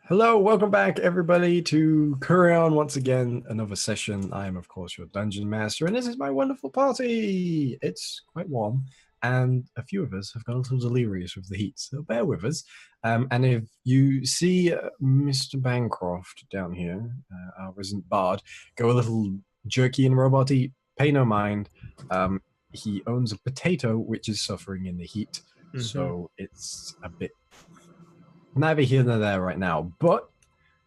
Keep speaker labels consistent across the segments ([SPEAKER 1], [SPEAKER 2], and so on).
[SPEAKER 1] Hello, welcome back everybody to Kureon once again, another session. I am of course your dungeon master and this is my wonderful party. It's quite warm and a few of us have got a little delirious with the heat, so bear with us. And if you see Mr. Bancroft down here, our resident bard, go a little jerky and roboty, pay no mind. He owns a potato which is suffering in the heat, so it's a bit neither here nor there right now, but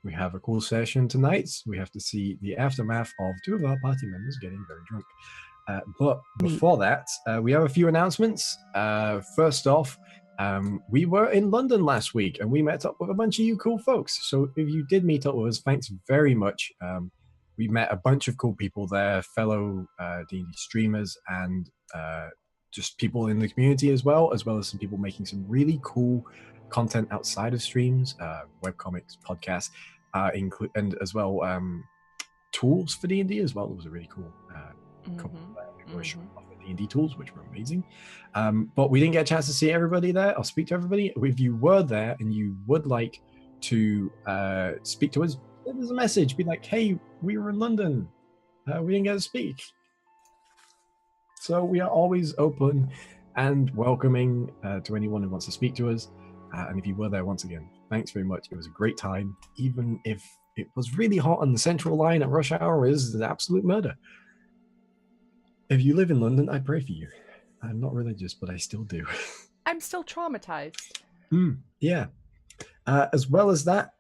[SPEAKER 1] we have a cool session tonight. We have to see the aftermath of two of our party members getting very drunk. But before that, we have a few announcements. First off, we were in London last week and we met up with a bunch of you cool folks. So if you did meet up with us, thanks very much. We met a bunch of cool people there, fellow D&D streamers and just people in the community as well as some people making some really cool content outside of streams, webcomics, podcasts, and as well tools for D&D as well. It was a really cool couple of D&D tools, which were amazing. But we didn't get a chance to see everybody there. I'll speak to everybody. If you were there and you would like to speak to us, there's a message. Be like, hey, we were in London. We didn't get to speak. So we are always open and welcoming to anyone who wants to speak to us. And if you were there, once again, thanks very much. It was a great time, even if it was really hot on the central line at rush hour. Is an absolute murder. If you live in London, I pray for you. I'm not religious, but I still do.
[SPEAKER 2] I'm still traumatized.
[SPEAKER 1] Yeah. As well as that,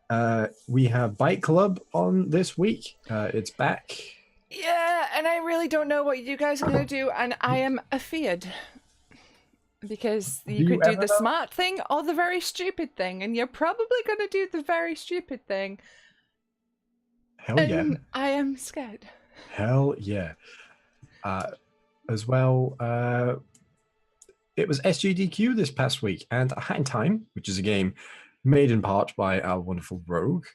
[SPEAKER 1] we have Bike Club on this week. It's back.
[SPEAKER 2] Yeah, and I really don't know what you guys are going to do, and I am afeared. Because you could do the smart thing or the very stupid thing, and you're probably going to do the very stupid thing.
[SPEAKER 1] Hell yeah.
[SPEAKER 2] And I am scared.
[SPEAKER 1] Hell yeah. As well, it was SGDQ this past week, and A Hat in Time, which is a game made in part by our wonderful Rogue,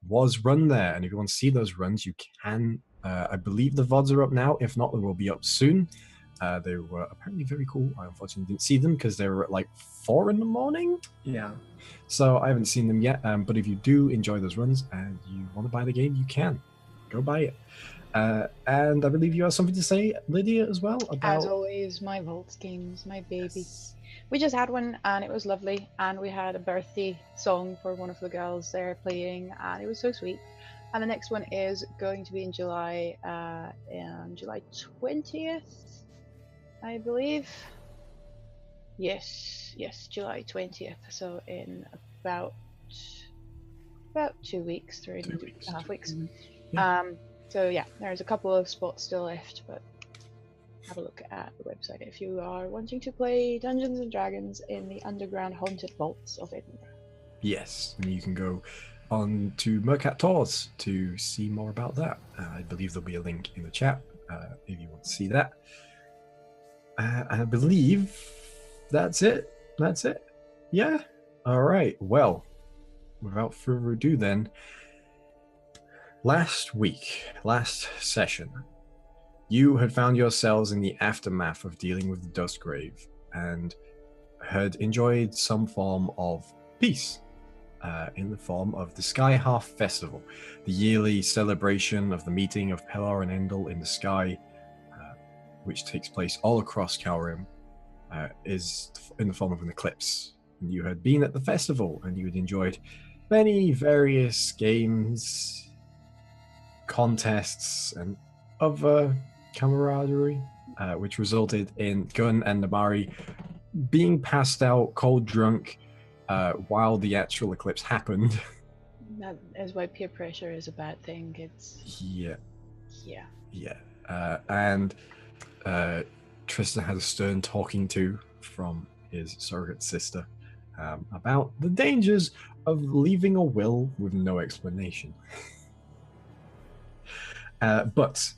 [SPEAKER 1] was run there. And if you want to see those runs, you can. I believe the VODs are up now. If not, they will be up soon. They were apparently very cool. I unfortunately didn't see them because they were at like 4 a.m.
[SPEAKER 3] Yeah.
[SPEAKER 1] So I haven't seen them yet. But if you do enjoy those runs and you want to buy the game, you can. Go buy it. And I believe you have something to say, Lydia, as well? About...
[SPEAKER 4] As always, my Vaults games, my baby. Yes. We just had one and it was lovely. And we had a birthday song for one of the girls there playing and it was so sweet. And the next one is going to be in July 20th. I believe. Yes, July 20th. So in about 2 weeks, 3.5 weeks.
[SPEAKER 1] Yeah.
[SPEAKER 4] So yeah, there's a couple of spots still left, but have a look at the website if you are wanting to play Dungeons and Dragons in the underground haunted vaults of Edinburgh.
[SPEAKER 1] Yes, and you can go on to Mercat Tours to see more about that. I believe there'll be a link in the chat if you want to see that. I believe that's it. Yeah. All right. Well, without further ado then, last session, you had found yourselves in the aftermath of dealing with the Dustgrave and had enjoyed some form of peace in the form of the Sky Half Festival, the yearly celebration of the meeting of Pelor and Endel in the sky, which takes place all across Calrim, is in the form of an eclipse. And you had been at the festival and you had enjoyed many various games, contests, and other camaraderie, which resulted in Gun and Namari being passed out, cold drunk, while the actual eclipse happened.
[SPEAKER 4] That is why peer pressure is a bad thing. It's...
[SPEAKER 1] Yeah.
[SPEAKER 4] Yeah.
[SPEAKER 1] And Tristan had a stern talking to from his surrogate sister about the dangers of leaving a will with no explanation. But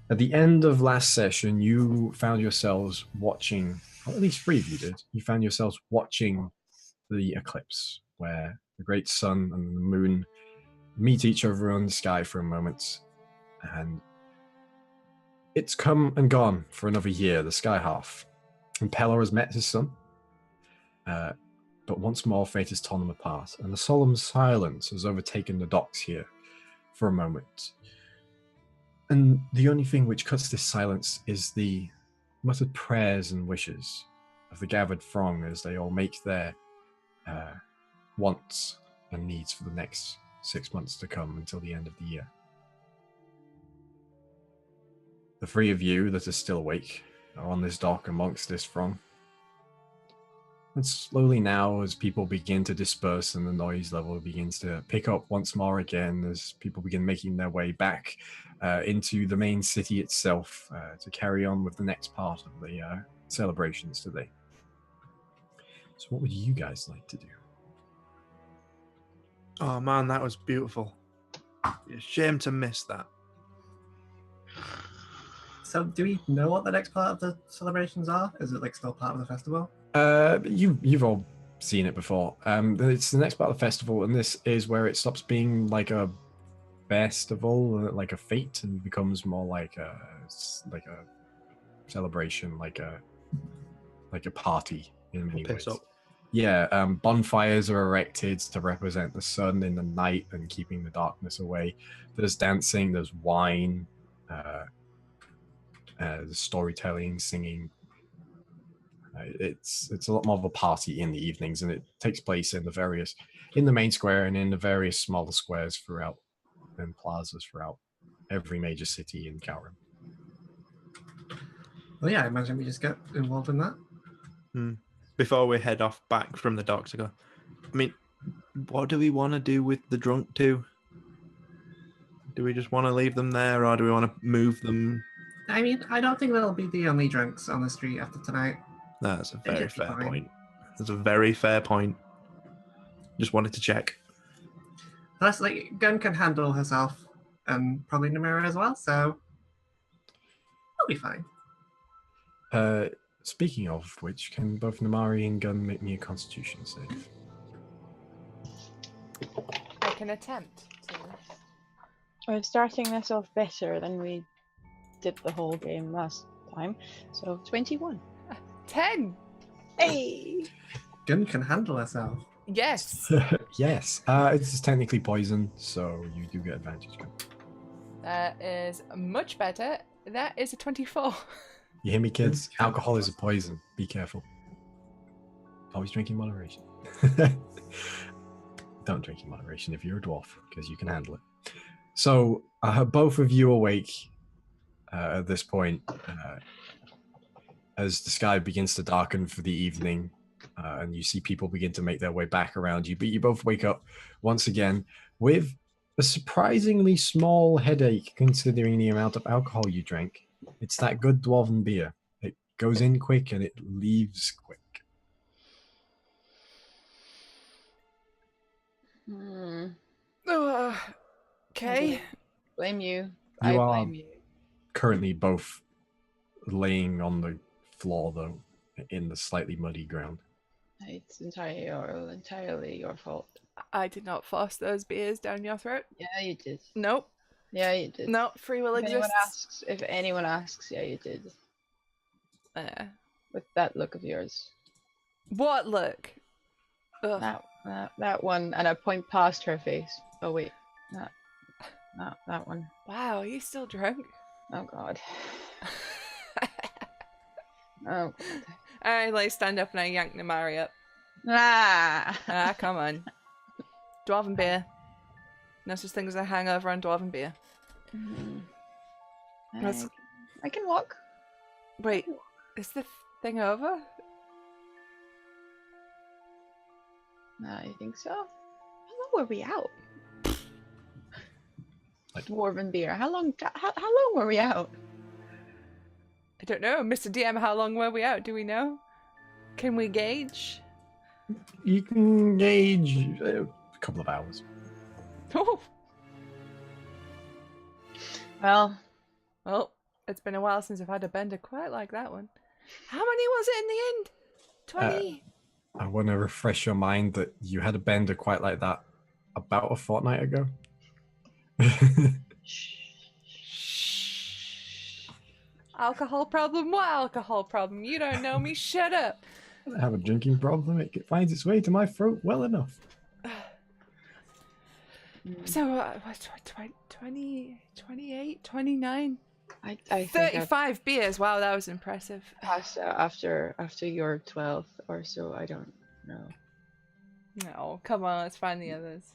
[SPEAKER 1] at the end of last session, you found yourselves watching, or at least 3 of you did, you found yourselves watching the eclipse, where the great sun and the moon meet each other on the sky for a moment, and it's come and gone for another year, the Sky Half. And Pelor has met his son. But once more, fate has torn them apart, and a solemn silence has overtaken the docks here for a moment. And the only thing which cuts this silence is the muttered prayers and wishes of the gathered throng as they all make their wants and needs for the next 6 months to come until the end of the year. The three of you that are still awake are on this dock amongst this throng. And slowly now, as people begin to disperse and the noise level begins to pick up once more again, as people begin making their way back into the main city itself to carry on with the next part of the celebrations today. So what would you guys like to do?
[SPEAKER 3] Oh man, that was beautiful. It's a shame to miss that.
[SPEAKER 5] So do we know what the next part of the celebrations are? Is it like still part of the festival?
[SPEAKER 1] You've all seen it before. It's the next part of the festival, and this is where it stops being like a festival, like a fete, and becomes more like a celebration, like a party in many ways.
[SPEAKER 3] Up.
[SPEAKER 1] Yeah, bonfires are erected to represent the sun in the night and keeping the darkness away. There's dancing, there's wine, there's storytelling, singing. It's a lot more of a party in the evenings, and it takes place in the main square and in the various smaller squares throughout and plazas throughout every major city in Gowram.
[SPEAKER 5] Well, yeah, I imagine we just get involved in that.
[SPEAKER 3] Before we head off back from the docks, I mean, what do we want to do with the drunk two? Do we just want to leave them there, or do we want to move them?
[SPEAKER 5] I mean, I don't think they'll be the only drunks on the street after tonight.
[SPEAKER 3] That's a very fair
[SPEAKER 5] fine.
[SPEAKER 3] point. That's a very fair point. Just wanted to check.
[SPEAKER 5] Plus, like, Gun can handle herself, and probably Namira as well, so we'll be fine.
[SPEAKER 1] Speaking of which, can both Namari and Gun make me a Constitution save?
[SPEAKER 2] I can attempt to.
[SPEAKER 4] We're starting this off better than we did the whole game last time. So 21.
[SPEAKER 2] 10.
[SPEAKER 4] Hey!
[SPEAKER 5] Gun can handle herself.
[SPEAKER 2] Yes.
[SPEAKER 1] Yes. It's technically poison, so you do get advantage.
[SPEAKER 2] That is much better. That is a 24.
[SPEAKER 1] You hear me, kids? Alcohol is a poison. Be careful. Always drink in moderation. Don't drink in moderation if you're a dwarf, because you can handle it. So, both of you awake at this point as the sky begins to darken for the evening, and you see people begin to make their way back around you. But you both wake up once again with a surprisingly small headache, considering the amount of alcohol you drank. It's that good dwarven beer. It goes in quick and it leaves quick.
[SPEAKER 2] Okay.
[SPEAKER 4] Blame you.
[SPEAKER 1] You
[SPEAKER 4] I
[SPEAKER 1] are
[SPEAKER 4] blame you.
[SPEAKER 1] currently both laying on the floor, though, in the slightly muddy ground.
[SPEAKER 4] It's entirely your fault.
[SPEAKER 2] I did not force those beers down your throat.
[SPEAKER 4] Yeah, you did.
[SPEAKER 2] Nope.
[SPEAKER 4] Yeah, you did.
[SPEAKER 2] No, free will exists.
[SPEAKER 4] If anyone asks, yeah, you did.
[SPEAKER 2] Uh,
[SPEAKER 4] With that look of yours.
[SPEAKER 2] what look? Ugh.
[SPEAKER 4] That one, and I point past her face. Oh wait, that one.
[SPEAKER 2] Wow, are you still drunk?
[SPEAKER 4] Oh god. Oh god.
[SPEAKER 2] I stand up and I yank Namari up.
[SPEAKER 4] Ah.
[SPEAKER 2] Come on. Dwarven beer. No such thing as a hangover on dwarven beer.
[SPEAKER 4] I can walk.
[SPEAKER 2] Wait, is the thing over?
[SPEAKER 4] I think so. How long were we out? Dwarven beer. How long were we out?
[SPEAKER 2] I don't know, Mr. DM. How long were we out? Do we know? Can we gauge?
[SPEAKER 1] You can gauge a couple of hours.
[SPEAKER 2] Oh.
[SPEAKER 4] Well,
[SPEAKER 2] it's been a while since I've had a bender quite like that one. How many was it in the end? 20?
[SPEAKER 1] I want to refresh your mind that you had a bender quite like that about a fortnight ago.
[SPEAKER 2] Alcohol problem? What alcohol problem? You don't know me. Shut up.
[SPEAKER 1] I don't have a drinking problem. It finds its way to my throat well enough.
[SPEAKER 2] So, what, 20, 28, 29?
[SPEAKER 4] I think
[SPEAKER 2] 35 beers. Wow, that was impressive.
[SPEAKER 4] passed out after your 12th or so. I don't know.
[SPEAKER 2] No, come on, let's find the others.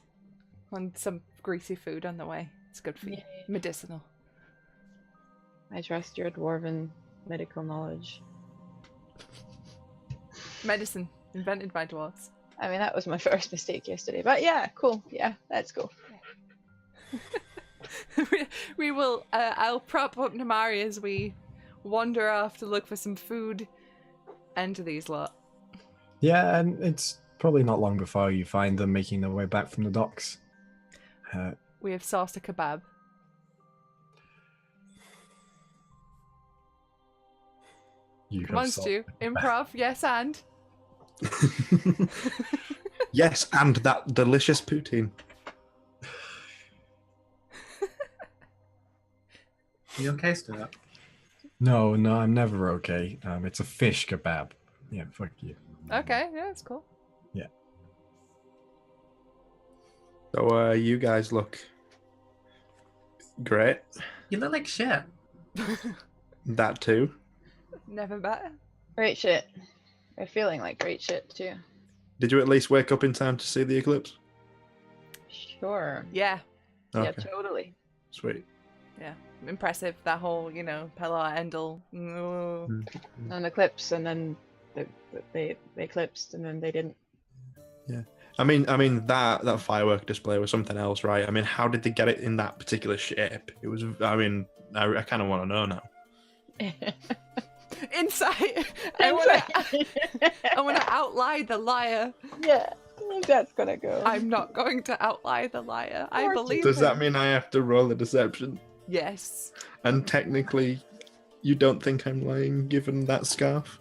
[SPEAKER 2] And some greasy food on the way. It's good for you.
[SPEAKER 4] Yay.
[SPEAKER 2] Medicinal.
[SPEAKER 4] I trust your dwarven medical knowledge.
[SPEAKER 2] Medicine invented by dwarves.
[SPEAKER 4] I mean, that was my first mistake yesterday. But yeah, cool. Yeah, let's go.
[SPEAKER 2] we will. I'll prop up Namari as we wander off to look for some food and to these lot.
[SPEAKER 1] Yeah, and it's probably not long before you find them making their way back from the docks.
[SPEAKER 2] We have sourced a kebab.
[SPEAKER 1] You
[SPEAKER 2] Come on, Stu. Improv, yes, and.
[SPEAKER 3] Yes, and that delicious poutine.
[SPEAKER 5] You okay, Stuart?
[SPEAKER 1] No, I'm never okay. It's a fish kebab. Yeah, fuck you.
[SPEAKER 2] Okay, yeah, that's cool.
[SPEAKER 1] Yeah.
[SPEAKER 3] So, you guys look great.
[SPEAKER 5] You look like shit.
[SPEAKER 3] That too.
[SPEAKER 2] Never better.
[SPEAKER 4] Great shit. We're feeling like great shit too.
[SPEAKER 3] Did you at least wake up in time to see the eclipse?
[SPEAKER 4] Sure.
[SPEAKER 2] Yeah,
[SPEAKER 3] Okay,
[SPEAKER 4] Yeah, totally.
[SPEAKER 3] sweet.
[SPEAKER 2] yeah. Impressive. That whole, Pilar, Endel.
[SPEAKER 4] And eclipse, and then they eclipsed, and then they didn't.
[SPEAKER 3] I mean that firework display was something else, right? I mean, how did they get it in that particular shape? It was. I mean, I kind of want to know now.
[SPEAKER 2] Insight. I want to outlie the liar.
[SPEAKER 4] Yeah, that's gonna go.
[SPEAKER 2] I'm not going to outlie the liar. I
[SPEAKER 4] course.
[SPEAKER 2] believe.
[SPEAKER 3] Does that
[SPEAKER 2] him.
[SPEAKER 3] mean I have to roll a deception?
[SPEAKER 2] Yes.
[SPEAKER 3] And technically, you don't think I'm lying, given that scarf?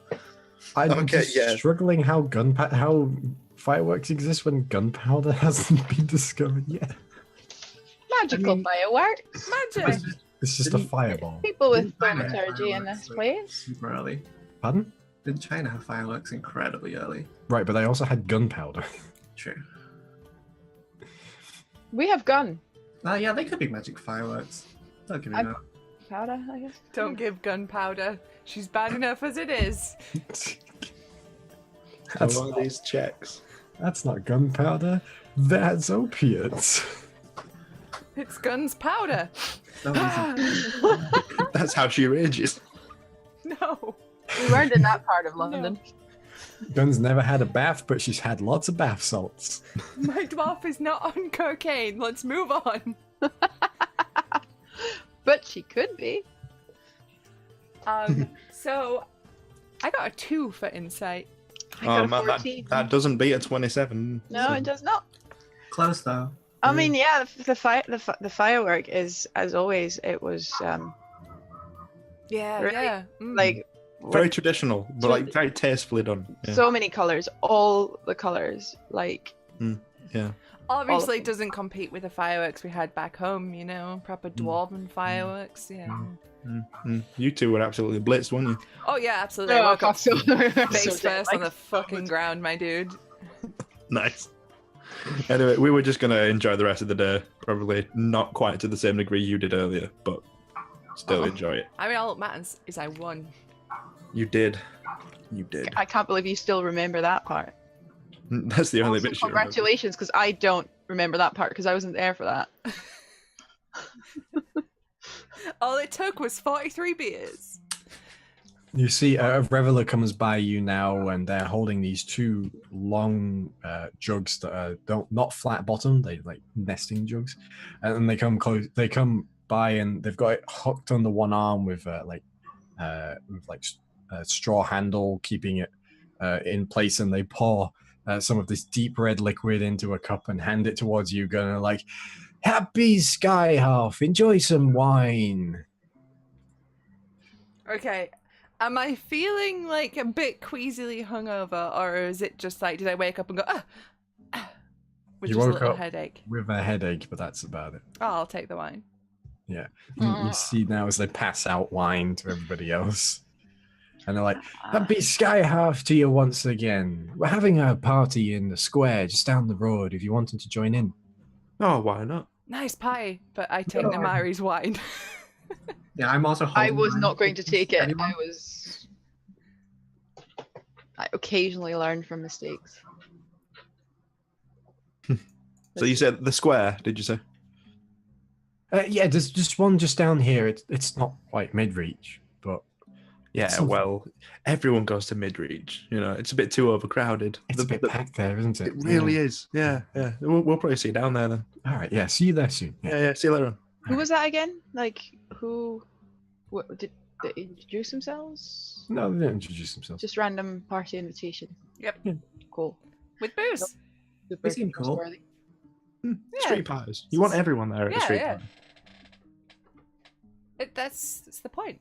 [SPEAKER 1] I'm
[SPEAKER 3] Okay,
[SPEAKER 1] just
[SPEAKER 3] yeah.
[SPEAKER 1] struggling how fireworks exist when gunpowder hasn't been discovered yet.
[SPEAKER 4] Magical fireworks.
[SPEAKER 2] Magic.
[SPEAKER 1] It's just a fireball.
[SPEAKER 4] People with
[SPEAKER 5] Didn't China have
[SPEAKER 4] thaumaturgy in
[SPEAKER 5] fireworks,
[SPEAKER 4] this
[SPEAKER 5] like,
[SPEAKER 4] place.
[SPEAKER 5] Super early.
[SPEAKER 1] Pardon?
[SPEAKER 5] Didn't China have fireworks incredibly early?
[SPEAKER 1] Right, but they also had gunpowder.
[SPEAKER 5] True.
[SPEAKER 4] We have gun
[SPEAKER 5] Yeah, they could be magic fireworks. Don't give me that.
[SPEAKER 4] powder, I guess.
[SPEAKER 2] Don't give gunpowder. She's bad enough as it is.
[SPEAKER 1] That's
[SPEAKER 3] One of
[SPEAKER 1] not,
[SPEAKER 3] these checks.
[SPEAKER 1] that's not gunpowder. That's opiates.
[SPEAKER 2] It's guns powder.
[SPEAKER 5] So easy.
[SPEAKER 3] That's how she rages.
[SPEAKER 2] No.
[SPEAKER 4] We weren't in that part of London.
[SPEAKER 1] Gun's never had a bath, but she's had lots of bath salts.
[SPEAKER 2] My dwarf is not on cocaine. Let's move on.
[SPEAKER 4] But she could be.
[SPEAKER 2] So I got a 2 for insight.
[SPEAKER 4] I got a
[SPEAKER 3] man,
[SPEAKER 4] 14.
[SPEAKER 3] that doesn't beat a 27.
[SPEAKER 4] No, it does not.
[SPEAKER 5] Close though.
[SPEAKER 4] I mean, yeah, the firework is, as always, it was
[SPEAKER 2] Yeah,
[SPEAKER 4] Really?
[SPEAKER 2] yeah.
[SPEAKER 4] like
[SPEAKER 3] Very traditional, but like very tastefully done. Yeah.
[SPEAKER 4] so many colors, all the colors, like
[SPEAKER 3] Yeah.
[SPEAKER 2] Obviously,
[SPEAKER 4] all
[SPEAKER 2] it doesn't compete with the fireworks we had back home, proper dwarven fireworks. Yeah.
[SPEAKER 3] You two were absolutely blitzed, weren't you?
[SPEAKER 2] Oh, yeah, absolutely. I woke up face first on the fucking ground, my dude.
[SPEAKER 3] Nice. Anyway, we were just going to enjoy the rest of the day. Probably not quite to the same degree you did earlier, but still enjoy it.
[SPEAKER 2] I mean, all that matters is I won.
[SPEAKER 3] You did. You did.
[SPEAKER 4] I can't believe you still remember that part.
[SPEAKER 3] That's the only
[SPEAKER 4] Also,
[SPEAKER 3] bit she remembers.
[SPEAKER 4] congratulations, because I don't remember that part because I wasn't there for that.
[SPEAKER 2] All it took was 43 beers.
[SPEAKER 1] You see a reveler comes by you now, and they're holding these 2 long jugs that are not flat bottom, they like nesting jugs, and they come close. They come by and they've got it hooked under one arm with a straw handle, keeping it in place, and they pour some of this deep red liquid into a cup and hand it towards you, going like, "Happy Sky Half, enjoy some wine."
[SPEAKER 2] Okay. Am I feeling like a bit queasily hungover, or is it just like, did I wake up and go, with
[SPEAKER 1] You
[SPEAKER 2] just a
[SPEAKER 1] woke
[SPEAKER 2] little
[SPEAKER 1] up
[SPEAKER 2] headache?
[SPEAKER 1] with a headache, but that's about it.
[SPEAKER 2] Oh, I'll take the wine.
[SPEAKER 1] Yeah. You see now as they pass out wine to everybody else. And they're like, happy Sky Half to you once again. We're having a party in the square just down the road if you wanted to join in.
[SPEAKER 3] Oh, why not?
[SPEAKER 2] Nice pie, but I take Namari's wine.
[SPEAKER 5] Yeah, I'm also.
[SPEAKER 4] I
[SPEAKER 5] holding
[SPEAKER 4] was
[SPEAKER 5] mine.
[SPEAKER 4] not going to take it.
[SPEAKER 5] Anyone?
[SPEAKER 4] I occasionally learn from mistakes.
[SPEAKER 3] So you said the square, did you say?
[SPEAKER 1] Yeah, there's just one just down here. It's not quite mid-reach, but
[SPEAKER 3] Yeah,
[SPEAKER 1] something.
[SPEAKER 3] well, everyone goes to mid-reach. You know, it's a bit too overcrowded.
[SPEAKER 1] It's a bit packed there, isn't it?
[SPEAKER 3] It really is. Yeah. We'll probably see you down there then.
[SPEAKER 1] All right, yeah, see you there soon.
[SPEAKER 3] Yeah. See you later on.
[SPEAKER 4] Who was that again? Like, who did they introduce themselves?
[SPEAKER 1] No, they didn't introduce themselves.
[SPEAKER 4] Just random party invitation.
[SPEAKER 2] Yep.
[SPEAKER 4] Cool.
[SPEAKER 2] With booze.
[SPEAKER 4] Super
[SPEAKER 5] They seem cool.
[SPEAKER 4] trustworthy.
[SPEAKER 2] Yeah.
[SPEAKER 3] Street pies. You want everyone there at the street
[SPEAKER 2] Yeah.
[SPEAKER 3] pie.
[SPEAKER 2] That's the point.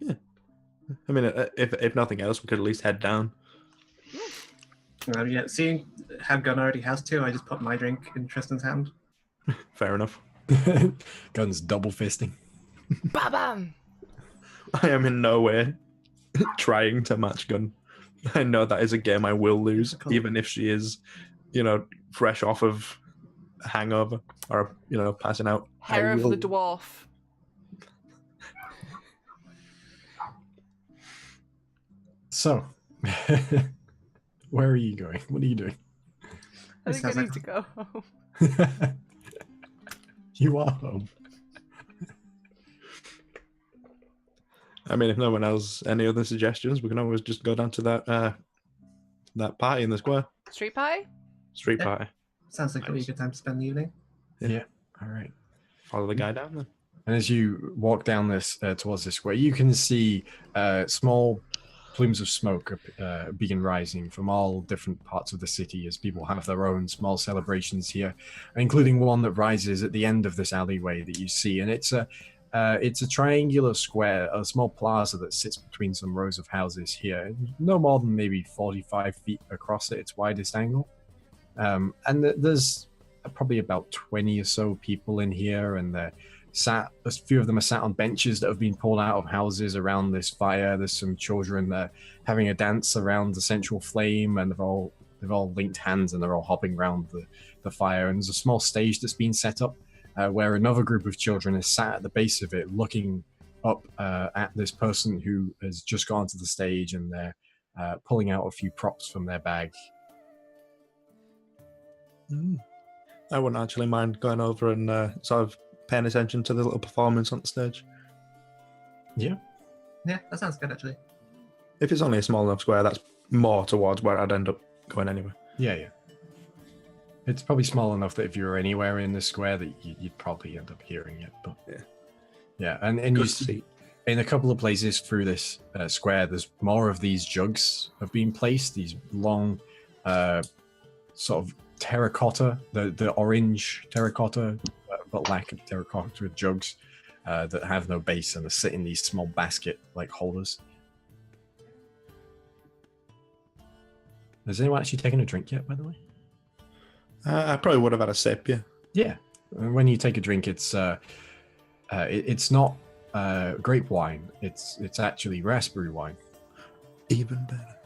[SPEAKER 3] I mean, if nothing else, we could at least head down.
[SPEAKER 5] Yeah, seeing how Gunn already has two, I just put my drink in Tristan's hand.
[SPEAKER 3] Fair enough.
[SPEAKER 1] Guns double fisting.
[SPEAKER 2] Bam!
[SPEAKER 3] I am in no way trying to match Gun. I know that is a game I will lose,
[SPEAKER 5] Difficult.
[SPEAKER 3] even if she is, fresh off of a hangover or, passing out.
[SPEAKER 2] Hair
[SPEAKER 3] I
[SPEAKER 2] of
[SPEAKER 3] will-
[SPEAKER 2] the dwarf.
[SPEAKER 1] So, where are you going? What are you doing?
[SPEAKER 2] I
[SPEAKER 5] It
[SPEAKER 2] think I
[SPEAKER 5] sounds
[SPEAKER 2] need
[SPEAKER 5] like-
[SPEAKER 2] to go home.
[SPEAKER 1] You are home.
[SPEAKER 3] I mean, if no one else any other suggestions, we can always just go down to that party in the square.
[SPEAKER 2] Street pie?
[SPEAKER 3] Street
[SPEAKER 5] Yeah.
[SPEAKER 3] party.
[SPEAKER 5] Sounds like a really good time to spend the evening.
[SPEAKER 1] Yeah. All right.
[SPEAKER 3] Follow the guy down then.
[SPEAKER 1] And as you walk down this towards this square, you can see small plumes of smoke begin rising from all different parts of the city as people have their own small celebrations here, including one that rises at the end of this alleyway that you see. And it's a triangular square, a small plaza that sits between some rows of houses here, no more than maybe 45 feet across at its widest angle. And there's probably about 20 or so people in here, and a few of them are sat on benches that have been pulled out of houses around this fire. There's some children there having a dance around the central flame, and they've all linked hands and they're all hopping around the fire. And there's a small stage that's been set up where another group of children is sat at the base of it, looking up at this person who has just gone to the stage, and they're pulling out a few props from their bag.
[SPEAKER 3] I wouldn't actually mind going over and sort of paying attention to the little performance on the stage.
[SPEAKER 1] Yeah.
[SPEAKER 5] Yeah, that sounds good actually.
[SPEAKER 3] If it's only a small enough square, that's more towards where I'd end up going anyway.
[SPEAKER 1] Yeah. It's probably small enough that if you were anywhere in the square that you'd probably end up hearing it. But yeah, and you
[SPEAKER 3] Good
[SPEAKER 1] see
[SPEAKER 3] seat.
[SPEAKER 1] in a couple of places through this square, there's more of these jugs have been placed. These long, sort of terracotta, the orange terracotta, but lacquered terracotta jugs that have no base and are sit in these small basket-like holders. Has anyone actually taken a drink yet, by the way?
[SPEAKER 3] I probably would have had a sip, yeah.
[SPEAKER 1] Yeah. When you take a drink, it's not grape wine. It's actually raspberry wine.
[SPEAKER 3] Even better.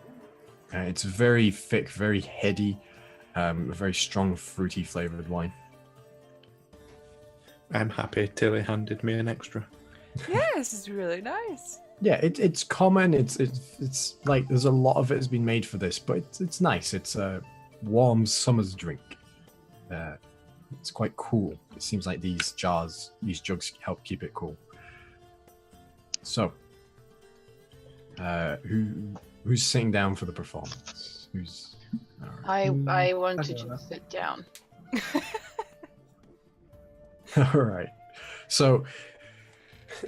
[SPEAKER 1] It's very thick, very heady, a very strong, fruity flavored wine.
[SPEAKER 3] I'm happy Tilly handed me an extra.
[SPEAKER 2] Yes, it's really nice.
[SPEAKER 1] Yeah, it's common. It's like there's a lot of it has been made for this, but it's nice. It's a warm summer's drink. It's quite cool. It seems like these jugs help keep it cool. So, who's sitting down for the performance? Who's? All right.
[SPEAKER 4] I want to
[SPEAKER 5] I don't know.
[SPEAKER 4] just sit down.
[SPEAKER 1] All right. So,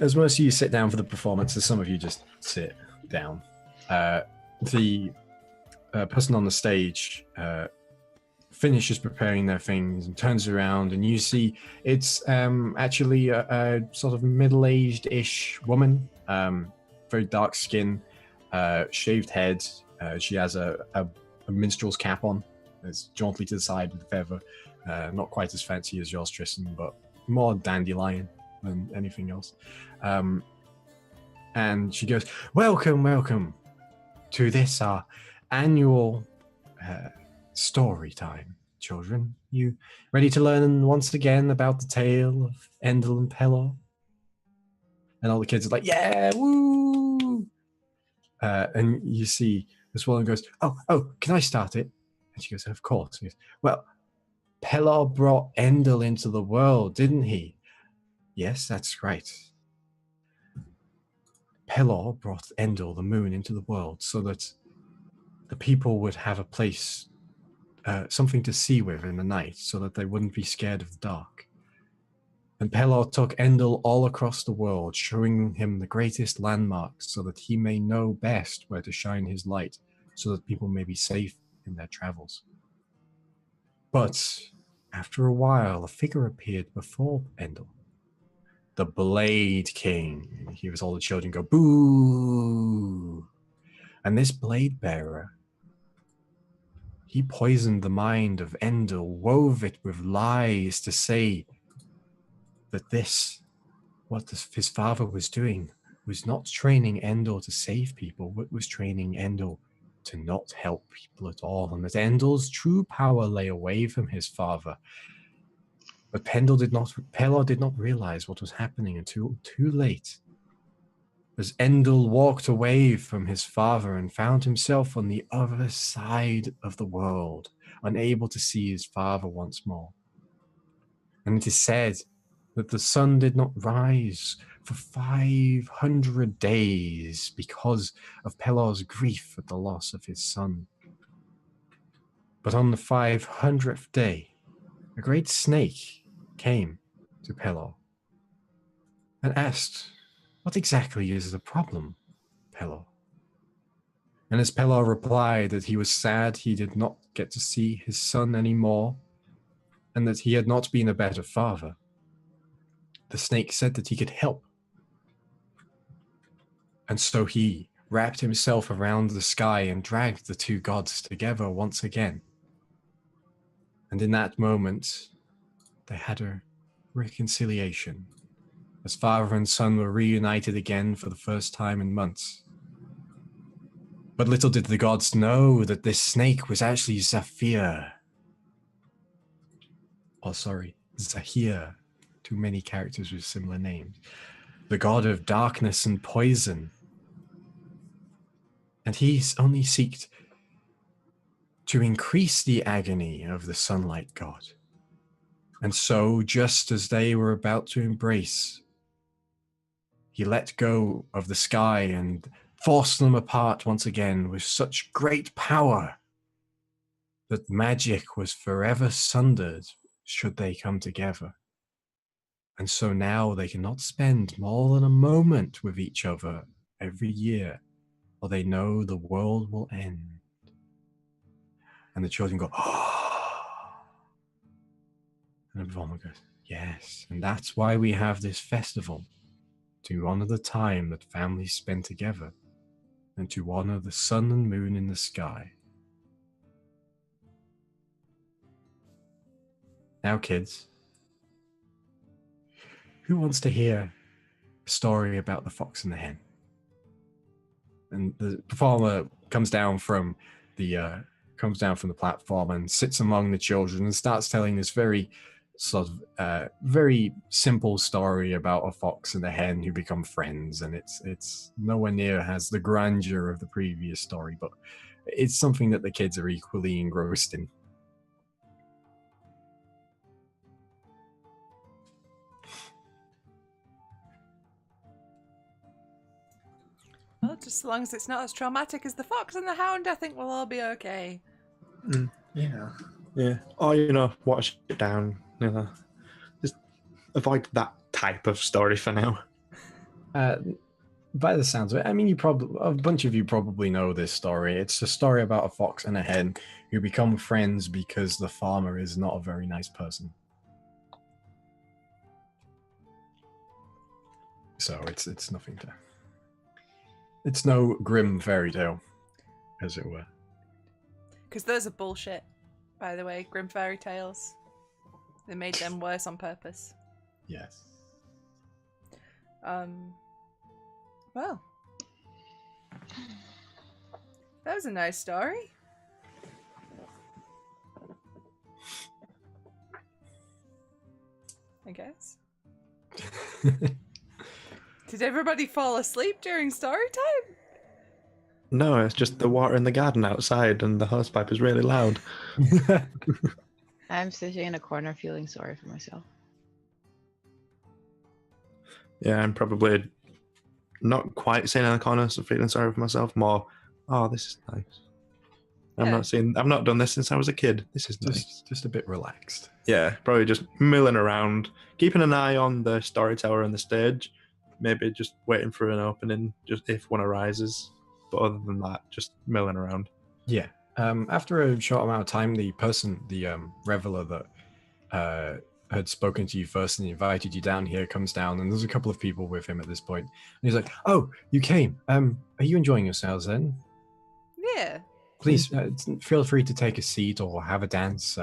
[SPEAKER 1] as most of you sit down for the performance, as some of you just sit down, the person on the stage finishes preparing their things and turns around, and you see it's actually a sort of middle-aged-ish woman, very dark skin, shaved head. She has a minstrel's cap on. It's jauntily to the side with feather. Not quite as fancy as yours, Tristan, but more dandelion than anything else. And she goes, welcome. to this our annual story time. Children, you ready to learn once again about the tale of Endel and Pelor? And all the kids are like, yeah, woo! And you see this woman goes, oh, can I start it? And she goes, of course. He goes, well, Pelor brought Endel into the world, didn't he? Yes, that's right. Pelor brought Endel, the moon, into the world so that the people would have a place, something to see with in the night, so that they wouldn't be scared of the dark. And Pelor took Endel all across the world, showing him the greatest landmarks so that he may know best where to shine his light, so that people may be safe in their travels. But after a while, a figure appeared before Endel. The Blade King. He was all the children go, boo! And this blade bearer, he poisoned the mind of Endel, wove it with lies to say that what his father was doing, was not training Endel to save people, but was training Endel to not help people at all, and that Endel's true power lay away from his father. But Pelor did not realize what was happening until too late. As Endel walked away from his father and found himself on the other side of the world, unable to see his father once more. And it is said that the sun did not rise for 500 days because of Pelor's grief at the loss of his son. But on the 500th day, a great snake came to Pelor and asked, what exactly is the problem, Pelor? And as Pelor replied that he was sad he did not get to see his son anymore, and that he had not been a better father, the snake said that he could help. And so he wrapped himself around the sky and dragged the two gods together once again. And in that moment, they had a reconciliation, as father and son were reunited again for the first time in months. But little did the gods know that this snake was actually Zahir. Too many characters with similar names. The god of darkness and poison. And he only seeked to increase the agony of the sunlight god. And so, just as they were about to embrace, he let go of the sky and forced them apart once again with such great power that magic was forever sundered should they come together. And so now they cannot spend more than a moment with each other every year, or they know the world will end. And the children go, oh. And everyone goes, yes. And that's why we have this festival, to honor the time that families spend together, and to honor the sun and moon in the sky. Now, kids, who wants to hear a story about the fox and the hen? And the performer comes down from the platform and sits among the children and starts telling this very very simple story about a fox and a hen who become friends, and it's nowhere near has the grandeur of the previous story, but it's something that the kids are equally engrossed in.
[SPEAKER 2] Well, just as long as it's not as traumatic as the fox and the hound, I think we'll all be okay.
[SPEAKER 5] Yeah.
[SPEAKER 3] Yeah. Watch it down. Just avoid that type of story for now.
[SPEAKER 1] By the sounds of it, I mean, a bunch of you probably know this story. It's a story about a fox and a hen who become friends because the farmer is not a very nice person. So it's nothing to... It's no grim fairy tale, as it were.
[SPEAKER 2] Because those are bullshit, by the way, grim fairy tales. They made them worse on purpose.
[SPEAKER 1] Yes.
[SPEAKER 2] Well. That was a nice story. I guess. Did everybody fall asleep during story time?
[SPEAKER 3] No, it's just the water in the garden outside and the hosepipe is really loud.
[SPEAKER 4] I'm sitting in a corner feeling sorry for myself.
[SPEAKER 3] Yeah, I'm probably not quite sitting in the corner, so feeling sorry for myself. More, oh, this is nice.
[SPEAKER 2] Yeah.
[SPEAKER 3] I've not done this since I was a kid. This is nice.
[SPEAKER 1] Just a bit relaxed.
[SPEAKER 3] Yeah, probably just milling around, keeping an eye on the storyteller and the stage. Maybe just waiting for an opening, just if one arises. But other than that, just milling around.
[SPEAKER 1] Yeah. After a short amount of time, the reveler that had spoken to you first and invited you down here comes down, and there's a couple of people with him at this point. And he's like, "Oh, you came. Are you enjoying yourselves then?
[SPEAKER 2] Yeah.
[SPEAKER 1] Please feel free to take a seat or have a dance.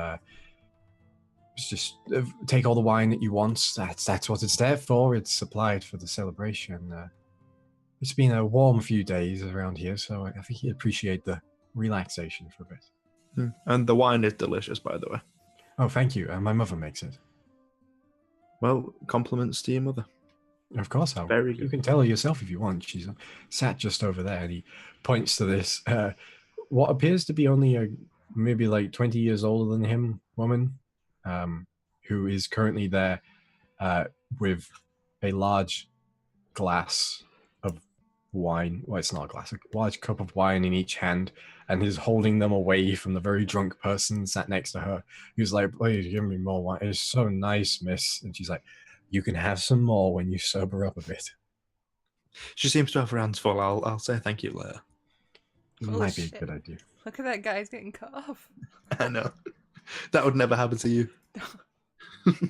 [SPEAKER 1] Just take all the wine that you want. That's what it's there for. It's supplied for the celebration. It's been a warm few days around here, so I think you'd appreciate the relaxation for a bit."
[SPEAKER 3] And the wine is delicious, by the way.
[SPEAKER 1] Oh, thank you. My mother makes it.
[SPEAKER 3] Well, compliments to your mother.
[SPEAKER 1] Of course,
[SPEAKER 3] Very good.
[SPEAKER 1] You can tell her yourself if you want. She's sat just over there, and he points to this, what appears to be only maybe like 20 years older than him woman, who is currently there with a large glass of wine. Well, it's not a glass, a large cup of wine in each hand, and is holding them away from the very drunk person sat next to her, who's like, "Please give me more wine. It's so nice, miss." And she's like, "You can have some more when you sober up a bit."
[SPEAKER 3] She seems to have her hands full. I'll say thank you later.
[SPEAKER 1] Might be
[SPEAKER 2] Bullshit.
[SPEAKER 1] a good idea.
[SPEAKER 2] Look at that guy, he's getting cut off.
[SPEAKER 3] I know. That would never happen to you.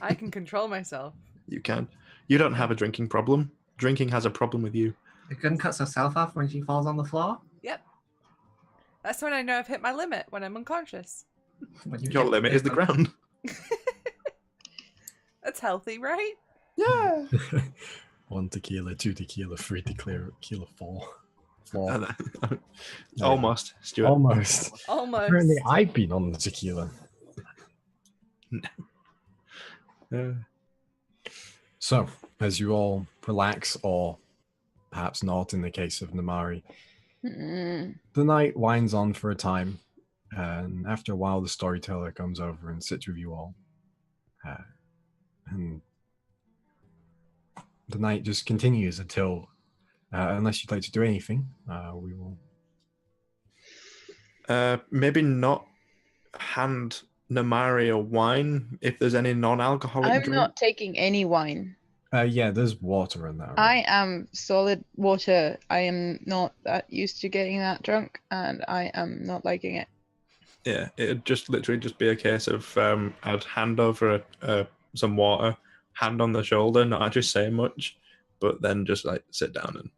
[SPEAKER 2] I can control myself.
[SPEAKER 3] You can. You don't have a drinking problem. Drinking has a problem with you.
[SPEAKER 5] The gun cuts herself off when she falls on the floor.
[SPEAKER 2] Yep. That's when I know I've hit my limit, when I'm unconscious.
[SPEAKER 5] When you
[SPEAKER 3] Your
[SPEAKER 5] hit
[SPEAKER 3] limit is the ground.
[SPEAKER 2] That's healthy, right?
[SPEAKER 3] Yeah.
[SPEAKER 1] 1 tequila, 2 tequila, 3 tequila, 4.
[SPEAKER 3] Almost, Stuart.
[SPEAKER 1] Almost.
[SPEAKER 2] Almost.
[SPEAKER 1] Apparently, I've been on the tequila. So, as you all relax, or perhaps not in the case of Namari, the night winds on for a time, and after a while, the storyteller comes over and sits with you all. And the night just continues until, unless you'd like to do anything, we will.
[SPEAKER 3] Maybe not hand Namari a wine if there's any non-alcoholic
[SPEAKER 4] I'm
[SPEAKER 3] drink.
[SPEAKER 4] not taking any wine.
[SPEAKER 1] Yeah, there's water in that.
[SPEAKER 4] I am solid water. I am not that used to getting that drunk, and I am not liking it.
[SPEAKER 3] Yeah, it'd just literally just be a case of I'd hand over some water, hand on the shoulder, not actually say much, but then just like sit down and.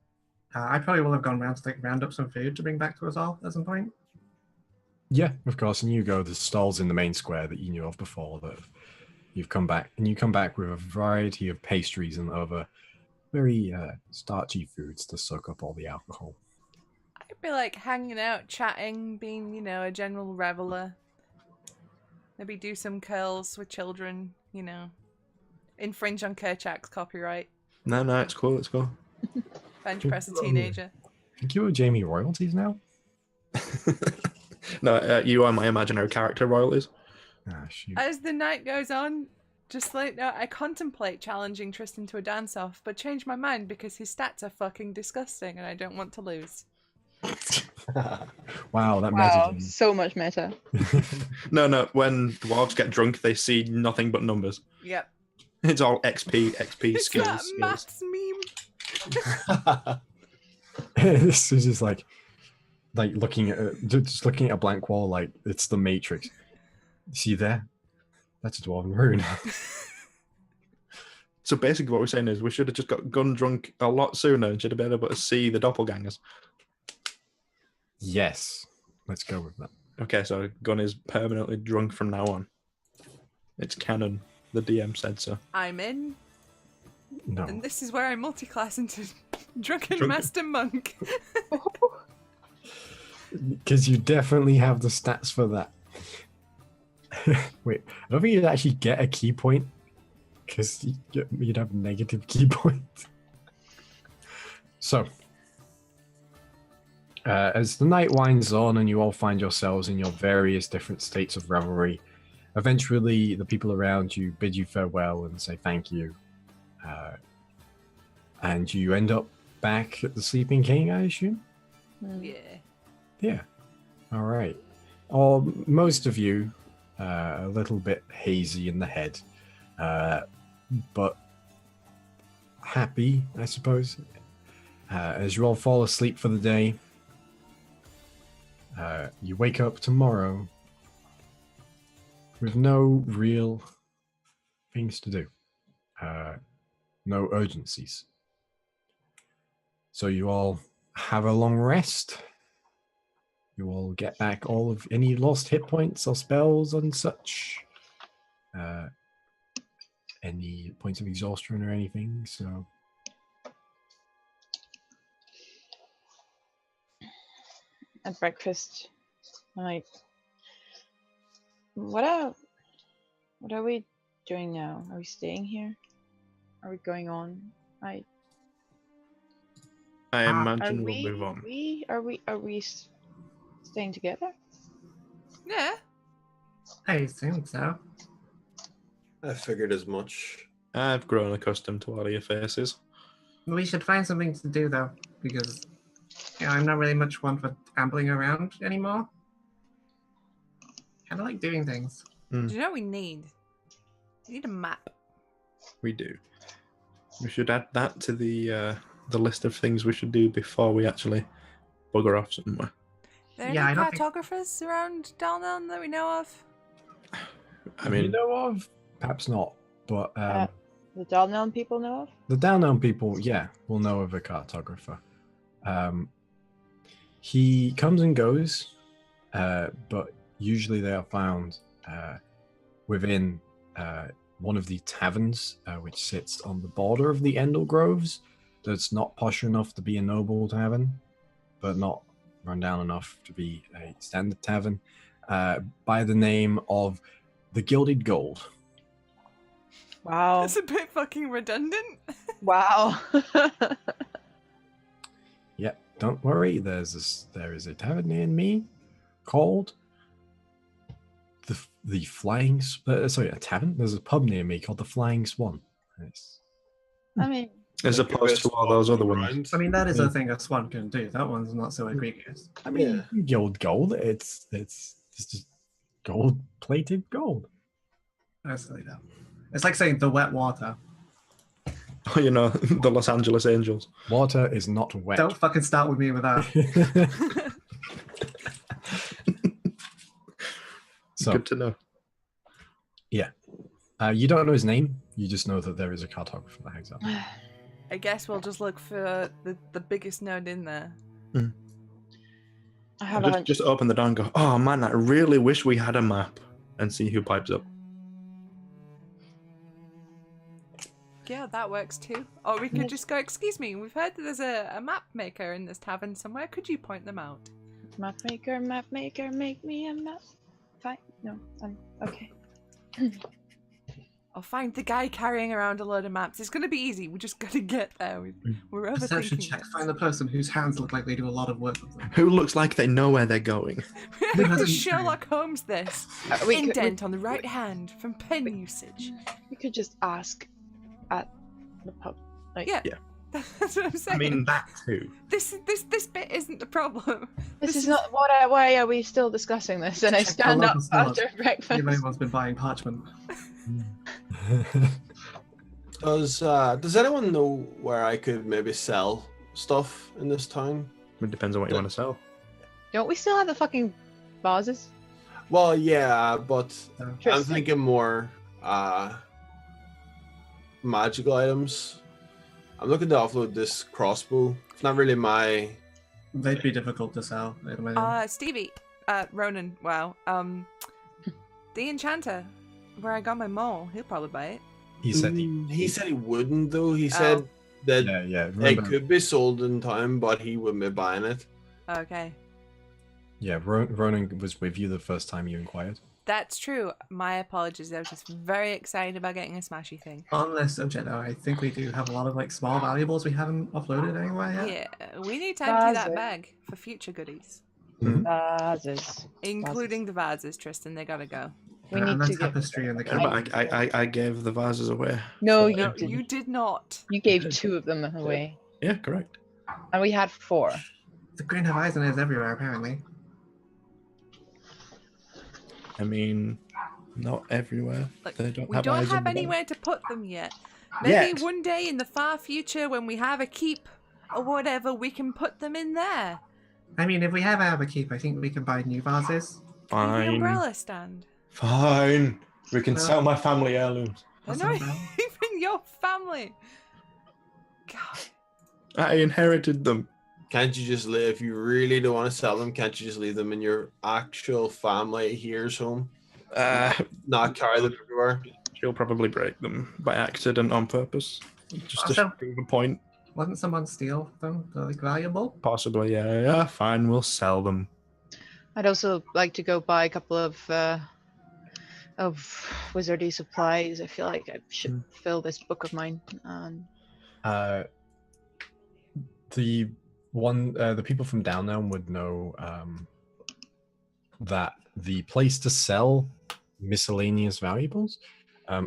[SPEAKER 5] I probably will have gone round to round up some food to bring back to us all at some point.
[SPEAKER 1] Yeah, of course. And you go to the stalls in the main square that you knew of before that you've come back. And you come back with a variety of pastries and other very starchy foods to soak up all the alcohol.
[SPEAKER 2] I'd be like hanging out, chatting, being, a general reveler. Maybe do some curls with children, infringe on Kerchak's copyright.
[SPEAKER 3] No, it's cool. It's cool.
[SPEAKER 2] Bench press a teenager.
[SPEAKER 1] I think you owe Jamie royalties now?
[SPEAKER 3] No, you are my imaginary character, royalties.
[SPEAKER 1] Ah, shoot.
[SPEAKER 2] As the night goes on, just I contemplate challenging Tristan to a dance-off, but change my mind because his stats are fucking disgusting and I don't want to lose.
[SPEAKER 1] Wow, that
[SPEAKER 4] Wow,
[SPEAKER 1] messaging.
[SPEAKER 4] so much meta.
[SPEAKER 3] No, when dwarves get drunk, they see nothing but numbers.
[SPEAKER 2] Yep.
[SPEAKER 3] It's all XP,
[SPEAKER 2] It's
[SPEAKER 3] skills,
[SPEAKER 2] that
[SPEAKER 3] skills.
[SPEAKER 2] maths meme.
[SPEAKER 1] This is just like looking at a blank wall, like it's the Matrix. See there? That's a dwarven rune.
[SPEAKER 3] So basically what we're saying is we should have just got gun drunk a lot sooner and should have been able to see the doppelgangers.
[SPEAKER 1] Yes, let's go with that.
[SPEAKER 3] Okay, so Gun is permanently drunk from now on. It's canon. The DM said so.
[SPEAKER 2] I'm in.
[SPEAKER 1] No.
[SPEAKER 2] And this is where I multi-class into Drunken
[SPEAKER 3] Drunken.
[SPEAKER 2] Master Monk.
[SPEAKER 1] Because you definitely have the stats for that. Wait, I don't think you'd actually get a key point because you'd have negative key points. So, as the night winds on and you all find yourselves in your various different states of revelry, eventually the people around you bid you farewell and say thank you. And you end up back at the Sleeping King, I assume?
[SPEAKER 2] Yeah.
[SPEAKER 1] Yeah. All right. Or most of you, a little bit hazy in the head, but happy, I suppose. As you all fall asleep for the day, you wake up tomorrow with no real things to do, no urgencies. So you all have a long rest. You all get back all of any lost hit points or spells and such. Any points of exhaustion or anything. So
[SPEAKER 4] At breakfast, I'm like, what are we doing now? Are we staying here? Are we going on?
[SPEAKER 3] I
[SPEAKER 4] Are
[SPEAKER 3] imagine we'll
[SPEAKER 4] we?
[SPEAKER 3] move on.
[SPEAKER 4] Are we staying together?
[SPEAKER 2] Yeah.
[SPEAKER 5] I assume so.
[SPEAKER 6] I figured as much.
[SPEAKER 3] I've grown accustomed to all of your faces.
[SPEAKER 5] We should find something to do though, because I'm not really much one for ambling around anymore. Kind of like doing things.
[SPEAKER 2] Do you know what we need? We need a map.
[SPEAKER 3] We do. We should add that to the list of things we should do before we actually bugger off somewhere.
[SPEAKER 2] Are there
[SPEAKER 5] Yeah, I
[SPEAKER 2] any
[SPEAKER 5] don't think-
[SPEAKER 2] cartographers around Dalneln that we know of?
[SPEAKER 3] I mean,
[SPEAKER 1] you know of? Perhaps not, but
[SPEAKER 4] The Dalneln people know of?
[SPEAKER 1] the Dalneln people, yeah, will know of a cartographer. He comes and goes, but usually they are found within one of the taverns, which sits on the border of the Endel Groves. That's not posh enough to be a noble tavern, but not run down enough to be a standard tavern, by the name of the Gilded Gold.
[SPEAKER 4] Wow.
[SPEAKER 2] That's a bit fucking redundant.
[SPEAKER 4] Wow.
[SPEAKER 1] Yeah, don't worry. There is a tavern near me called the Flying. Sorry, a tavern. There's a pub near me called the Flying Swan. It's,
[SPEAKER 4] I mean,
[SPEAKER 3] as opposed to all those other ones.
[SPEAKER 5] I mean, that is a thing a swan can do. That one's not so egregious.
[SPEAKER 1] I mean, gold. It's just gold-plated gold.
[SPEAKER 5] Honestly, though. It's like saying the wet water.
[SPEAKER 3] Oh, you know, the Los Angeles Angels.
[SPEAKER 1] Water is not wet.
[SPEAKER 5] Don't fucking start with me with that.
[SPEAKER 1] So,
[SPEAKER 3] Good to know.
[SPEAKER 1] yeah. You don't know his name. You just know that there is a cartographer that hangs out.
[SPEAKER 2] I guess we'll just look for the biggest node in there.
[SPEAKER 4] I have a hunch.
[SPEAKER 3] Just open the door and go, oh man, I really wish we had a map, and see who pipes up.
[SPEAKER 2] Yeah, that works too. Or we could just go, excuse me, we've heard that there's a map maker in this tavern somewhere. Could you point them out?
[SPEAKER 4] Map maker, make me a map. Fine. No, I'm okay.
[SPEAKER 2] I'll find the guy carrying around a load of maps. It's going to be easy. We just got to get there. We're
[SPEAKER 5] Perception
[SPEAKER 2] overthinking
[SPEAKER 5] check.
[SPEAKER 2] this.
[SPEAKER 5] Find the person whose hands look like they do a lot of work with them.
[SPEAKER 3] Who looks like they know where they're going?
[SPEAKER 2] We have to
[SPEAKER 5] hasn't-
[SPEAKER 2] Sherlock Holmes this. Indent on the right hand from pen usage.
[SPEAKER 4] We could just ask at the pub. Like,
[SPEAKER 2] Yeah.
[SPEAKER 3] Yeah.
[SPEAKER 2] That's what I'm
[SPEAKER 3] I
[SPEAKER 2] saying.
[SPEAKER 3] mean, that too.
[SPEAKER 2] this bit isn't the problem.
[SPEAKER 4] This is not what. Why are we still discussing this? And I
[SPEAKER 5] Check
[SPEAKER 4] stand
[SPEAKER 5] our
[SPEAKER 4] up
[SPEAKER 5] local stores.
[SPEAKER 4] after
[SPEAKER 5] If
[SPEAKER 4] breakfast.
[SPEAKER 5] anyone's been buying parchment.
[SPEAKER 6] Does anyone know where I could maybe sell stuff in this town?
[SPEAKER 3] It depends on what you want to sell.
[SPEAKER 4] Don't we still have the fucking vases?
[SPEAKER 6] Well, yeah, but I'm
[SPEAKER 4] Tristan.
[SPEAKER 6] thinking more magical items. I'm looking to offload this crossbow. It's not really my.
[SPEAKER 5] They'd be difficult to sell, I'd imagine.
[SPEAKER 2] Stevie, Ronan, wow. The Enchanter, where I got my mole, he'll probably buy it.
[SPEAKER 1] He said
[SPEAKER 6] He said he wouldn't though. He said that
[SPEAKER 1] yeah.
[SPEAKER 6] it
[SPEAKER 1] Remember,
[SPEAKER 6] could be sold in town, but he wouldn't be buying it.
[SPEAKER 2] Okay.
[SPEAKER 1] Yeah, Ronan was with you the first time you inquired.
[SPEAKER 2] That's true. My apologies. I was just very excited about getting a smashy thing.
[SPEAKER 5] On this subject, though, I think we do have a lot of like small valuables we haven't uploaded anywhere yet.
[SPEAKER 2] Yeah, we need to empty that
[SPEAKER 4] Vases.
[SPEAKER 2] bag for future goodies,
[SPEAKER 4] Vases.
[SPEAKER 2] including the vases. Tristan, they gotta go.
[SPEAKER 4] We
[SPEAKER 5] And
[SPEAKER 4] need
[SPEAKER 5] the
[SPEAKER 4] to get.
[SPEAKER 5] tapestry and the
[SPEAKER 3] Yeah, but
[SPEAKER 5] candles.
[SPEAKER 3] I gave the vases away.
[SPEAKER 4] No,
[SPEAKER 3] So-
[SPEAKER 4] you
[SPEAKER 2] No,
[SPEAKER 4] didn't.
[SPEAKER 2] you did not.
[SPEAKER 4] You gave 2 of them away,
[SPEAKER 3] Yeah, correct.
[SPEAKER 4] and we had 4.
[SPEAKER 5] The Green Horizon is everywhere, apparently.
[SPEAKER 3] I mean, not everywhere.
[SPEAKER 2] Look,
[SPEAKER 3] They don't
[SPEAKER 2] we
[SPEAKER 3] have
[SPEAKER 2] don't
[SPEAKER 3] eyes
[SPEAKER 2] have
[SPEAKER 3] on the ball.
[SPEAKER 2] anywhere to put them yet. Maybe
[SPEAKER 3] Yet.
[SPEAKER 2] one day in the far future, when we have a keep or whatever, we can put them in there.
[SPEAKER 5] I mean, if we have a keep, I think we can buy new vases.
[SPEAKER 2] The
[SPEAKER 3] Fine.
[SPEAKER 2] umbrella stand.
[SPEAKER 3] Fine. We can
[SPEAKER 5] No.
[SPEAKER 3] sell my family heirlooms.
[SPEAKER 2] They're
[SPEAKER 5] What's
[SPEAKER 2] not
[SPEAKER 5] that about?
[SPEAKER 2] even your family. God.
[SPEAKER 3] I inherited them.
[SPEAKER 6] Can't you just leave, if you really don't want to sell them, can't you just leave them in your actual family here's home? Not carry them everywhere?
[SPEAKER 3] She'll probably break them by accident on purpose. Just to
[SPEAKER 5] Also-
[SPEAKER 3] prove a point.
[SPEAKER 5] Wasn't someone steal them? They're like valuable.
[SPEAKER 3] Possibly, yeah. Fine, we'll sell them.
[SPEAKER 4] I'd also like to go buy a couple of wizardy supplies. I feel like I should fill this book of mine. And
[SPEAKER 1] The people from Dalneln would know that the place to sell miscellaneous valuables,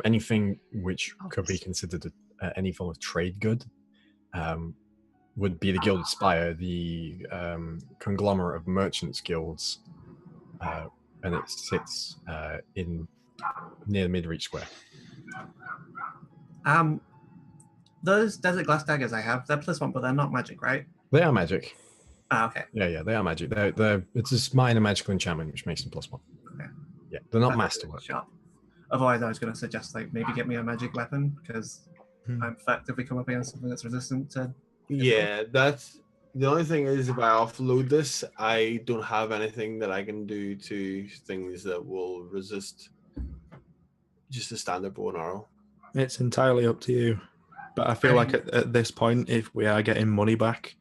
[SPEAKER 1] anything which could be considered any form of trade good, would be the Gilded Spire, the conglomerate of merchants guilds, and it sits in near Midreach Square.
[SPEAKER 5] Those desert glass daggers I have, they're +1, but they're not magic, right?
[SPEAKER 1] They are magic.
[SPEAKER 5] Ah, okay.
[SPEAKER 1] Yeah, they are magic. It's a minor magical enchantment which makes them +1.
[SPEAKER 5] Okay.
[SPEAKER 1] Yeah, they're not
[SPEAKER 5] That's
[SPEAKER 1] masterwork.
[SPEAKER 5] sharp. Otherwise, I was going to suggest like maybe get me a magic weapon because I'm fucked if we come up against something that's resistant to.
[SPEAKER 6] Yeah, that's the only thing is if I offload this, I don't have anything that I can do to things that will resist just a standard bow and arrow.
[SPEAKER 3] It's entirely up to you. But I feel like at this point, if we are getting money back,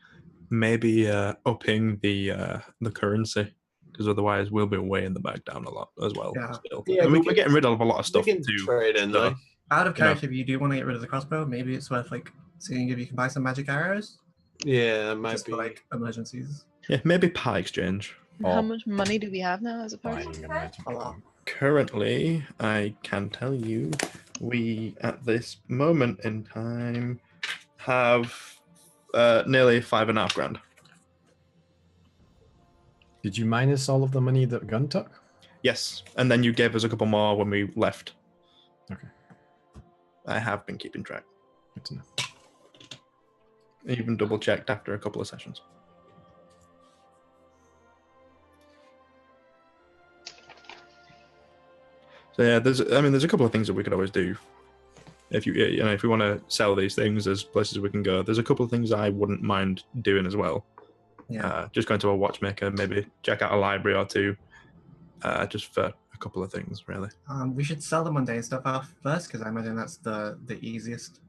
[SPEAKER 3] maybe upping the currency, because otherwise we'll be weighing the bag down a lot as well.
[SPEAKER 5] Yeah.
[SPEAKER 3] Still.
[SPEAKER 6] Yeah,
[SPEAKER 3] I mean,
[SPEAKER 6] we
[SPEAKER 3] we're
[SPEAKER 6] can-
[SPEAKER 3] getting rid of a lot of stuff
[SPEAKER 6] we can
[SPEAKER 3] too.
[SPEAKER 6] trade in,
[SPEAKER 3] so-
[SPEAKER 6] like.
[SPEAKER 5] Out of
[SPEAKER 3] You know.
[SPEAKER 5] character, if you do want to get rid of the crossbow, maybe it's worth like seeing if you can buy some magic arrows
[SPEAKER 6] Yeah, that might
[SPEAKER 5] just
[SPEAKER 6] be.
[SPEAKER 5] for like emergencies.
[SPEAKER 3] Yeah, maybe part exchange.
[SPEAKER 4] how
[SPEAKER 1] Or
[SPEAKER 4] much money do we have now as a party?
[SPEAKER 1] buying a magic
[SPEAKER 5] A lot.
[SPEAKER 1] weapon.
[SPEAKER 3] Currently, I can tell you, we at this moment in time have nearly 5.5 grand.
[SPEAKER 1] Did you minus all of the money that Gun took?
[SPEAKER 3] Yes, and then you gave us a couple more when we left.
[SPEAKER 1] Okay,
[SPEAKER 3] I have been keeping track.
[SPEAKER 1] good to know.
[SPEAKER 3] Even double checked after a couple of sessions. So yeah, there's a couple of things that we could always do. If if we want to sell these things, there's places we can go. There's a couple of things I wouldn't mind doing as well.
[SPEAKER 5] Yeah.
[SPEAKER 3] Just going to a watchmaker, maybe check out a library or two, just for a couple of things, really.
[SPEAKER 5] We should sell the mundane stuff off first because I imagine that's the easiest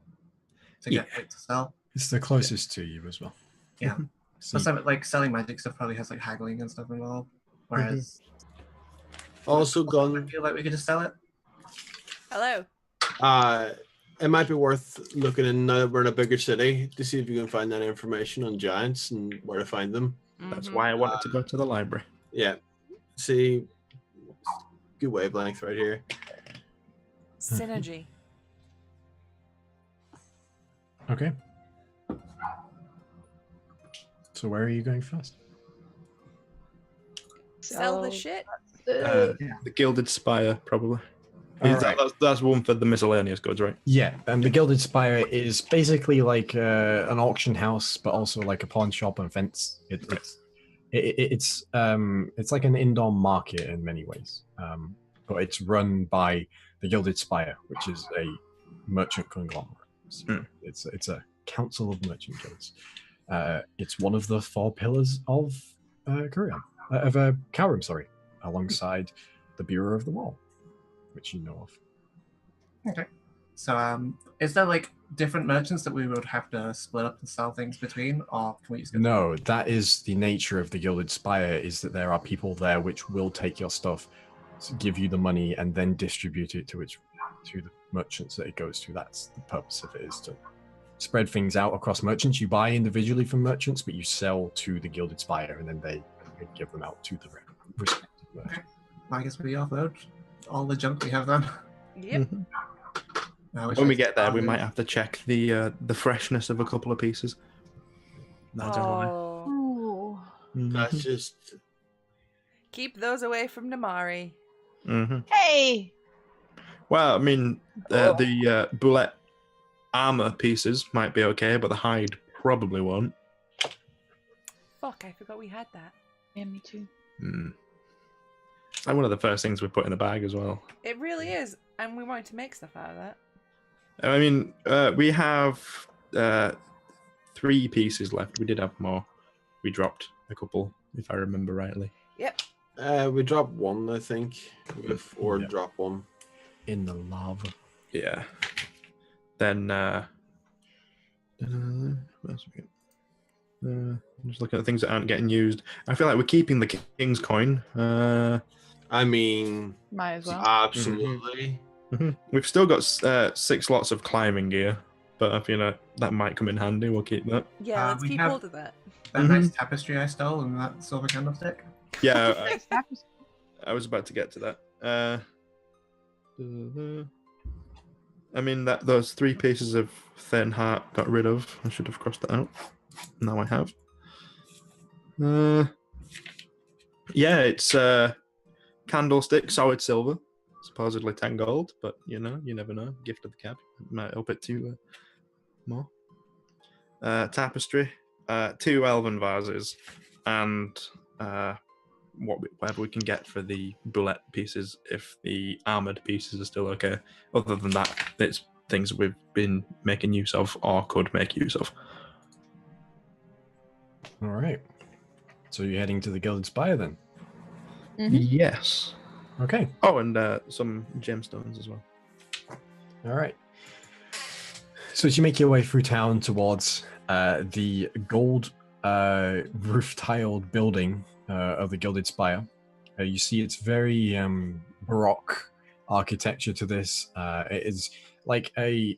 [SPEAKER 5] to get it to sell.
[SPEAKER 1] It's the closest to you as well.
[SPEAKER 5] Yeah.
[SPEAKER 1] See,
[SPEAKER 5] Plus, like selling magic stuff probably has like haggling and stuff involved. Whereas
[SPEAKER 6] Also,
[SPEAKER 5] I
[SPEAKER 6] Gun,
[SPEAKER 5] feel like we could just sell it.
[SPEAKER 2] Hello.
[SPEAKER 6] it might be worth looking in now that we're in a bigger city to see if you can find that information on giants and where to find them.
[SPEAKER 3] That's
[SPEAKER 2] Mhm.
[SPEAKER 3] why I wanted to go to the library.
[SPEAKER 6] Yeah. See, good wavelength right here.
[SPEAKER 2] Synergy.
[SPEAKER 1] okay. So where are you going first?
[SPEAKER 2] Sell the
[SPEAKER 4] So-
[SPEAKER 2] shit.
[SPEAKER 3] The Gilded Spire, probably.
[SPEAKER 1] Alright.
[SPEAKER 3] That's one for the miscellaneous goods, right?
[SPEAKER 1] Yeah, and the Gilded Spire is basically like an auction house, but also like a pawn shop and fence. It's like an indoor market in many ways, but it's run by the Gilded Spire, which is a merchant conglomerate. So it's a council of merchant guilds. It's one of the 4 pillars of Kureon, of Kaurim, sorry, alongside the Bureau of the Wall, which you know of.
[SPEAKER 5] Okay. So, is there like different merchants that we would have to split up and sell things between, or can we just go?
[SPEAKER 1] No, that is the nature of the Gilded Spire, is that there are people there which will take your stuff, give you the money, and then distribute it to the merchants that it goes to. That's the purpose of it, is to spread things out across merchants. You buy individually from merchants, but you sell to the Gilded Spire, and then they give them out to the respective merchants.
[SPEAKER 5] Okay. I guess we offload all the junk we have then.
[SPEAKER 2] Yep.
[SPEAKER 3] When we get there, we might have to check the freshness of a couple of pieces. That's all.
[SPEAKER 4] Ooh.
[SPEAKER 6] That's just.
[SPEAKER 2] Keep those away from Namari.
[SPEAKER 4] Hey!
[SPEAKER 3] Well, I mean, the bullet armor pieces might be okay, but the hide probably won't.
[SPEAKER 2] Fuck, I forgot we had that.
[SPEAKER 4] Yeah, me too.
[SPEAKER 3] It's like one of the first things we put in the bag as well.
[SPEAKER 2] It really is, and we wanted to make stuff out of that.
[SPEAKER 3] I mean, we have 3 pieces left. We did have more. We dropped a couple, if I remember rightly.
[SPEAKER 2] Yep.
[SPEAKER 6] We dropped 1, I think. Or drop 1.
[SPEAKER 1] In the lava.
[SPEAKER 3] Yeah. Then, what else we got? Just looking at things that aren't getting used. I feel like we're keeping the king's coin.
[SPEAKER 6] I mean,
[SPEAKER 4] Might as well.
[SPEAKER 6] absolutely.
[SPEAKER 3] We've still got 6 lots of climbing gear, but I feel like that might come in handy. We'll keep that.
[SPEAKER 2] Yeah, let's
[SPEAKER 5] we
[SPEAKER 2] keep
[SPEAKER 5] have-
[SPEAKER 2] hold of that.
[SPEAKER 5] That nice tapestry I stole and that silver candlestick.
[SPEAKER 3] Yeah,
[SPEAKER 4] Nice tapestry.
[SPEAKER 3] I was about to get to that. I mean, those 3 pieces of thin heart got rid of. I should have crossed that out. Now I have. Yeah, it's candlestick, solid silver. Supposedly 10 gold, but you never know. Gift of the cab. Might up it to more. Tapestry, 2 elven vases, and whatever we can get for the bullet pieces if the armored pieces are still okay. Other than that, it's things we've been making use of or could make use of.
[SPEAKER 1] All right. So you're heading to the Gilded Spire then?
[SPEAKER 3] Yes.
[SPEAKER 1] Okay.
[SPEAKER 3] Oh, and some gemstones as well.
[SPEAKER 1] All right. So as you make your way through town towards the gold roof-tiled building of the Gilded Spire, you see it's very Baroque architecture to this. It is like a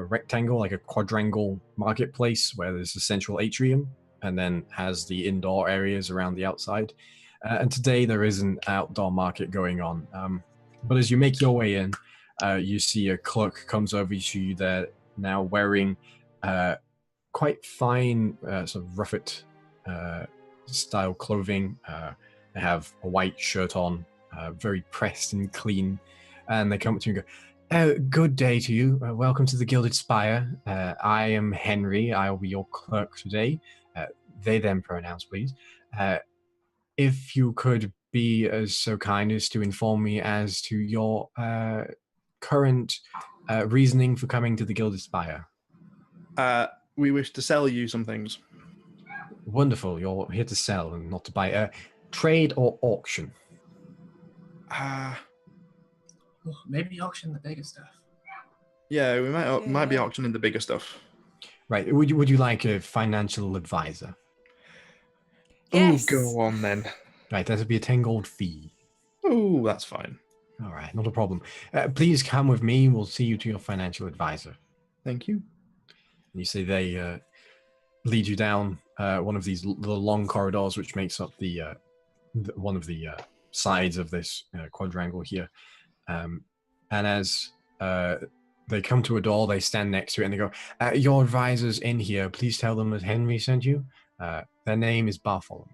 [SPEAKER 1] rectangle, like a quadrangle marketplace where there's a central atrium and then has the indoor areas around the outside. And today there is an outdoor market going on. But as you make your way in, you see a clerk comes over to you there now wearing quite fine sort of Ruffet style clothing. They have a white shirt on, very pressed and clean. And they come up to you and go, good day to you. Welcome to the Gilded Spire. I am Henry. I will be your clerk today. They, them pronouns, please. If you could be so kind as to inform me as to your current reasoning for coming to the Gilded Spire.
[SPEAKER 3] We wish to sell you some things.
[SPEAKER 1] Wonderful. You're here to sell and not to buy. Trade or auction?
[SPEAKER 5] Maybe auction the bigger stuff.
[SPEAKER 3] Yeah, we might be auctioning the bigger stuff.
[SPEAKER 1] Right. Would you like a financial advisor?
[SPEAKER 2] Yes.
[SPEAKER 3] Oh, go on then.
[SPEAKER 1] Right. That'd be a 10 gold fee.
[SPEAKER 3] Oh, that's fine.
[SPEAKER 1] All right. Not a problem. Please come with me. We'll see you to your financial advisor.
[SPEAKER 3] Thank you.
[SPEAKER 1] And you see they lead you down one of these the long corridors, which makes up the one of the sides of this quadrangle here. And as they come to a door, they stand next to it and they go, your advisor's in here. Please tell them that Henry sent you. Their name is Bartholomew.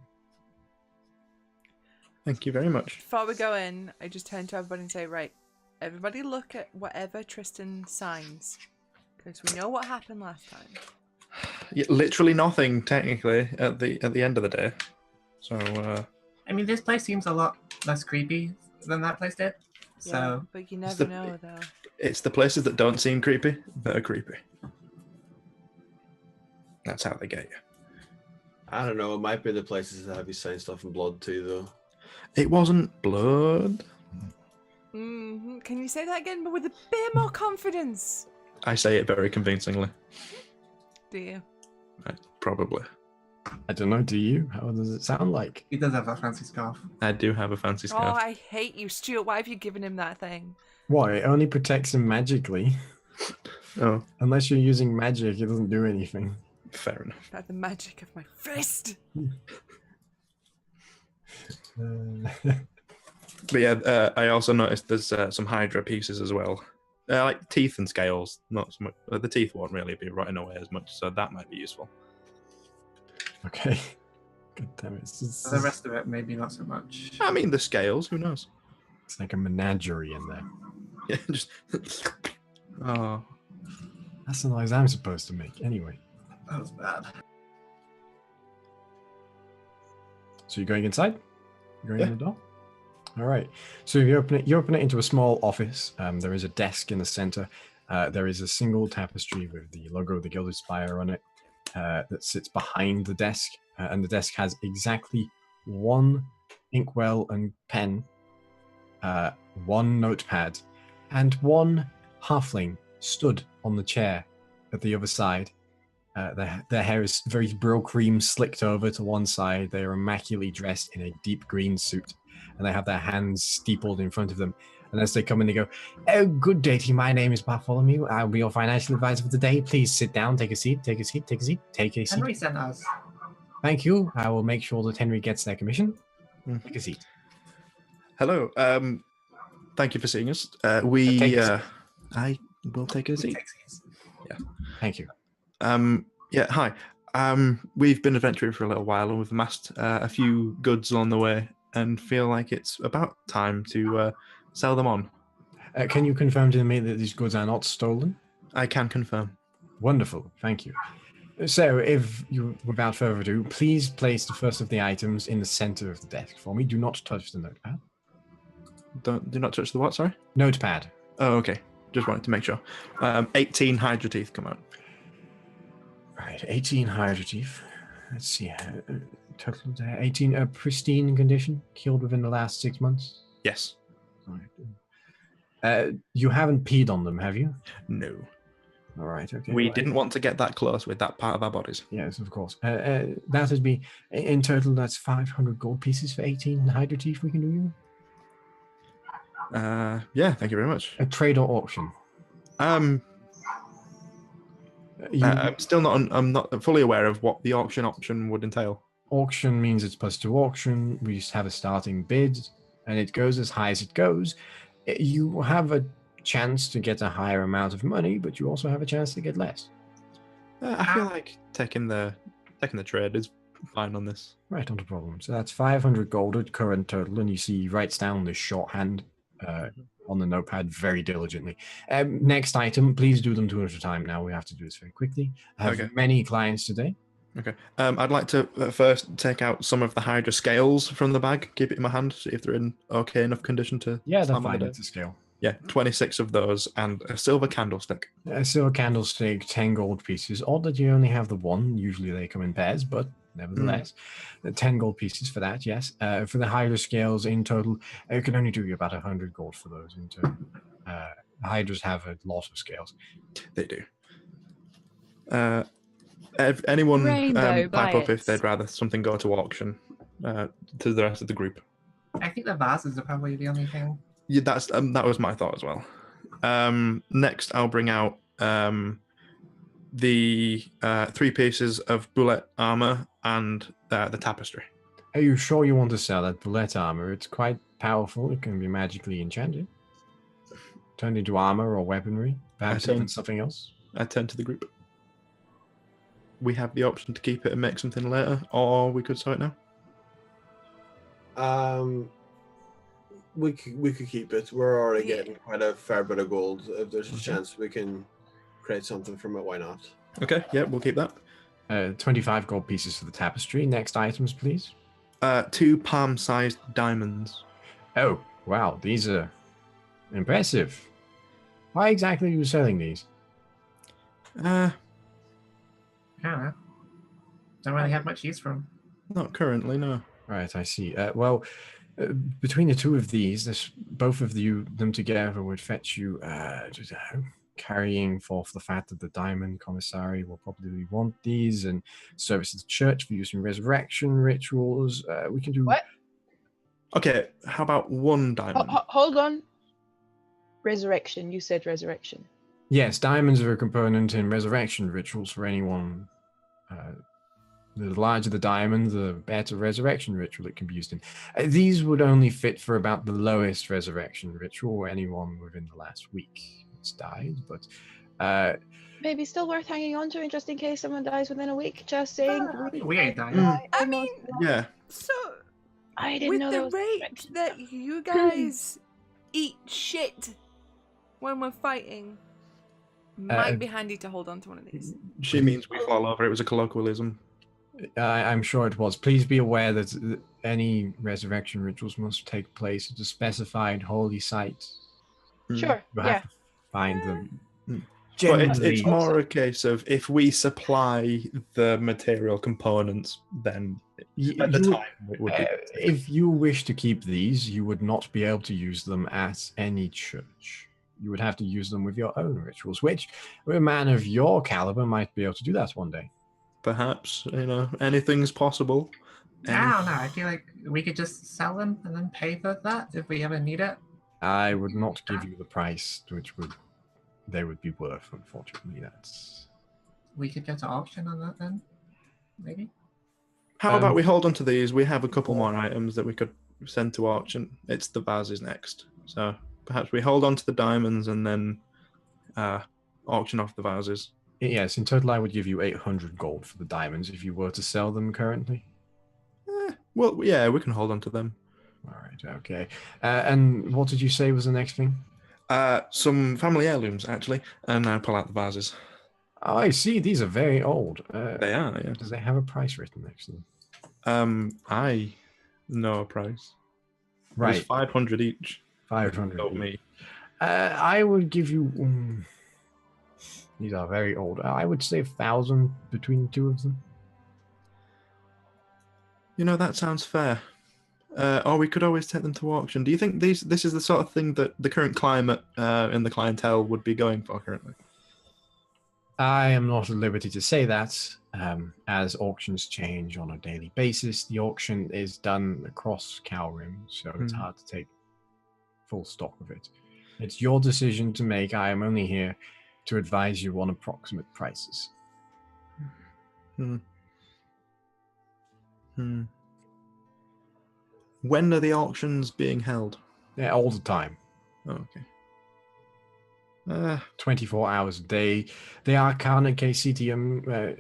[SPEAKER 3] Thank you very much.
[SPEAKER 2] Before we go in, I just turn to everybody and say, right, everybody look at whatever Tristan signs. Because we know what happened last time.
[SPEAKER 3] Yeah, literally nothing, technically, at the end of the day. So,
[SPEAKER 5] I mean, this place seems a lot less creepy than that place did.
[SPEAKER 2] Yeah,
[SPEAKER 5] So
[SPEAKER 2] but you never know, though.
[SPEAKER 3] it's the places that don't seem creepy that are creepy. That's how they get you.
[SPEAKER 6] I don't know. It might be the places that have you sign stuff in blood too, though.
[SPEAKER 3] It wasn't blood.
[SPEAKER 2] Mm-hmm. Can you say that again, but with a bit more confidence?
[SPEAKER 3] I say it very convincingly.
[SPEAKER 2] Do you?
[SPEAKER 3] Probably.
[SPEAKER 1] I don't know. Do you? How does it sound like?
[SPEAKER 5] He does have a fancy scarf.
[SPEAKER 3] I do have a fancy
[SPEAKER 2] Oh,
[SPEAKER 3] scarf.
[SPEAKER 2] I hate you, Stuart. Why have you given him that thing?
[SPEAKER 1] What? It only protects him magically.
[SPEAKER 3] Oh,
[SPEAKER 1] Unless you're using magic, it doesn't do anything.
[SPEAKER 3] fair enough.
[SPEAKER 2] By the magic of my fist.
[SPEAKER 3] But yeah, I also noticed there's some Hydra pieces as well. Like teeth and scales, not so much. The teeth won't really be rotting away as much, so that might be useful.
[SPEAKER 1] Okay. God damn it. It's
[SPEAKER 5] The rest of it, maybe not so much.
[SPEAKER 3] I mean, the scales, who knows?
[SPEAKER 1] it's like a menagerie in there.
[SPEAKER 3] Yeah, just. Oh.
[SPEAKER 1] That's the noise I'm supposed to make. Anyway.
[SPEAKER 5] That was bad.
[SPEAKER 1] So you're going inside? You're going
[SPEAKER 3] Yeah.
[SPEAKER 1] in the door? All right. So you open it into a small office. There is a desk in the center. There is a single tapestry with the logo of the Gilded Spire on it that sits behind the desk. And the desk has exactly one inkwell and pen, one notepad, and one halfling stood on the chair at the other side. Their hair is very brill cream slicked over to one side. They are immaculately dressed in a deep green suit, and they have their hands steepled in front of them. And as they come in, they go, "Oh, good day to you. My name is Bartholomew. I'll be your financial advisor for today. Please sit down, take a seat, take a seat, take a seat, take a seat.
[SPEAKER 5] Henry sent us.
[SPEAKER 1] Thank you. I will make sure that Henry gets their commission. Take a seat."
[SPEAKER 3] Hello. Thank you for seeing us. I will take a seat.
[SPEAKER 1] Thank you.
[SPEAKER 3] Yeah, hi. We've been adventuring for a little while and we've amassed a few goods along the way and feel like it's about time to sell them on.
[SPEAKER 1] Can you confirm to me that these goods are not stolen?
[SPEAKER 3] I can confirm.
[SPEAKER 1] Wonderful. Thank you. So, if you, without further ado, please place the first of the items in the center of the desk for me. Do not touch the notepad.
[SPEAKER 3] Do not touch the what, sorry?
[SPEAKER 1] Notepad.
[SPEAKER 3] Oh, okay. Just wanted to make sure. 18 Hydra teeth come out.
[SPEAKER 1] Right, 18 Hydra teeth. Let's see. Total 18 pristine condition, killed within the last 6 months.
[SPEAKER 3] Yes.
[SPEAKER 1] Right. You haven't peed on them, have you?
[SPEAKER 3] No.
[SPEAKER 1] All right, okay.
[SPEAKER 3] We
[SPEAKER 1] well,
[SPEAKER 3] didn't want to get that close with that part of our bodies.
[SPEAKER 1] Yes, of course. That would be, in total, that's 500 gold pieces for 18 Hydra teeth we can do you.
[SPEAKER 3] Yeah, thank you very much.
[SPEAKER 1] A trade or auction?
[SPEAKER 3] I'm still not. I'm not fully aware of what the auction option would entail.
[SPEAKER 1] Auction means it's +2 auction. We just have a starting bid, and it goes as high as it goes. You have a chance to get a higher amount of money, but you also have a chance to get less.
[SPEAKER 3] I feel like taking the trade is fine on this.
[SPEAKER 1] Right, not a problem. So that's 500 gold at current total, and you see he writes down the shorthand on the notepad very diligently. Next item, please do them 2 at a time. Now we have to do this very quickly. I have many clients today.
[SPEAKER 3] Okay. I'd like to first take out some of the Hydra scales from the bag, keep it in my hand, see if they're in okay enough condition to.
[SPEAKER 1] Yeah, they're fine. It's a scale.
[SPEAKER 3] Yeah, 26 of those and a silver candlestick.
[SPEAKER 1] A silver candlestick, 10 gold pieces. Odd that you only have the one. Usually they come in pairs, but nevertheless, 10 gold pieces for that, yes. For the Hydra scales in total, you can only do about 100 gold for those in total. Hydras have a lot of scales.
[SPEAKER 3] They do. Anyone pipe up if they'd rather something go to auction to the rest of the group.
[SPEAKER 5] I think the vases are probably the only thing.
[SPEAKER 3] Yeah, that was my thought as well. Next, I'll bring out the 3 pieces of bullet armor and the tapestry.
[SPEAKER 1] Are you sure you want to sell that bullet armor? It's quite powerful. It can be magically enchanted, turned into armor or weaponry. Perhaps even something else.
[SPEAKER 3] I turn to the group. We have the option to keep it and make something later, or we could sell it now.
[SPEAKER 6] We could keep it. We're already getting quite a fair bit of gold. If there's a chance we can create something from it, why not?
[SPEAKER 3] Okay, yeah, we'll keep that.
[SPEAKER 1] 25 gold pieces for the tapestry. Next items, please.
[SPEAKER 3] 2 palm-sized diamonds.
[SPEAKER 1] Oh, wow, these are impressive. Why exactly are you selling these?
[SPEAKER 5] I don't know. Don't really have much use for them.
[SPEAKER 3] Not currently, no.
[SPEAKER 1] Right, I see. Between the 2 of these, both of them together would fetch you carrying forth the fact that the diamond commissary will probably want these, and service to the church for using resurrection rituals. We can do.
[SPEAKER 4] What?
[SPEAKER 3] Okay, how about one diamond?
[SPEAKER 4] Hold on. Resurrection. You said resurrection.
[SPEAKER 1] Yes, diamonds are a component in resurrection rituals for anyone. The larger the diamond, the better resurrection ritual it can be used in. These would only fit for about the lowest resurrection ritual, or anyone within the last week has died. But
[SPEAKER 4] maybe still worth hanging on to, just in case someone dies within a week. Just saying.
[SPEAKER 5] We ain't dying.
[SPEAKER 2] I mean,
[SPEAKER 3] Yeah.
[SPEAKER 2] so
[SPEAKER 4] I didn't
[SPEAKER 2] with
[SPEAKER 4] know
[SPEAKER 2] the
[SPEAKER 4] that
[SPEAKER 2] rate that you guys eat shit when we're fighting, might be handy to hold on to one of these.
[SPEAKER 3] She means we fall over. It was a colloquialism.
[SPEAKER 1] I'm sure it was. Please be aware that any resurrection rituals must take place at a specified holy site.
[SPEAKER 4] Sure.
[SPEAKER 1] You have to find them.
[SPEAKER 3] But it's more a case of if we supply the material components, then at the time it would be.
[SPEAKER 1] If you wish to keep these, you would not be able to use them at any church. You would have to use them with your own rituals, which a man of your caliber might be able to do that one day.
[SPEAKER 3] Perhaps, anything's possible.
[SPEAKER 5] I don't know. I feel like we could just sell them and then pay for that if we ever need it.
[SPEAKER 1] I would not give you the price which they would be worth, unfortunately.
[SPEAKER 5] We could go to auction on that then, maybe.
[SPEAKER 3] How about we hold on to these? We have a couple more items that we could send to auction. It's the vases next. So perhaps we hold on to the diamonds and then auction off the vases.
[SPEAKER 1] Yes, in total I would give you 800 gold for the diamonds if you were to sell them currently.
[SPEAKER 3] Well, yeah, we can hold on to them.
[SPEAKER 1] All right, okay. And what did you say was the next thing?
[SPEAKER 3] Some family heirlooms, actually, and I pull out the vases.
[SPEAKER 1] Oh, I see. These are very old.
[SPEAKER 3] They are, yeah.
[SPEAKER 1] Does they have a price written next to them?
[SPEAKER 3] I know a price.
[SPEAKER 1] Right.
[SPEAKER 3] It's 500 each.
[SPEAKER 1] 500
[SPEAKER 3] Told me.
[SPEAKER 1] I would give you... these are very old. I would say 1,000 between the two of them.
[SPEAKER 3] That sounds fair. Or we could always take them to auction. Do you think this is the sort of thing that the current climate in the clientele would be going for currently?
[SPEAKER 1] I am not at liberty to say that. As auctions change on a daily basis, the auction is done across Calrim, so it's hard to take full stock of it. It's your decision to make. I am only here to advise you on approximate prices.
[SPEAKER 3] When are the auctions being held?
[SPEAKER 1] Yeah, all the time.
[SPEAKER 3] Oh, okay.
[SPEAKER 1] 24 hours a day. They are Carnet KCTM.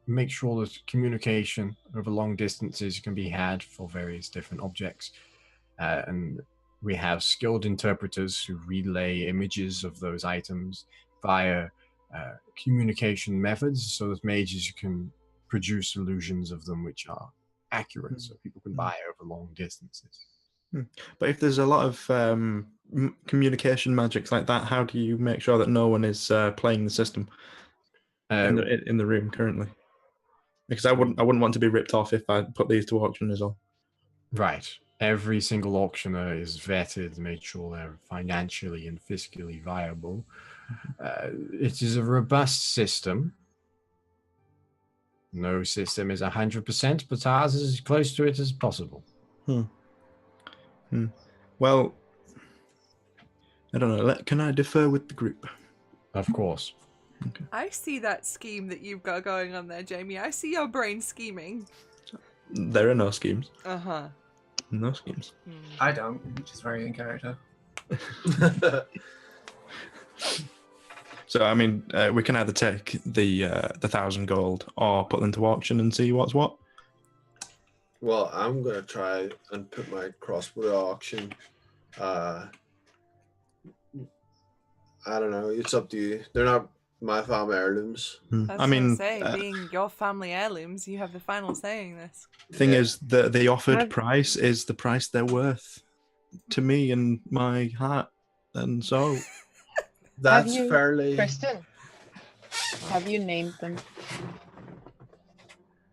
[SPEAKER 1] Make sure that communication over long distances can be had for various different objects. And we have skilled interpreters who relay images of those items via communication methods so that mages can produce illusions of them which are accurate so people can buy over long distances.
[SPEAKER 3] But if there's a lot of communication magics like that, how do you make sure that no one is playing the system in the room currently? Because I wouldn't want to be ripped off if I put these to auction as well.
[SPEAKER 1] Right. Every single auctioneer is vetted, made sure they're financially and fiscally viable. It is a robust system. No system is 100%, but ours is as close to it as possible.
[SPEAKER 3] Well, I don't know. Can I defer with the group?
[SPEAKER 1] Of course.
[SPEAKER 3] Okay.
[SPEAKER 2] I see that scheme that you've got going on there, Jamie. I see your brain scheming.
[SPEAKER 3] There are no schemes.
[SPEAKER 2] Uh-huh.
[SPEAKER 3] No schemes.
[SPEAKER 5] I don't, which is very in character.
[SPEAKER 3] So, I mean, we can either take the 1,000 gold or put them to auction and see what's what.
[SPEAKER 6] Well, I'm going to try and put my crossbow to auction. I don't know. It's up to you. They're not my family heirlooms.
[SPEAKER 2] That's what I'm saying. Being your family heirlooms, you have the final say in this.
[SPEAKER 3] Thing is, the offered price is the price they're worth to me and my heart and soul.
[SPEAKER 6] That's fairly...
[SPEAKER 4] Kristen, have you named them?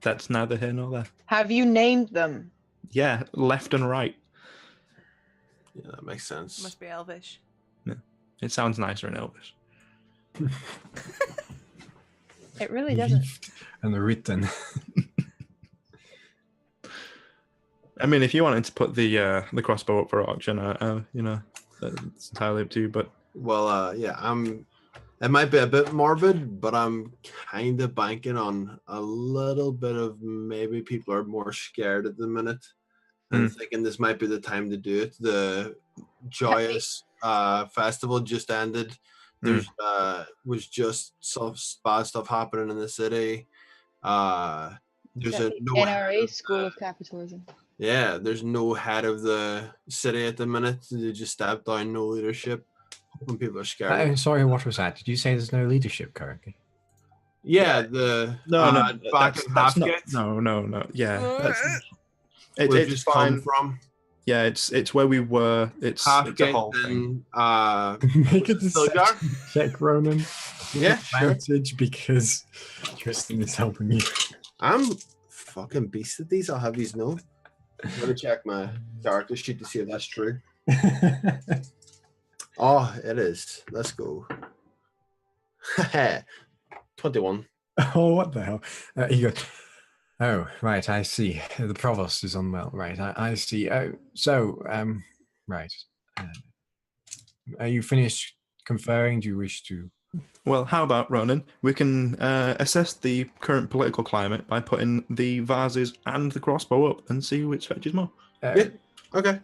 [SPEAKER 3] That's neither here nor there.
[SPEAKER 4] Have you named them?
[SPEAKER 3] Yeah, left and right.
[SPEAKER 6] Yeah, that makes sense.
[SPEAKER 2] Must be Elvish.
[SPEAKER 3] Yeah. It sounds nicer in Elvish.
[SPEAKER 4] It really doesn't.
[SPEAKER 1] Leafed and written.
[SPEAKER 3] I mean, if you wanted to put the crossbow up for auction, you know, it's entirely up to you. But
[SPEAKER 6] yeah, it might be a bit morbid, but I'm kind of banking on a little bit of maybe people are more scared at the minute and thinking this might be the time to do it. The joyous festival just ended. There's was just some bad stuff happening in the city. There's a no
[SPEAKER 4] NRA School of Capitalism.
[SPEAKER 6] Yeah, there's no head of the city at the minute. They just stepped down, no leadership. When people are scared.
[SPEAKER 1] I'm sorry, what was that? Did you say there's no leadership currently?
[SPEAKER 6] Yeah, the back in Halfgate.
[SPEAKER 3] No. Yeah,
[SPEAKER 6] it's just fine. From.
[SPEAKER 3] Yeah, it's where we were. It's
[SPEAKER 6] Halfgate
[SPEAKER 3] a whole thing.
[SPEAKER 1] Make it the check, Ronan.
[SPEAKER 6] Yeah, sure.
[SPEAKER 1] Because Tristan is helping you.
[SPEAKER 6] I'm fucking beast at these. I'll have these know. I'm gonna check my character sheet to see if that's true. Oh, it is. Let's go. 21.
[SPEAKER 1] Oh, what the hell? He goes, oh, right, I see. The provost is unwell. Right, I see. Right. Are you finished conferring? Do you wish to?
[SPEAKER 3] Well, how about, Ronan? We can assess the current political climate by putting the vases and the crossbow up and see which fetches more.
[SPEAKER 6] Yeah, okay.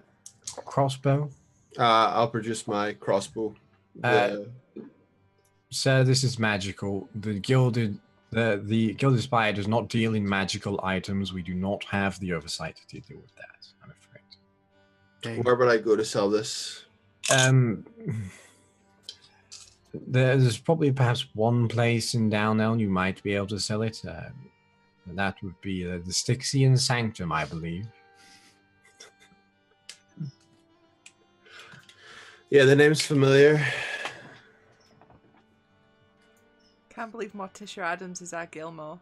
[SPEAKER 1] Crossbow?
[SPEAKER 6] I'll produce my crossbow.
[SPEAKER 1] Sir, this is magical. The gilded spire does not deal in magical items. We do not have the oversight to deal with that, I'm afraid.
[SPEAKER 6] Where would I go to sell this?
[SPEAKER 1] There's probably perhaps one place in Dalneln you might be able to sell it. And that would be the Styxian Sanctum, I believe.
[SPEAKER 6] Yeah, the name's familiar.
[SPEAKER 2] Can't believe Morticia Adams is our Gilmore.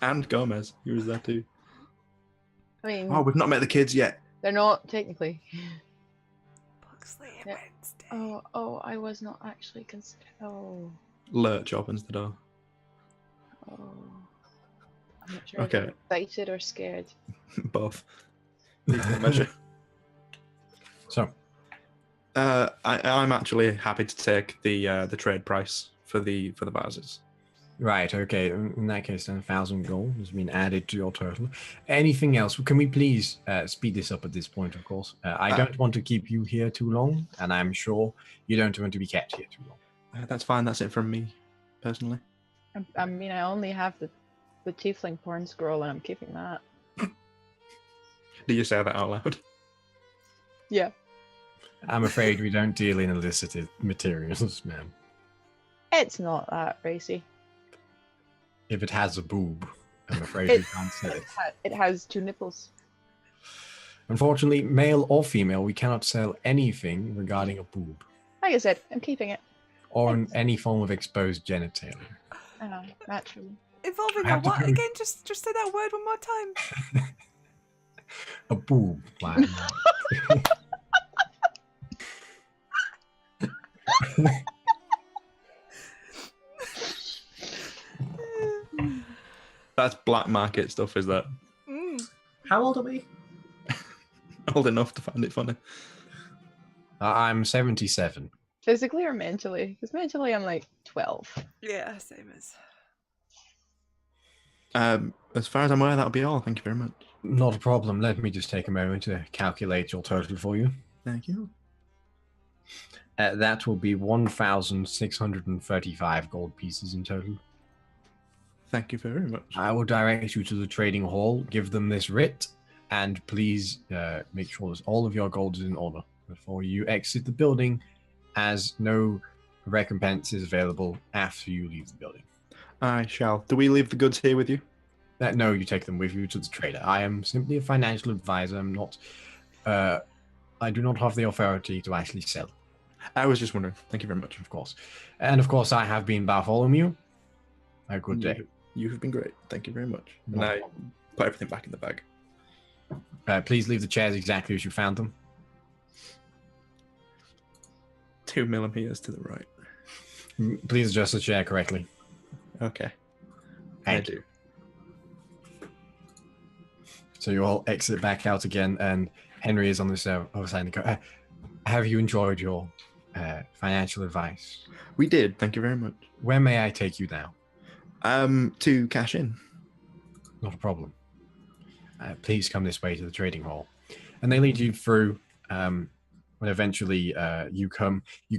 [SPEAKER 3] And Gomez, he was there too.
[SPEAKER 4] I mean,
[SPEAKER 3] oh, we've not met the kids yet.
[SPEAKER 4] They're not technically.
[SPEAKER 2] Buxley and Wednesday.
[SPEAKER 4] Oh, I was not actually considered. Oh.
[SPEAKER 3] Lurch opens the door.
[SPEAKER 4] Oh. I'm not sure
[SPEAKER 3] Okay.
[SPEAKER 4] if I'm excited or scared.
[SPEAKER 3] Both. Measure.
[SPEAKER 1] So,
[SPEAKER 3] I'm actually happy to take the trade price for the vases.
[SPEAKER 1] right, okay. In that case, then 1,000 gold has been added to your total. Anything else? Can we please speed this up at this point, of course? I don't want to keep you here too long, and I'm sure you don't want to be kept here too long.
[SPEAKER 3] That's fine. That's it from me, personally.
[SPEAKER 4] I mean, I only have the tiefling porn scroll, and I'm keeping that.
[SPEAKER 3] Do you say that out loud?
[SPEAKER 4] Yeah.
[SPEAKER 1] I'm afraid we don't deal in illicit materials, ma'am.
[SPEAKER 4] It's not that racy.
[SPEAKER 1] If it has a boob, I'm afraid we can't sell it.
[SPEAKER 4] It has 2 nipples.
[SPEAKER 1] Unfortunately, male or female, we cannot sell anything regarding a boob.
[SPEAKER 4] Like I said, I'm keeping it.
[SPEAKER 1] Or in any form of exposed genitalia.
[SPEAKER 4] Naturally.
[SPEAKER 2] Involving a what again? Just say that word one more time.
[SPEAKER 1] A boob. Like,
[SPEAKER 3] That's black market stuff, is that?
[SPEAKER 5] How old are we?
[SPEAKER 3] Old enough to find it funny.
[SPEAKER 1] I'm 77.
[SPEAKER 4] Physically or mentally? Because mentally I'm like 12.
[SPEAKER 2] Yeah, same as.
[SPEAKER 3] As far as I'm aware, that'll be all. Thank you very much.
[SPEAKER 1] Not a problem. Let me just take a moment to calculate your total for you.
[SPEAKER 3] Thank you.
[SPEAKER 1] That will be 1,635 gold pieces in total.
[SPEAKER 3] Thank you very much.
[SPEAKER 1] I will direct you to the trading hall, give them this writ, and please make sure that all of your gold is in order before you exit the building, as no recompense is available after you leave the building.
[SPEAKER 3] I shall. Do we leave the goods here with you?
[SPEAKER 1] No, you take them with you to the trader. I am simply a financial advisor. I'm not. I do not have the authority to actually sell.
[SPEAKER 3] I was just wondering. Thank you very much.
[SPEAKER 1] Of course. And of course, I have been Bartholomew. A good day.
[SPEAKER 3] You have been great. Thank you very much. And I put everything back in the bag.
[SPEAKER 1] Please leave the chairs exactly as you found them.
[SPEAKER 3] 2 millimeters to the right.
[SPEAKER 1] Please adjust the chair correctly.
[SPEAKER 3] Okay.
[SPEAKER 1] Thank you. So you all exit back out again, and Henry is on this other side of the car. Have you enjoyed your financial advice?
[SPEAKER 3] We did. Thank you very much.
[SPEAKER 1] Where may I take you now?
[SPEAKER 3] To cash in.
[SPEAKER 1] Not a problem. Please come this way to the trading hall. And they lead you through. When eventually you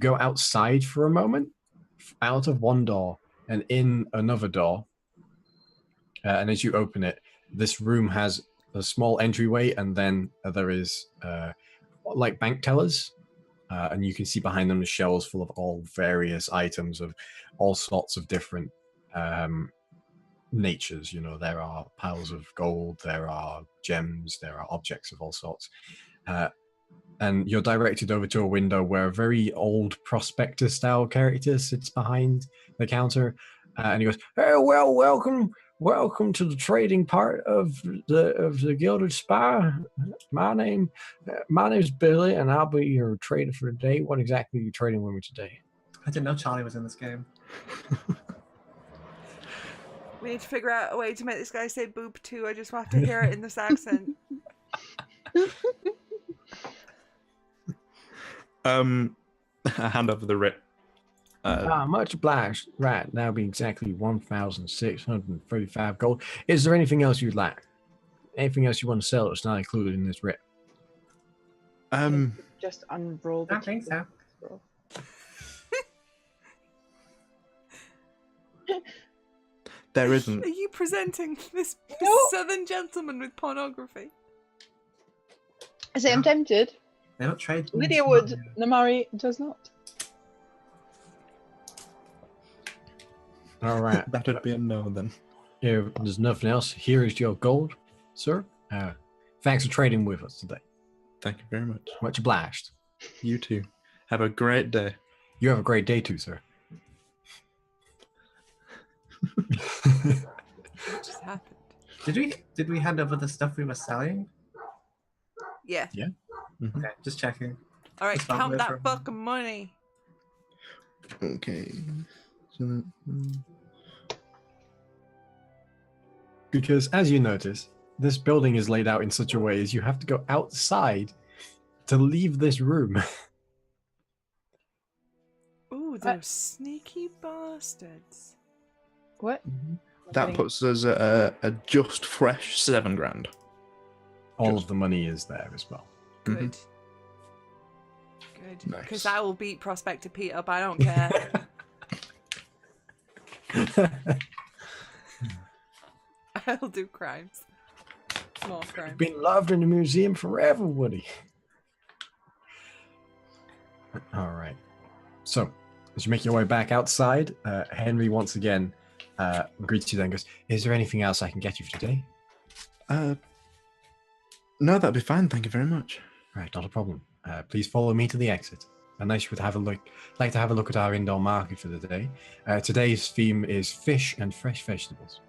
[SPEAKER 1] go outside for a moment, out of one door and in another door. And as you open it, this room has a small entryway, and then there is like bank tellers. And you can see behind them the shelves full of all various items of all sorts of different natures. You know, there are piles of gold, there are gems, there are objects of all sorts. And you're directed over to a window where a very old prospector-style character sits behind the counter, and he goes, "Hey, well, welcome to the trading part of the Gilded Spire. My name's Billy, and I'll be your trader for today. What exactly are you trading with me today?"
[SPEAKER 5] I didn't know Charlie was in this game.
[SPEAKER 2] We need to figure out a way to make this guy say boob too. I just want to hear it in this accent.
[SPEAKER 3] I hand over the writ.
[SPEAKER 1] Much obliged. Right, that'll be exactly 1,635 gold. Is there anything else you'd like? Anything else you want to sell that's not included in this writ?
[SPEAKER 4] Just unroll.
[SPEAKER 5] I don't think so.
[SPEAKER 3] There isn't.
[SPEAKER 2] Are you presenting this
[SPEAKER 4] No.
[SPEAKER 2] southern gentleman with pornography?
[SPEAKER 4] I say I'm tempted.
[SPEAKER 5] They don't trade.
[SPEAKER 4] Lydia would. Namari does not.
[SPEAKER 1] All right.
[SPEAKER 3] That would be a no then.
[SPEAKER 1] If there's nothing else, here is your gold, sir. Thanks for trading with us today.
[SPEAKER 3] Thank you very much.
[SPEAKER 1] Much obliged.
[SPEAKER 3] You too. Have a great day.
[SPEAKER 1] You have a great day too, sir.
[SPEAKER 2] What just happened?
[SPEAKER 5] Did we hand over the stuff we were selling?
[SPEAKER 2] Yeah.
[SPEAKER 3] Mm-hmm.
[SPEAKER 5] Okay, just checking.
[SPEAKER 2] All right,
[SPEAKER 5] Just found
[SPEAKER 2] count
[SPEAKER 5] it
[SPEAKER 2] that
[SPEAKER 5] from-
[SPEAKER 2] fucking money.
[SPEAKER 3] Okay. So,
[SPEAKER 1] Because as you notice, this building is laid out in such a way as you have to go outside to leave this room.
[SPEAKER 2] Ooh, those sneaky bastards.
[SPEAKER 4] What?
[SPEAKER 3] that puts us at a just fresh 7 grand.
[SPEAKER 1] All of the money is there as well.
[SPEAKER 2] Good.
[SPEAKER 3] Mhm.
[SPEAKER 2] Good.
[SPEAKER 3] Nice.
[SPEAKER 2] Because I will beat Prospector Pete up. I don't care. I'll do crimes. More crimes.
[SPEAKER 1] Been loved in the museum forever, Woody. All right. So, as you make your way back outside, Henry once again greets you then and goes, "Is there anything else I can get you for today?"
[SPEAKER 3] No, that'd be fine. Thank you very much.
[SPEAKER 1] Right, not a problem. Please follow me to the exit. Unless you would have a look, like to have a look at our indoor market for the day. Today's theme is fish and fresh vegetables.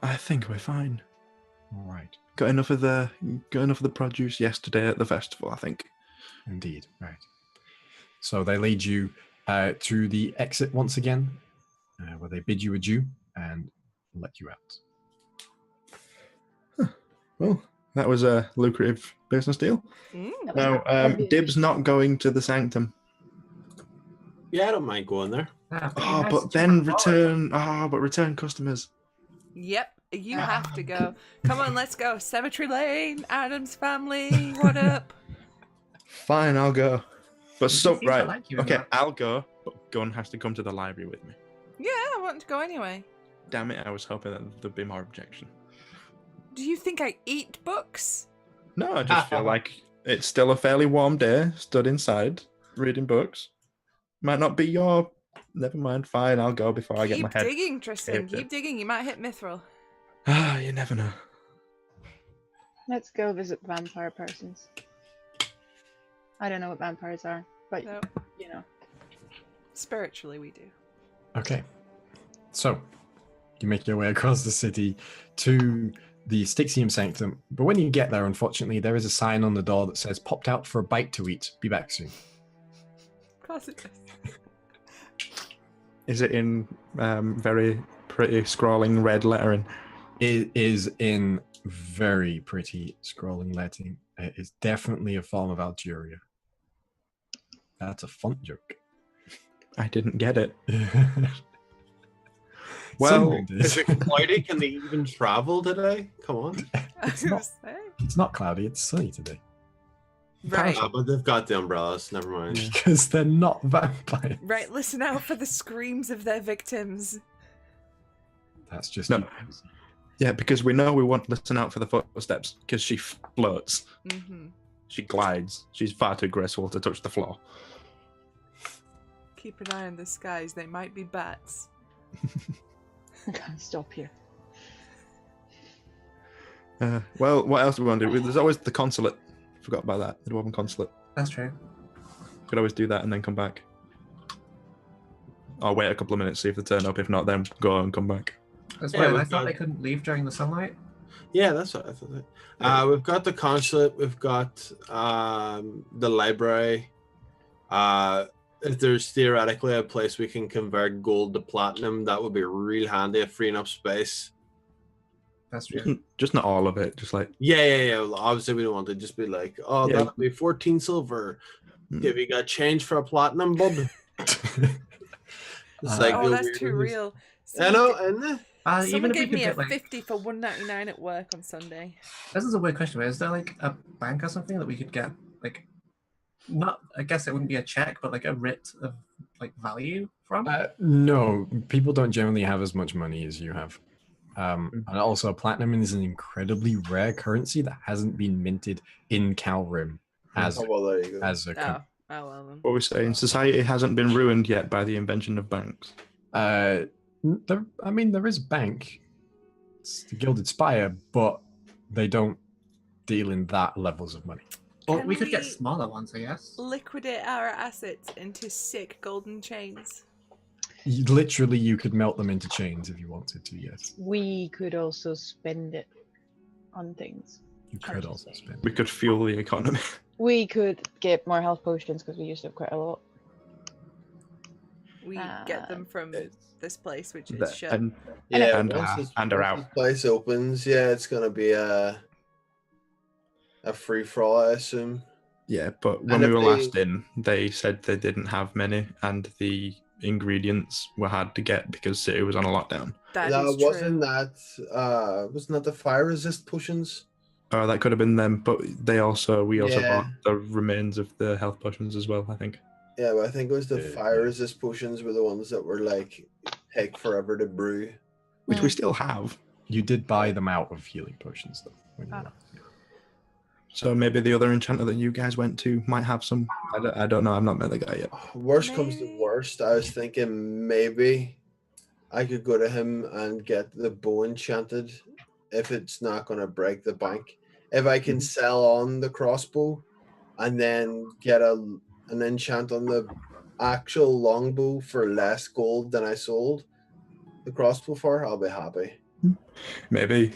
[SPEAKER 3] I think we're fine.
[SPEAKER 1] All right,
[SPEAKER 3] Got enough of the produce yesterday at the festival, I think.
[SPEAKER 1] indeed. Right. So they lead you to the exit once again, where they bid you adieu and let you out.
[SPEAKER 3] Well, that was a lucrative business deal.
[SPEAKER 2] Mm.
[SPEAKER 3] Now, Dib's not going to the Sanctum.
[SPEAKER 6] Yeah, I don't mind going there.
[SPEAKER 5] Ah,
[SPEAKER 3] Oh,
[SPEAKER 5] nice
[SPEAKER 3] but
[SPEAKER 5] to
[SPEAKER 3] then
[SPEAKER 5] have
[SPEAKER 3] return. Oh, but return customers.
[SPEAKER 2] Yep, you have to go. Come on, let's go. Cemetery Lane, Adam's family, what up?
[SPEAKER 3] Fine, I'll go. But
[SPEAKER 5] You
[SPEAKER 3] so
[SPEAKER 5] seem to
[SPEAKER 3] right,
[SPEAKER 5] like you in
[SPEAKER 3] okay,
[SPEAKER 5] that.
[SPEAKER 3] I'll go. But Gunn has to come to the library with me.
[SPEAKER 2] Yeah, I want to go anyway.
[SPEAKER 3] Damn it! I was hoping that there'd be more objection.
[SPEAKER 2] Do you think I eat books?
[SPEAKER 3] No, I just feel like it's still a fairly warm day, stood inside, reading books. Might not be your... Never mind, fine, I'll go before I get my
[SPEAKER 2] Keep
[SPEAKER 3] head...
[SPEAKER 2] digging, Tristan.
[SPEAKER 3] caved in.
[SPEAKER 2] Keep digging. You might hit Mithril.
[SPEAKER 3] Ah, you never know.
[SPEAKER 4] Let's go visit vampire persons. I don't know what vampires are, but
[SPEAKER 2] No,
[SPEAKER 4] you know.
[SPEAKER 2] spiritually we do.
[SPEAKER 1] Okay. So you make your way across the city to the Styxium Sanctum, but when you get there, unfortunately, there is a sign on the door that says "Popped out for a bite to eat. Be back soon."
[SPEAKER 2] Of course it does.
[SPEAKER 3] Is it in very pretty scrawling red lettering?
[SPEAKER 1] It is in very pretty scrolling lettering. It is definitely a form of Algeria. That's a font joke.
[SPEAKER 3] I didn't get it. Well,
[SPEAKER 1] Sunderland
[SPEAKER 6] Is it cloudy? Can they even travel today? Come on.
[SPEAKER 2] I was gonna say.
[SPEAKER 1] It's not cloudy, it's sunny today.
[SPEAKER 2] Right.
[SPEAKER 6] But they've got the umbrellas. Never mind.
[SPEAKER 1] Because they're not vampires.
[SPEAKER 2] Right, listen out for the screams of their victims.
[SPEAKER 1] That's just
[SPEAKER 3] No. Yeah, because we know we want to listen out for the footsteps, because she floats.
[SPEAKER 2] Mm-hmm.
[SPEAKER 3] She glides. She's far too graceful to touch the floor.
[SPEAKER 2] Keep an eye on the skies, they might be bats.
[SPEAKER 4] I can't stop here.
[SPEAKER 3] Well, what else do we want to do? There's always the consulate. Forgot about that. The Dwarven consulate.
[SPEAKER 5] That's true.
[SPEAKER 3] Could always do that and then come back. Or wait a couple of minutes, see if they turn up. If not, then go and come back.
[SPEAKER 5] That's
[SPEAKER 6] Yeah,
[SPEAKER 5] weird. I
[SPEAKER 6] we've
[SPEAKER 5] thought
[SPEAKER 6] got-
[SPEAKER 5] they couldn't leave during the sunlight.
[SPEAKER 6] Yeah, that's what I thought. We've got the consulate. We've got the library. If there's theoretically a place we can convert gold to platinum, that would be real handy at freeing up space.
[SPEAKER 5] That's true.
[SPEAKER 3] Just not all of it. Just like
[SPEAKER 6] Yeah. Well, obviously, we don't want to just be like, oh,
[SPEAKER 3] Yeah.
[SPEAKER 6] that'll be 14 silver.
[SPEAKER 3] Mm.
[SPEAKER 6] Have you got change for a platinum, bud? It's like
[SPEAKER 2] Oh,
[SPEAKER 6] the
[SPEAKER 2] that's too
[SPEAKER 6] weirdest-
[SPEAKER 2] real.
[SPEAKER 6] I know, isn't it?
[SPEAKER 5] Even
[SPEAKER 2] Someone
[SPEAKER 5] if we
[SPEAKER 2] gave
[SPEAKER 5] could
[SPEAKER 2] me a
[SPEAKER 5] get like,
[SPEAKER 2] 50 for $1.99 at work on Sunday.
[SPEAKER 5] this is a weird question, but is there like a bank or something that we could get like, not? I guess it wouldn't be a check, but like a writ of like value from.
[SPEAKER 1] No, people don't generally have as much money as you have. And also, platinum is an incredibly rare currency that hasn't been minted in Calrim as
[SPEAKER 6] Oh, well, there you go.
[SPEAKER 1] as a
[SPEAKER 2] Oh, well then.
[SPEAKER 3] what we're saying, society hasn't been ruined yet by the invention of banks.
[SPEAKER 1] there is a bank. It's the Gilded Spire, but they don't deal in that levels of money.
[SPEAKER 5] Or
[SPEAKER 2] Can
[SPEAKER 5] we could get
[SPEAKER 2] we-
[SPEAKER 5] smaller ones, I guess.
[SPEAKER 2] Liquidate our assets into sick golden chains.
[SPEAKER 1] Literally, you could melt them into chains if you wanted to. Yes,
[SPEAKER 4] We could also spend it on things.
[SPEAKER 1] you could also spend.
[SPEAKER 3] We could fuel the economy.
[SPEAKER 4] We could get more health potions because we used to have quite a lot.
[SPEAKER 2] We get them from this place, which is
[SPEAKER 3] That-
[SPEAKER 2] shut.
[SPEAKER 3] and
[SPEAKER 6] Yeah,
[SPEAKER 3] and,
[SPEAKER 6] once
[SPEAKER 3] are
[SPEAKER 6] once
[SPEAKER 3] out.
[SPEAKER 6] this place opens, yeah, it's gonna be a free for all, I assume.
[SPEAKER 3] Yeah, but when
[SPEAKER 6] And
[SPEAKER 3] we
[SPEAKER 6] if
[SPEAKER 3] were
[SPEAKER 6] they-
[SPEAKER 3] last in, they said they didn't have many, and the ingredients were hard to get because City was on a lockdown.
[SPEAKER 2] That
[SPEAKER 6] That
[SPEAKER 2] is
[SPEAKER 6] wasn't
[SPEAKER 2] true.
[SPEAKER 6] wasn't that the fire resist potions?
[SPEAKER 3] That could have been them, but we also
[SPEAKER 6] Yeah.
[SPEAKER 3] bought the remains of the health potions as well, I think.
[SPEAKER 6] Yeah, but I think it was the
[SPEAKER 1] Yeah.
[SPEAKER 6] fire resist potions were the ones that were like take forever to brew.
[SPEAKER 3] Which we still have.
[SPEAKER 1] You did buy them out of healing potions, though. When you
[SPEAKER 2] Ah.
[SPEAKER 1] were-
[SPEAKER 3] So maybe the other enchanter that you guys went to might have some. I don't know. I've not met the guy yet.
[SPEAKER 6] Worst comes to
[SPEAKER 2] Maybe.
[SPEAKER 6] worst, I was thinking maybe I could go to him and get the bow enchanted if it's not going to break the bank. If I can sell on the crossbow and then get an enchant on the actual longbow for less gold than I sold the crossbow for, I'll be happy.
[SPEAKER 3] Maybe.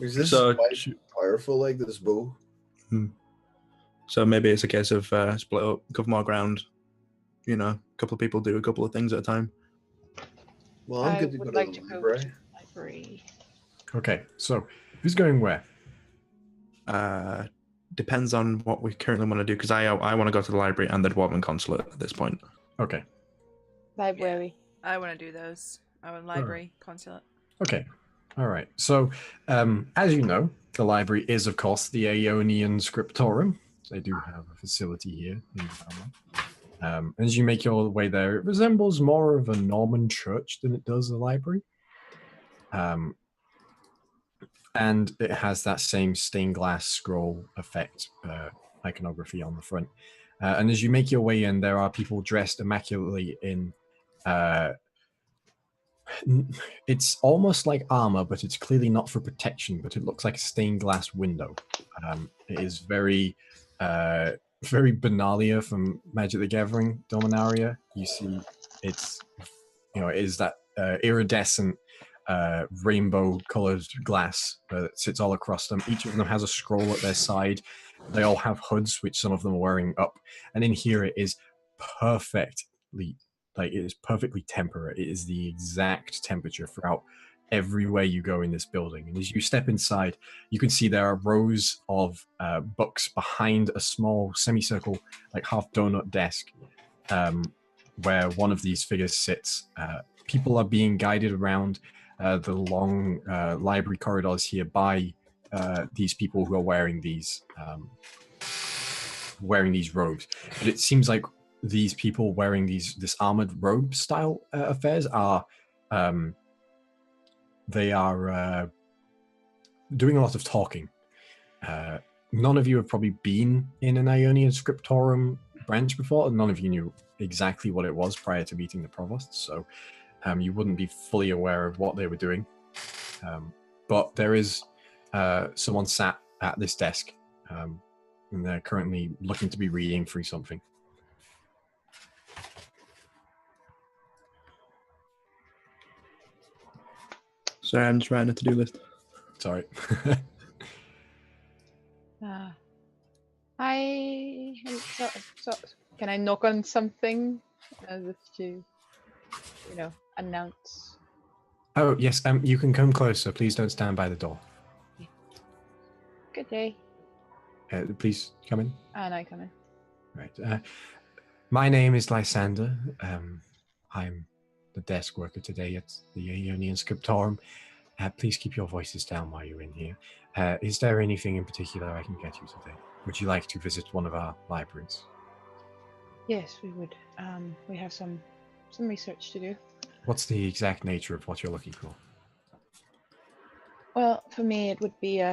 [SPEAKER 6] Because this
[SPEAKER 3] So
[SPEAKER 6] is quite powerful, like this bow.
[SPEAKER 3] So maybe it's a case of split up, cover more ground. You know, a couple of people do a couple of things at a time.
[SPEAKER 6] Well, I'm
[SPEAKER 4] I
[SPEAKER 6] good to
[SPEAKER 4] would
[SPEAKER 6] go
[SPEAKER 4] like
[SPEAKER 6] to
[SPEAKER 4] to
[SPEAKER 6] the
[SPEAKER 4] go
[SPEAKER 6] library.
[SPEAKER 4] to the library.
[SPEAKER 1] Okay, so who's going where?
[SPEAKER 3] Depends on what we currently want to do, because I want to go to the library and the Dwarven consulate at this point.
[SPEAKER 1] Okay,
[SPEAKER 4] Library.
[SPEAKER 2] I want to do those. I want library, consulate.
[SPEAKER 1] okay, all right. So, as you know, the library is, of course, the Aeonian Scriptorum. They do have a facility here in Dalneln. As you make your way there, it resembles more of a Norman church than it does a library. And it has that same stained glass scroll effect iconography on the front. And as you make your way in, there are people dressed immaculately in it's almost like armor, but it's clearly not for protection, but it looks like a stained glass window. It is very very Benalia from Magic the Gathering Dominaria. You see it's, it is that iridescent rainbow-colored glass that sits all across them. Each of them has a scroll at their side. They all have hoods, which some of them are wearing up. And in here, it is perfectly, it is perfectly temperate. It is the exact temperature throughout everywhere you go in this building. And as you step inside, you can see there are rows of books behind a small semicircle, half donut desk, where one of these figures sits. People are being guided around the long library corridors here by these people who are wearing these robes. But it seems like these people wearing this armored robe style affairs are they are doing a lot of talking. None of you have probably been in an Ionian scriptorum branch before, and none of you knew exactly what it was prior to meeting the provost, so you wouldn't be fully aware of what they were doing. But there is someone sat at this desk, and they're currently looking to be reading through something.
[SPEAKER 3] Sorry, I'm just writing a to-do list.
[SPEAKER 1] Sorry.
[SPEAKER 4] So, can I knock on something as if to, announce?
[SPEAKER 1] Oh, yes, you can come closer. Please don't stand by the door.
[SPEAKER 4] Good day.
[SPEAKER 1] Please come in.
[SPEAKER 4] And I come in.
[SPEAKER 1] Right. My name is Lysander. I'm the desk worker today at the Ionian Scriptorum. Please keep your voices down while you're in here. Is there anything in particular I can get you today? Would you like to visit one of our libraries?
[SPEAKER 4] Yes, we would. We have some research to do.
[SPEAKER 1] What's the exact nature of what you're looking for?
[SPEAKER 4] Well, for me, it would be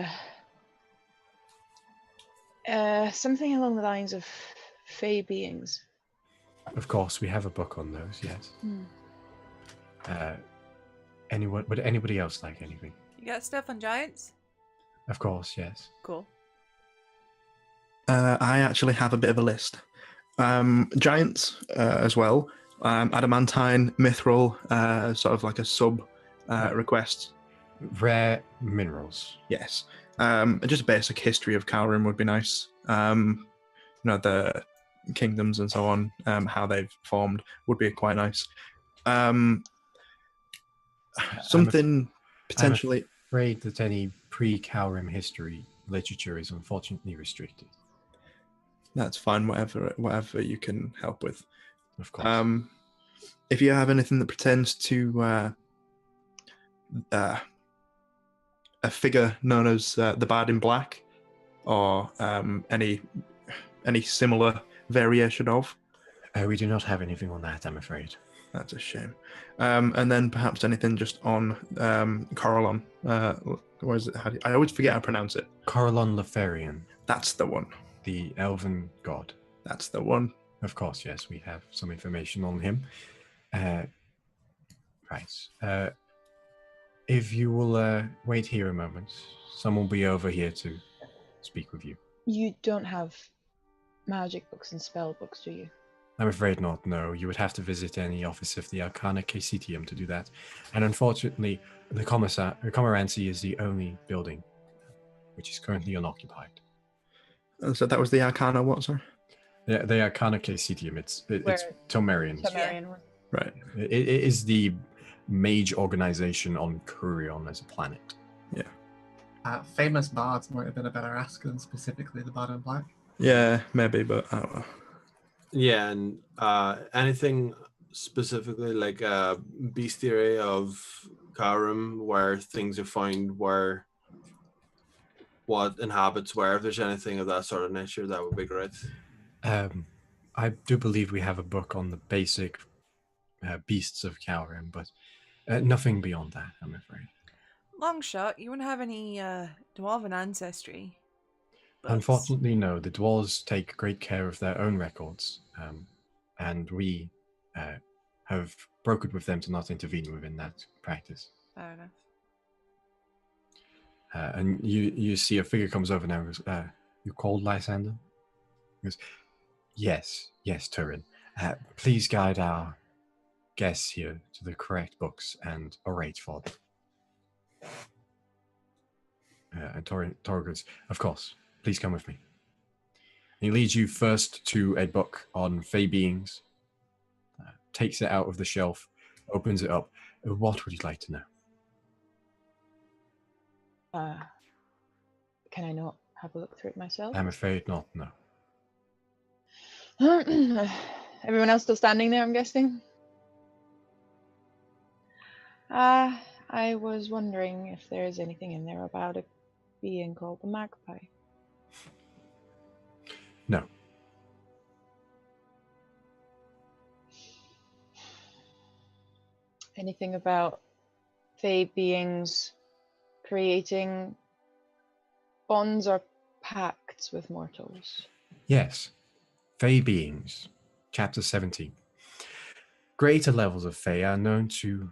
[SPEAKER 4] something along the lines of fey beings.
[SPEAKER 1] Of course, we have a book on those, yes. Would anybody else like anything?
[SPEAKER 2] You got stuff on giants?
[SPEAKER 1] Of course, yes.
[SPEAKER 2] Cool.
[SPEAKER 3] I actually have a bit of a list. Giants as well. Adamantine, mithril, sort of like a sub request.
[SPEAKER 1] Rare minerals.
[SPEAKER 3] Yes. Just a basic history of Calrim would be nice. The kingdoms and so on, how they've formed would be quite nice. Something potentially.
[SPEAKER 1] I'm afraid that any pre-Calrim history literature is unfortunately restricted.
[SPEAKER 3] That's fine. Whatever you can help with.
[SPEAKER 1] Of course.
[SPEAKER 3] If you have anything that pertains to a figure known as the Bard in Black, or any similar variation of.
[SPEAKER 1] We do not have anything on that, I'm afraid.
[SPEAKER 3] That's a shame. And then perhaps anything just on Corellon. What is it? I always forget how to pronounce it.
[SPEAKER 1] Corellon Leferian.
[SPEAKER 3] That's the one.
[SPEAKER 1] The elven god.
[SPEAKER 3] That's the one.
[SPEAKER 1] Of course, yes, we have some information on him. Right. If you will wait here a moment, someone will be over here to speak with you.
[SPEAKER 4] You don't have magic books and spell books, do you?
[SPEAKER 1] I'm afraid not, no. You would have to visit any office of the Arcana Caecitium to do that. And unfortunately, the Commorancy is the only building which is currently unoccupied.
[SPEAKER 3] So that was the Arcana what, sorry?
[SPEAKER 1] Yeah, the Arcana Caecitium. It's Tomerians.
[SPEAKER 4] Tomerian one.
[SPEAKER 3] Right.
[SPEAKER 1] It is the mage organization on Kureon as a planet.
[SPEAKER 3] Yeah.
[SPEAKER 5] Famous bards might have been a better ask than specifically the Bard in Black.
[SPEAKER 3] Yeah, maybe, but I don't know.
[SPEAKER 6] Yeah, and anything specifically like a bestiary of Karim where things are found, where what inhabits where, if there's anything of that sort of nature, that would be great.
[SPEAKER 1] I do believe we have a book on the basic beasts of Calrim, but nothing beyond that, I'm afraid.
[SPEAKER 2] Long shot, you wouldn't have any dwarven ancestry.
[SPEAKER 1] Unfortunately, no. The dwarves take great care of their own records, and we have brokered with them to not intervene within that practice.
[SPEAKER 2] Fair enough.
[SPEAKER 1] And you see a figure comes over now and goes, you called Lysander? He goes, yes, Turin. Please guide our guests here to the correct books and orate for them. And Tora goes, of course, please come with me. He leads you first to a book on Fey beings, takes it out of the shelf, opens it up. What would you like to know?
[SPEAKER 4] Can I not have a look through it myself?
[SPEAKER 1] I'm afraid not, no.
[SPEAKER 4] Everyone else still standing there, I'm guessing? I was wondering if there's anything in there about a being called the magpie.
[SPEAKER 1] No.
[SPEAKER 4] Anything about Fey beings creating bonds or pacts with mortals?
[SPEAKER 1] Yes. Fey beings. Chapter 17. Greater levels of Fey are known to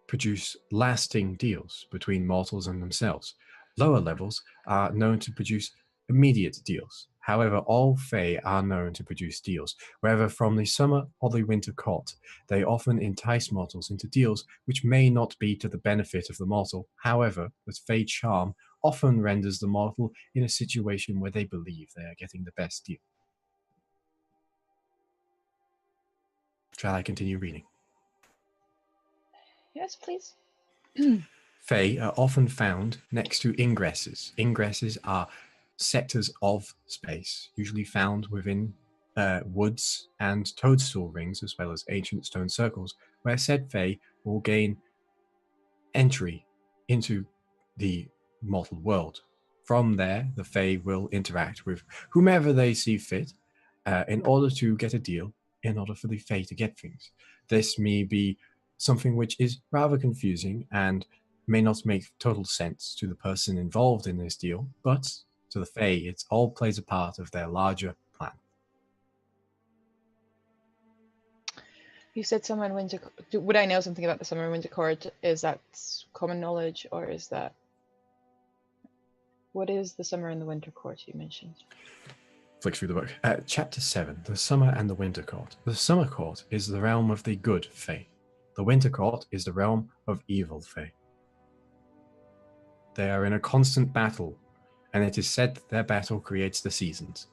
[SPEAKER 1] produce lasting deals between mortals and themselves. Lower levels are known to produce immediate deals. However, all Fey are known to produce deals, whether from the summer or the winter court. They often entice mortals into deals which may not be to the benefit of the mortal. However, the Fey charm often renders the mortal in a situation where they believe they are getting the best deal. Shall I continue reading?
[SPEAKER 4] Yes, please.
[SPEAKER 1] Fey are often found next to ingresses. Ingresses are sectors of space, usually found within woods and toadstool rings, as well as ancient stone circles, where said Fey will gain entry into the mortal world. From there, the Fey will interact with whomever they see fit in order to get a deal, in order for the Fey to get things. This may be something which is rather confusing and may not make total sense to the person involved in this deal, but to the Fae, it all plays a part of their larger plan.
[SPEAKER 4] You said Summer and Winter. Would I know something about the Summer and Winter Court? Is that common knowledge, or is that... What is the Summer and the Winter Court you mentioned?
[SPEAKER 1] Flick through the book. Chapter 7, The Summer and the Winter Court. The Summer Court is the realm of the good Fae. The Winter Court is the realm of evil Fae. They are in a constant battle, and it is said that their battle creates the seasons.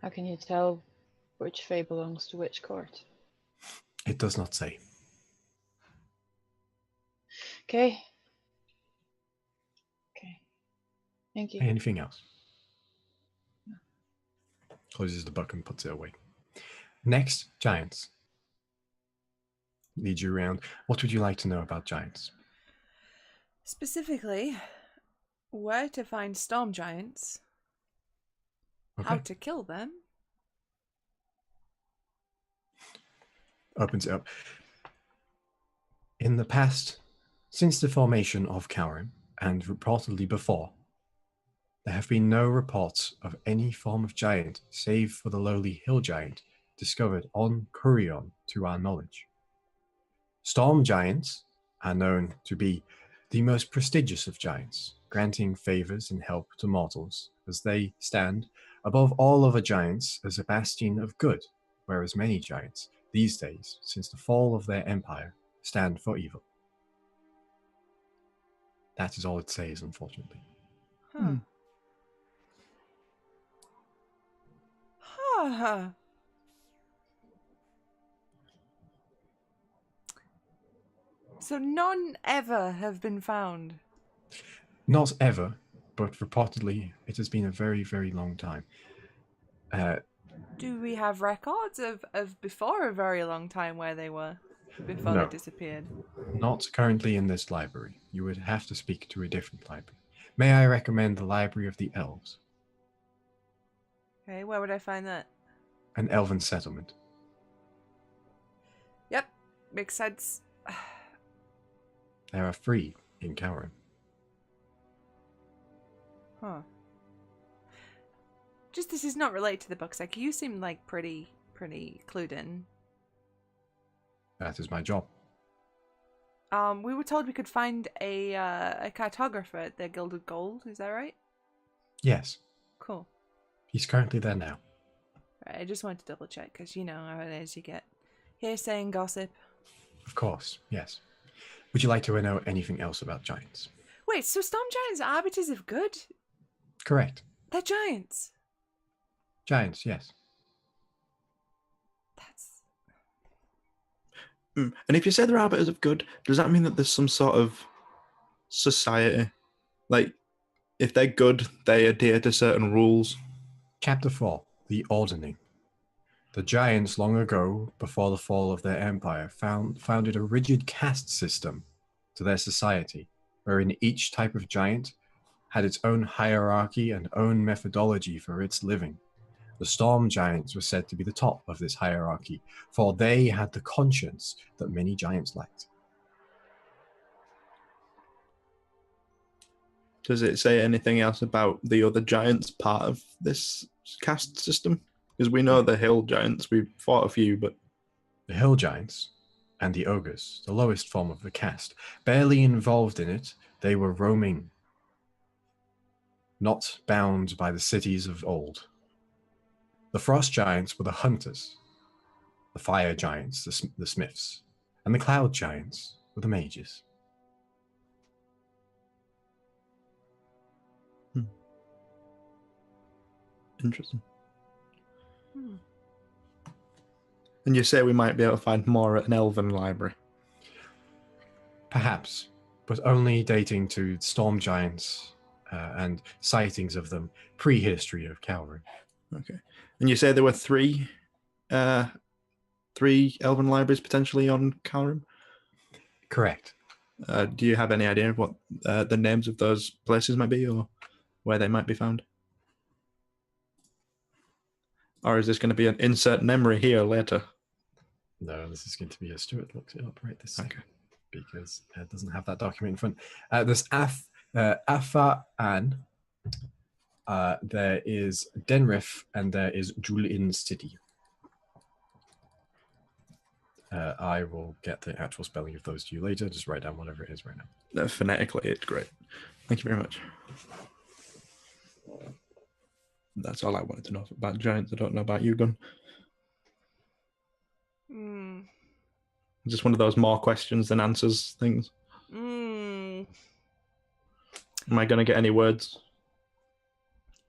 [SPEAKER 4] How can you tell which Fae belongs to which court?
[SPEAKER 1] It does not say.
[SPEAKER 4] Okay. Okay. Thank you.
[SPEAKER 1] Anything else? Closes the book and puts it away. Next, giants. Lead you around. What would you like to know about giants?
[SPEAKER 2] Specifically, where to find storm giants,
[SPEAKER 1] Okay.
[SPEAKER 2] how to kill them.
[SPEAKER 1] Opens it up. In the past, since the formation of Kaurim, and reportedly before, there have been no reports of any form of giant save for the lowly hill giant discovered on Kureon to our knowledge. Storm giants are known to be the most prestigious of giants, granting favors and help to mortals, as they stand above all other giants as a bastion of good, whereas many giants these days, since the fall of their empire, stand for evil. That is all it says, unfortunately.
[SPEAKER 2] Huh. Huh. So none ever have been found?
[SPEAKER 1] Not ever, but reportedly it has been a very, very long time.
[SPEAKER 2] Do we have records of before a very long time where they were? Before
[SPEAKER 1] No.
[SPEAKER 2] they disappeared?
[SPEAKER 1] Not currently in this library. You would have to speak to a different library. May I recommend the Library of the Elves?
[SPEAKER 2] Okay, where would I find that?
[SPEAKER 1] An elven settlement.
[SPEAKER 2] Yep, makes sense.
[SPEAKER 1] They are free in Kaurim.
[SPEAKER 2] Huh. Just this is not related to the books. Like, you seem like pretty clued in.
[SPEAKER 1] That is my job.
[SPEAKER 2] We were told we could find a cartographer at the Gilded Gold. Is that right?
[SPEAKER 1] Yes,
[SPEAKER 2] Cool.
[SPEAKER 1] he's currently there now.
[SPEAKER 2] Right, I just wanted to double check because you know how it is. You get hearsay and gossip.
[SPEAKER 1] Of course, yes. Would you like to know anything else about giants?
[SPEAKER 2] Wait, so storm giants are arbiters of good?
[SPEAKER 1] Correct.
[SPEAKER 2] They're giants.
[SPEAKER 1] Giants, yes.
[SPEAKER 2] That's...
[SPEAKER 3] And if you say they're arbiters of good, does that mean that there's some sort of society? Like, if they're good, they adhere to certain rules?
[SPEAKER 1] Chapter 4, The Ordering. The giants long ago, before the fall of their empire, founded a rigid caste system to their society, wherein each type of giant had its own hierarchy and own methodology for its living. The storm giants were said to be the top of this hierarchy, for they had the conscience that many giants lacked.
[SPEAKER 3] Does it say anything else about the other giants part of this caste system? Because we know the hill giants, we've fought a few, but...
[SPEAKER 1] The hill giants and the ogres, the lowest form of the caste, barely involved in it, they were roaming, not bound by the cities of old. The frost giants were the hunters, the fire giants, the smiths, and the cloud giants were the mages.
[SPEAKER 3] Interesting. And you say we might be able to find more at an elven library?
[SPEAKER 1] Perhaps, but only dating to storm giants and sightings of them prehistory of Calvary.
[SPEAKER 3] Okay. And you say there were three elven libraries potentially on Calrim?
[SPEAKER 1] Correct.
[SPEAKER 3] Do you have any idea of what the names of those places might be, or where they might be found? Or is this going to be an insert memory here later?
[SPEAKER 1] No, this is going to be a Stuart looks it up right this second,
[SPEAKER 3] Okay.
[SPEAKER 1] because it doesn't have that document in front. There's Afa-an, there is Denrif, and there is Julin City. I will get the actual spelling of those to you later. Just write down whatever it is right now.
[SPEAKER 3] Phonetically, it's great. Thank you very much. That's all I wanted to know about giants. I don't know about you, Gunn. Just one of those more questions than answers things. Am I going to get any words?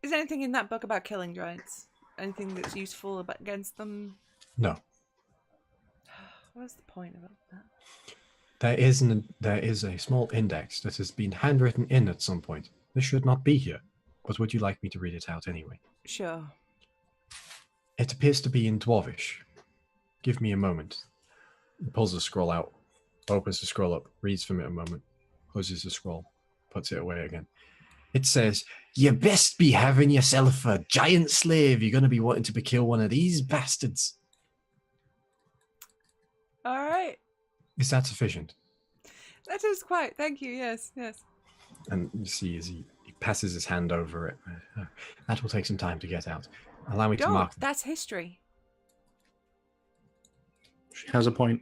[SPEAKER 2] Is there anything in that book about killing giants? Anything that's useful against them?
[SPEAKER 1] No.
[SPEAKER 2] What's the point of that?
[SPEAKER 1] There is a small index that has been handwritten in at some point. This should not be here, but would you like me to read it out anyway?
[SPEAKER 2] Sure.
[SPEAKER 1] It appears to be in Dwarvish. Give me a moment. He pulls the scroll out, opens the scroll up, reads from it a moment, closes the scroll, puts it away again. It says, "You best be having yourself a giant slave. You're going to be wanting to kill one of these bastards."
[SPEAKER 2] All right.
[SPEAKER 1] Is that sufficient?
[SPEAKER 2] That is quite. Thank you. Yes, yes.
[SPEAKER 1] And you see as he passes his hand over it, that will take some time to get out. Allow me to mark them.
[SPEAKER 2] That's history.
[SPEAKER 3] She has a point.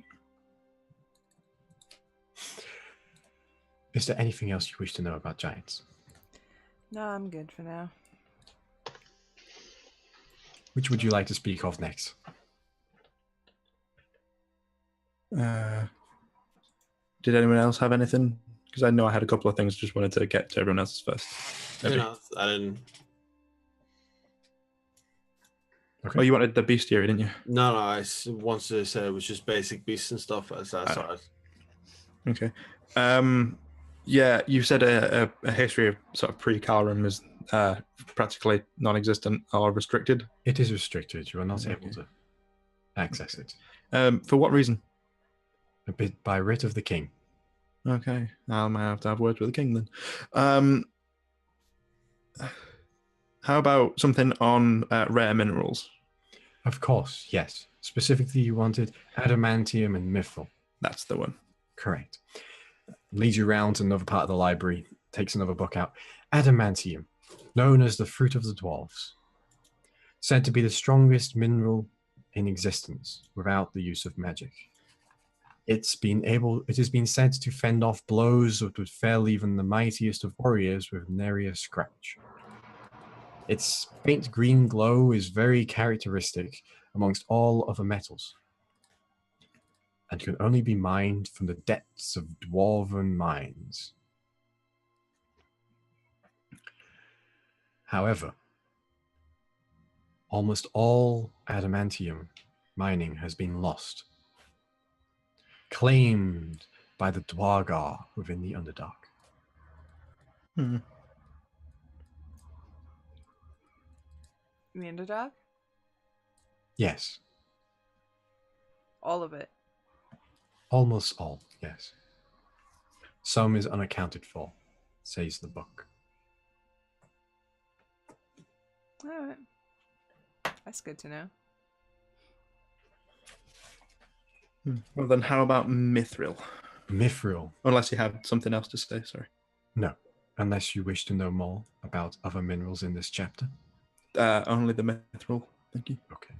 [SPEAKER 1] Is there anything else you wish to know about giants?
[SPEAKER 2] No, I'm good for now.
[SPEAKER 1] Which would you like to speak of next?
[SPEAKER 3] Did anyone else have anything? Because I know I had a couple of things. Just wanted to get to everyone else's first.
[SPEAKER 6] You know, I didn't.
[SPEAKER 1] Okay.
[SPEAKER 3] Oh, you wanted the bestiary, didn't you?
[SPEAKER 6] No, once they said it was just basic beasts and stuff.
[SPEAKER 3] Okay. Yeah, you said a history of sort of pre-Calrim is practically non-existent or restricted.
[SPEAKER 1] It is restricted. You are not able to access it.
[SPEAKER 3] For what reason?
[SPEAKER 1] A bit by writ of the king.
[SPEAKER 3] Okay, I might have to have words with the king then. How about something on rare minerals?
[SPEAKER 1] Of course, yes. Specifically, you wanted adamantium and mithril.
[SPEAKER 3] That's the one.
[SPEAKER 1] Correct. Leads you around to another part of the library, takes another book out. Adamantium, known as the fruit of the dwarves. Said to be the strongest mineral in existence without the use of magic. It has been said to fend off blows that would fell even the mightiest of warriors with nary a scratch. Its faint green glow is very characteristic amongst all other metals. and can only be mined from the depths of dwarven mines. However, almost all adamantium mining has been lost, claimed by the Dwargar within the Underdark.
[SPEAKER 3] Hmm.
[SPEAKER 2] The Underdog?
[SPEAKER 1] Yes,
[SPEAKER 2] All of it.
[SPEAKER 1] almost all, yes. Some is unaccounted for, says the book.
[SPEAKER 2] Alright. That's good to know.
[SPEAKER 3] Well, then how about Mithril?
[SPEAKER 1] Mithril,
[SPEAKER 3] Unless you had something else to say, sorry.
[SPEAKER 1] no, unless you wish to know more about other minerals in this chapter.
[SPEAKER 3] Only the Mithril, thank you.
[SPEAKER 1] Okay.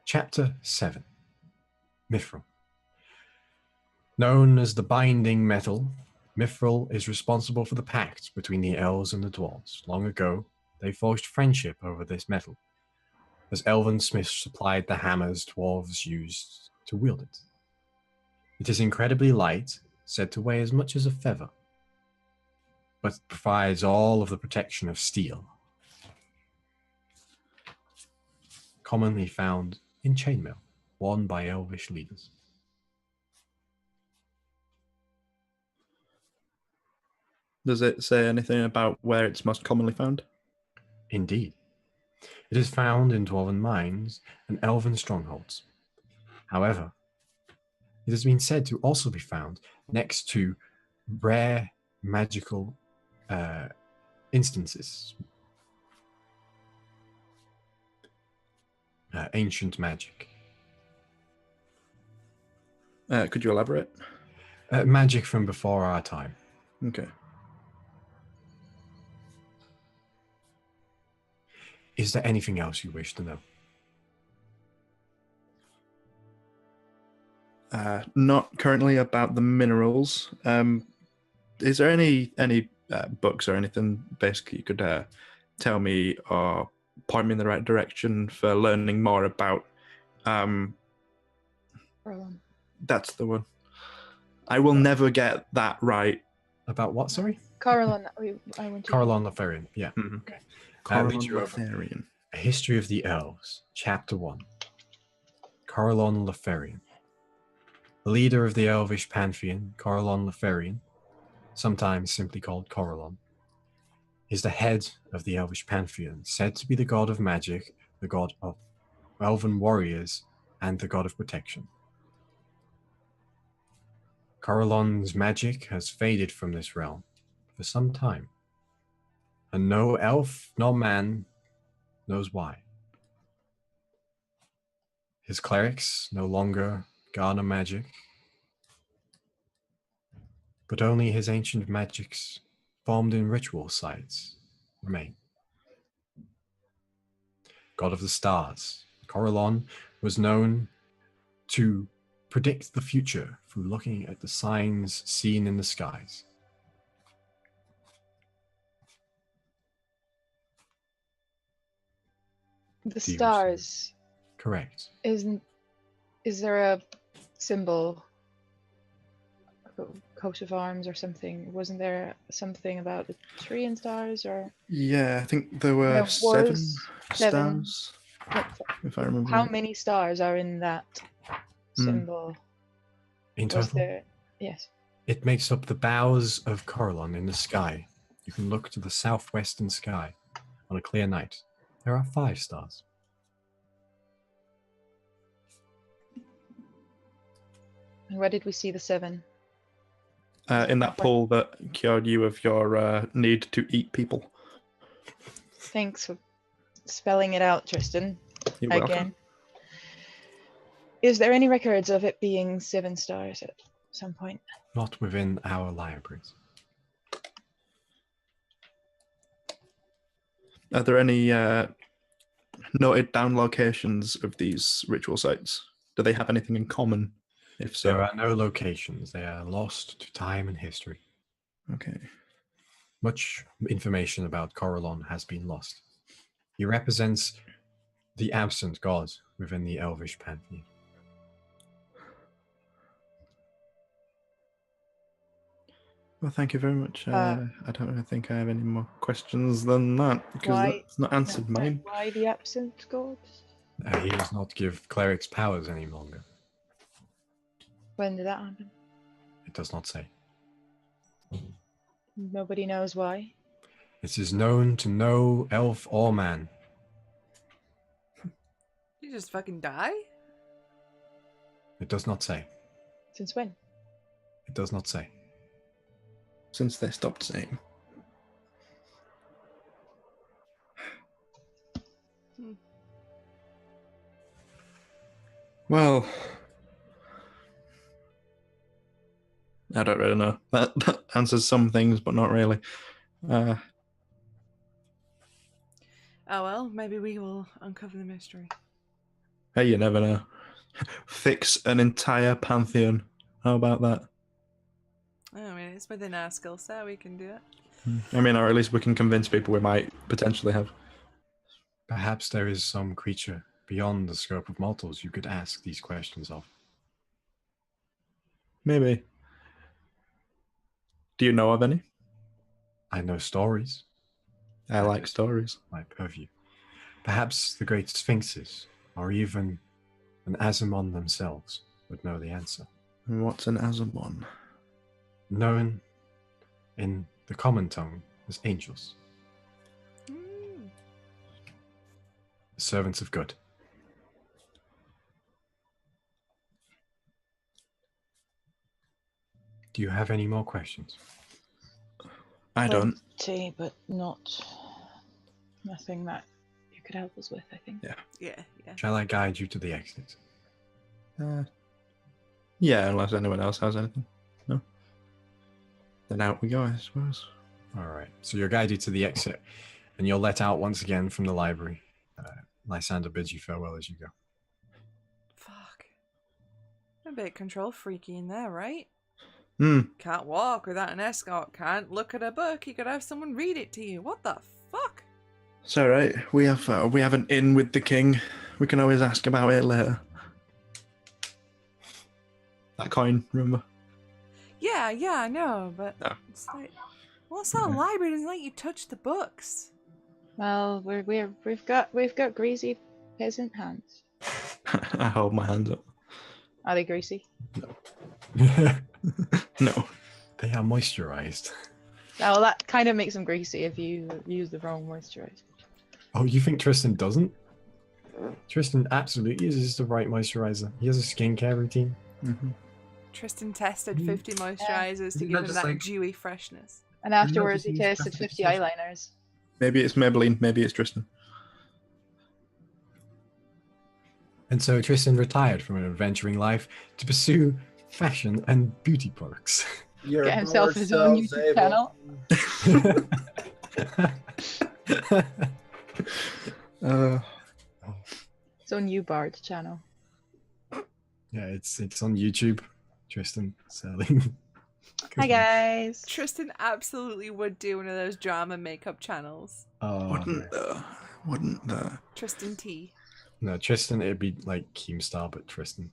[SPEAKER 1] Chapter 7. Mithril. Known as the binding metal, Mithril is responsible for the pact between the elves and the dwarves. Long ago, they forged friendship over this metal, as elven smiths supplied the hammers dwarves used to wield it. It is incredibly light, said to weigh as much as a feather, but provides all of the protection of steel. Commonly found in chainmail, worn by elvish leaders.
[SPEAKER 3] Does it say anything about where it's most commonly found?
[SPEAKER 1] Indeed. It is found in dwarven mines and elven strongholds. However, it has been said to also be found next to rare magical instances. Ancient magic.
[SPEAKER 3] Could you elaborate?
[SPEAKER 1] Magic from before our time.
[SPEAKER 3] Okay.
[SPEAKER 1] Is there anything else you wish to know?
[SPEAKER 3] Not currently about the minerals. Is there any books or anything basically you could tell me or point me in the right direction for learning more about? That's the one. I will never get that right.
[SPEAKER 1] About what, sorry?
[SPEAKER 4] Caroline, I went to
[SPEAKER 1] Carlon Leferian, yeah.
[SPEAKER 3] Mm-hmm.
[SPEAKER 1] Okay.
[SPEAKER 3] Corlon
[SPEAKER 1] read you over.
[SPEAKER 3] Letharian.
[SPEAKER 1] A History of the Elves, Chapter 1. Carlon Leferian. The leader of the Elvish pantheon, Carlon Leferian, sometimes simply called Corellon, is the head of the Elvish pantheon, said to be the god of magic, the god of elven warriors, and the god of protection. Corellon's magic has faded from this realm for some time, and no elf nor man knows why. His clerics no longer garner magic, but only his ancient magics formed in ritual sites remain. God of the stars, Corellon was known to predict the future through looking at the signs seen in the skies.
[SPEAKER 4] The
[SPEAKER 1] Do you
[SPEAKER 4] stars.
[SPEAKER 1] Correct.
[SPEAKER 4] Is there a symbol, a coat of arms or something? Wasn't there something about the tree and stars, or
[SPEAKER 3] Yeah, I think there were
[SPEAKER 4] There
[SPEAKER 3] seven
[SPEAKER 4] was seven.
[SPEAKER 3] stars, if I remember.
[SPEAKER 4] How
[SPEAKER 3] right.
[SPEAKER 4] many stars are in that symbol?
[SPEAKER 1] In
[SPEAKER 4] Was
[SPEAKER 1] total,
[SPEAKER 4] there? Yes.
[SPEAKER 1] it makes up the boughs of Corellon in the sky. You can look to the southwestern sky on a clear night. There are 5 stars.
[SPEAKER 4] And where did we see the 7?
[SPEAKER 3] In that poll that cured you of your need to eat people.
[SPEAKER 4] Thanks for spelling it out, Tristan.
[SPEAKER 3] You're
[SPEAKER 4] Again.
[SPEAKER 3] welcome.
[SPEAKER 4] Is there any records of it being 7 stars at some point?
[SPEAKER 1] Not within our libraries.
[SPEAKER 3] Are there any noted down locations of these ritual sites? Do they have anything in common? If so,
[SPEAKER 1] There are no locations. They are lost to time and history.
[SPEAKER 3] okay.
[SPEAKER 1] Much information about Corellon has been lost. He represents the absent god within the Elvish pantheon.
[SPEAKER 3] Well, thank you very much.
[SPEAKER 4] Uh,
[SPEAKER 3] I don't really think I have any more questions than that because
[SPEAKER 4] Why?
[SPEAKER 3] that's not answered mine.
[SPEAKER 4] Why the absent god?
[SPEAKER 1] He does not give clerics powers any longer.
[SPEAKER 4] When did that happen?
[SPEAKER 1] It does not say.
[SPEAKER 4] Nobody knows why.
[SPEAKER 1] It is known to no elf or man.
[SPEAKER 2] You just fucking die?
[SPEAKER 1] It does not say.
[SPEAKER 4] Since when?
[SPEAKER 1] It does not say.
[SPEAKER 3] Since they stopped saying. Well, I don't really know. That answers some things, but not really.
[SPEAKER 2] Oh well, maybe we will uncover the mystery.
[SPEAKER 3] Hey, you never know. Fix an entire pantheon. How about that?
[SPEAKER 2] I mean, it's within our skill set, we can do it.
[SPEAKER 3] I mean, or at least we can convince people we might potentially have.
[SPEAKER 1] Perhaps there is some creature beyond the scope of mortals you could ask these questions of.
[SPEAKER 3] Maybe. Do you know of any?
[SPEAKER 1] I know stories.
[SPEAKER 3] I like stories.
[SPEAKER 1] My purview. Perhaps the great sphinxes, or even an Azamon themselves, would know the answer.
[SPEAKER 3] And what's an Azamon?
[SPEAKER 1] Known in the common tongue as angels,
[SPEAKER 2] Mm.
[SPEAKER 1] the servants of good. Do you have any more questions?
[SPEAKER 3] I don't.
[SPEAKER 4] Plenty, but nothing that you could help us with, I think.
[SPEAKER 2] Yeah.
[SPEAKER 1] Shall I guide you to the exit?
[SPEAKER 3] Yeah, unless anyone else has anything. No. Then out we go, I suppose.
[SPEAKER 1] All right. So you're guided to the exit, and you're let out once again from the library. Lysander bids you farewell as you go.
[SPEAKER 2] Fuck. A bit control freaky in there, right?
[SPEAKER 3] Hmm.
[SPEAKER 2] Can't walk without an escort, can't look at a book, you could have someone read it to you. What the fuck?
[SPEAKER 3] It's alright. We have an in with the king. We can always ask about it later. That coin, remember?
[SPEAKER 2] Yeah, I know, but
[SPEAKER 3] No.
[SPEAKER 2] it's like, well, it's not a library, it doesn't let you touch the books.
[SPEAKER 4] Well, we've got greasy peasant hands.
[SPEAKER 3] I hold my hands up.
[SPEAKER 4] Are they greasy?
[SPEAKER 3] No.
[SPEAKER 1] They are moisturized.
[SPEAKER 4] Oh, that kind of makes them greasy if you use the wrong moisturizer.
[SPEAKER 1] Oh, you think Tristan doesn't? Tristan absolutely uses the right moisturizer. He has a skincare routine.
[SPEAKER 3] Mm-hmm.
[SPEAKER 2] Tristan tested 50 moisturizers to
[SPEAKER 5] Isn't
[SPEAKER 2] give
[SPEAKER 5] that
[SPEAKER 2] him
[SPEAKER 5] just
[SPEAKER 2] that
[SPEAKER 5] like-
[SPEAKER 2] dewy freshness.
[SPEAKER 4] And afterwards,
[SPEAKER 5] just
[SPEAKER 4] he
[SPEAKER 5] use
[SPEAKER 4] tested
[SPEAKER 5] plastic
[SPEAKER 4] 50
[SPEAKER 5] scissors.
[SPEAKER 4] eyeliners.
[SPEAKER 3] Maybe it's Maybelline, maybe it's Tristan.
[SPEAKER 1] And so Tristan retired from an adventuring life to pursue fashion and beauty products.
[SPEAKER 6] Your
[SPEAKER 4] Get himself
[SPEAKER 6] power
[SPEAKER 4] his own
[SPEAKER 6] cells,
[SPEAKER 4] YouTube
[SPEAKER 6] Abel.
[SPEAKER 4] channel. His own Bard channel.
[SPEAKER 1] Yeah, it's on YouTube. Tristan selling.
[SPEAKER 4] Hi guys.
[SPEAKER 2] Tristan absolutely would do one of those drama makeup channels.
[SPEAKER 3] Wouldn't the
[SPEAKER 2] Tristan T.
[SPEAKER 1] No, Tristan, it'd be like Keemstar, but Tristan.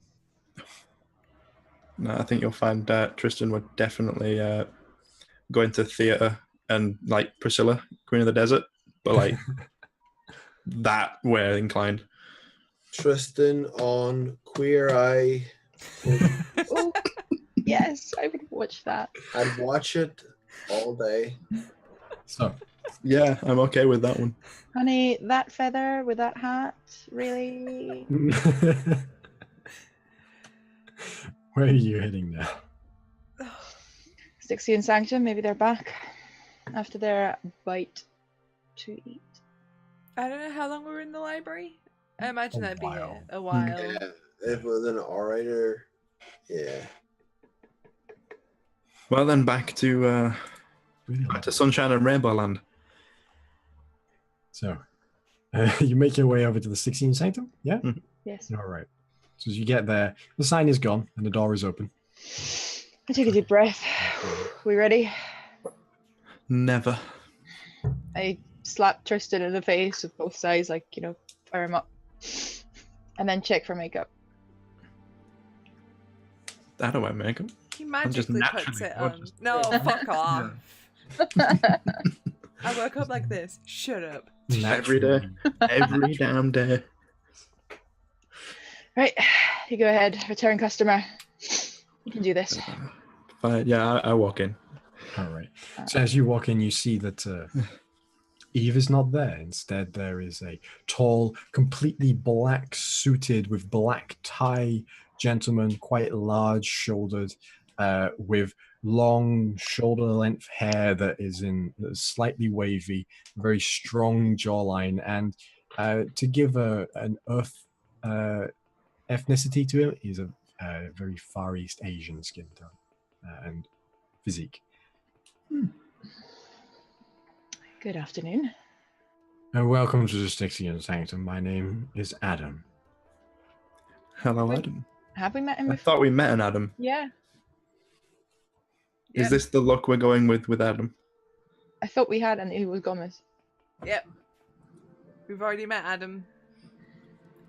[SPEAKER 3] No, I think you'll find Tristan would definitely go into theatre and like Priscilla, Queen of the Desert, but like that way inclined.
[SPEAKER 6] Tristan on Queer Eye.
[SPEAKER 4] Oh, yes, I would watch that.
[SPEAKER 6] I'd watch it all day.
[SPEAKER 1] So,
[SPEAKER 3] Yeah, I'm okay with that one.
[SPEAKER 4] Honey, that feather with that hat, really?
[SPEAKER 1] where are you heading now?
[SPEAKER 4] Stixie and Sanctum, maybe they're back after their bite to eat.
[SPEAKER 2] I don't know how long we were in the library. I imagine
[SPEAKER 1] A
[SPEAKER 2] that'd
[SPEAKER 1] while.
[SPEAKER 2] be a while.
[SPEAKER 6] Yeah, if it was an orator, yeah.
[SPEAKER 3] Well, then back to
[SPEAKER 1] Really hot.
[SPEAKER 3] Sunshine and Rainbow Land.
[SPEAKER 1] So, you make your way over to the 16 Sanctum? Yeah?
[SPEAKER 4] Yes.
[SPEAKER 1] All right. So as you get there, the sign is gone and the door is open.
[SPEAKER 4] I take a deep breath. We ready?
[SPEAKER 3] Never.
[SPEAKER 4] I slap Tristan in the face with both sides, like, fire him up. And then check for makeup.
[SPEAKER 3] How do I make them?
[SPEAKER 2] He magically puts
[SPEAKER 3] naturally
[SPEAKER 2] it
[SPEAKER 3] good,
[SPEAKER 2] on.
[SPEAKER 3] just-
[SPEAKER 2] No, fuck off.
[SPEAKER 5] Yeah.
[SPEAKER 2] I woke up like this. Shut up.
[SPEAKER 3] Every day. Every damn day.
[SPEAKER 4] Right, you go ahead, return customer. You can do this.
[SPEAKER 3] Fine. Yeah, I walk in.
[SPEAKER 1] All right. So as you walk in, you see that Eve is not there. Instead, there is a tall, completely black suited with black tie gentleman, quite large shouldered, with long shoulder length hair that is slightly wavy, very strong jawline, and to give an earth ethnicity to him, he's a very Far East Asian skin tone and physique.
[SPEAKER 4] Good afternoon.
[SPEAKER 1] And welcome to the Styxian Sanctum. My name is Adam.
[SPEAKER 3] Hello, Adam.
[SPEAKER 4] Have we met him
[SPEAKER 3] I
[SPEAKER 4] before?
[SPEAKER 3] thought we met an Adam.
[SPEAKER 4] Yeah.
[SPEAKER 3] Is
[SPEAKER 2] Yep.
[SPEAKER 3] this the look we're going with Adam?
[SPEAKER 4] I thought we had, and it was Gomez.
[SPEAKER 2] Yep. We've already met Adam.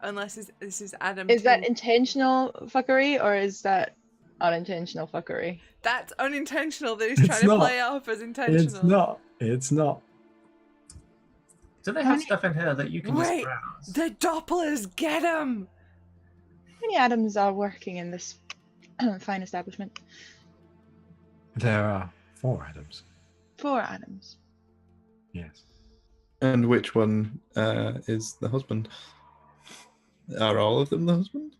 [SPEAKER 2] Unless this is Adam.
[SPEAKER 4] Is that
[SPEAKER 2] too.
[SPEAKER 4] intentional fuckery, or is that unintentional fuckery?
[SPEAKER 2] That's unintentional that he's
[SPEAKER 1] It's
[SPEAKER 2] trying to
[SPEAKER 1] not.
[SPEAKER 2] play off as intentional.
[SPEAKER 1] It's not. It's not.
[SPEAKER 5] Do they have stuff in here that you can
[SPEAKER 2] Wait,
[SPEAKER 5] just browse?
[SPEAKER 2] the Dopplers, get him!
[SPEAKER 4] How many Adams are working in this fine establishment?
[SPEAKER 1] There are 4 Adams.
[SPEAKER 4] 4 Adams.
[SPEAKER 1] Yes.
[SPEAKER 3] And which one is the husband? Are all of them the husband?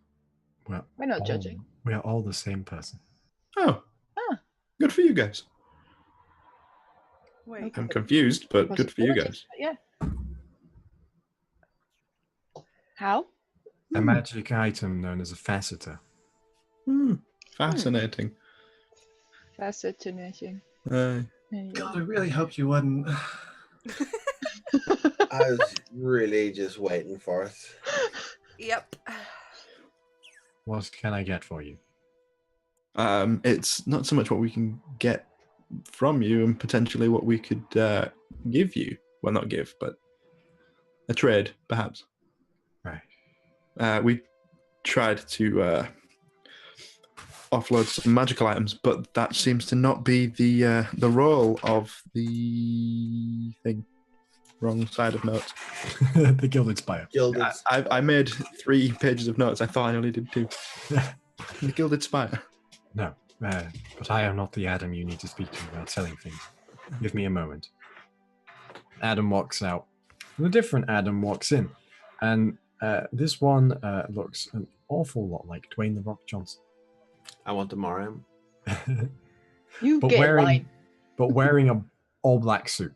[SPEAKER 1] Well,
[SPEAKER 4] We're not judging.
[SPEAKER 1] We are all the same person.
[SPEAKER 3] Oh.
[SPEAKER 4] Ah.
[SPEAKER 3] Good for you guys.
[SPEAKER 2] Wait,
[SPEAKER 3] I'm confused, but good for you guys.
[SPEAKER 4] Yeah. How?
[SPEAKER 1] A magic item known as a faceter.
[SPEAKER 3] Fascinating.
[SPEAKER 4] Fascinating.
[SPEAKER 3] Uh,
[SPEAKER 5] God, I really hope you wouldn't.
[SPEAKER 6] I was really just waiting for it.
[SPEAKER 2] yep.
[SPEAKER 1] What can I get for you?
[SPEAKER 3] it's not so much what we can get from you and potentially what we could give you. Well, not give, but a trade, perhaps.
[SPEAKER 1] Right.
[SPEAKER 3] We tried to offload some magical items, but that seems to not be the role of the thing. Wrong side of notes.
[SPEAKER 1] The Gilded Spire.
[SPEAKER 6] Gilded.
[SPEAKER 3] I made 3 pages of notes. I thought I only did 2. The Gilded Spire.
[SPEAKER 1] No, but I am not the Adam you need to speak to about selling things. Give me a moment. Adam walks out. And a different Adam walks in. And this one looks an awful lot like Dwayne The Rock Johnson.
[SPEAKER 6] I want to marry him.
[SPEAKER 4] You
[SPEAKER 1] but
[SPEAKER 4] get
[SPEAKER 1] wearing,
[SPEAKER 4] mine.
[SPEAKER 1] But wearing a all black suit.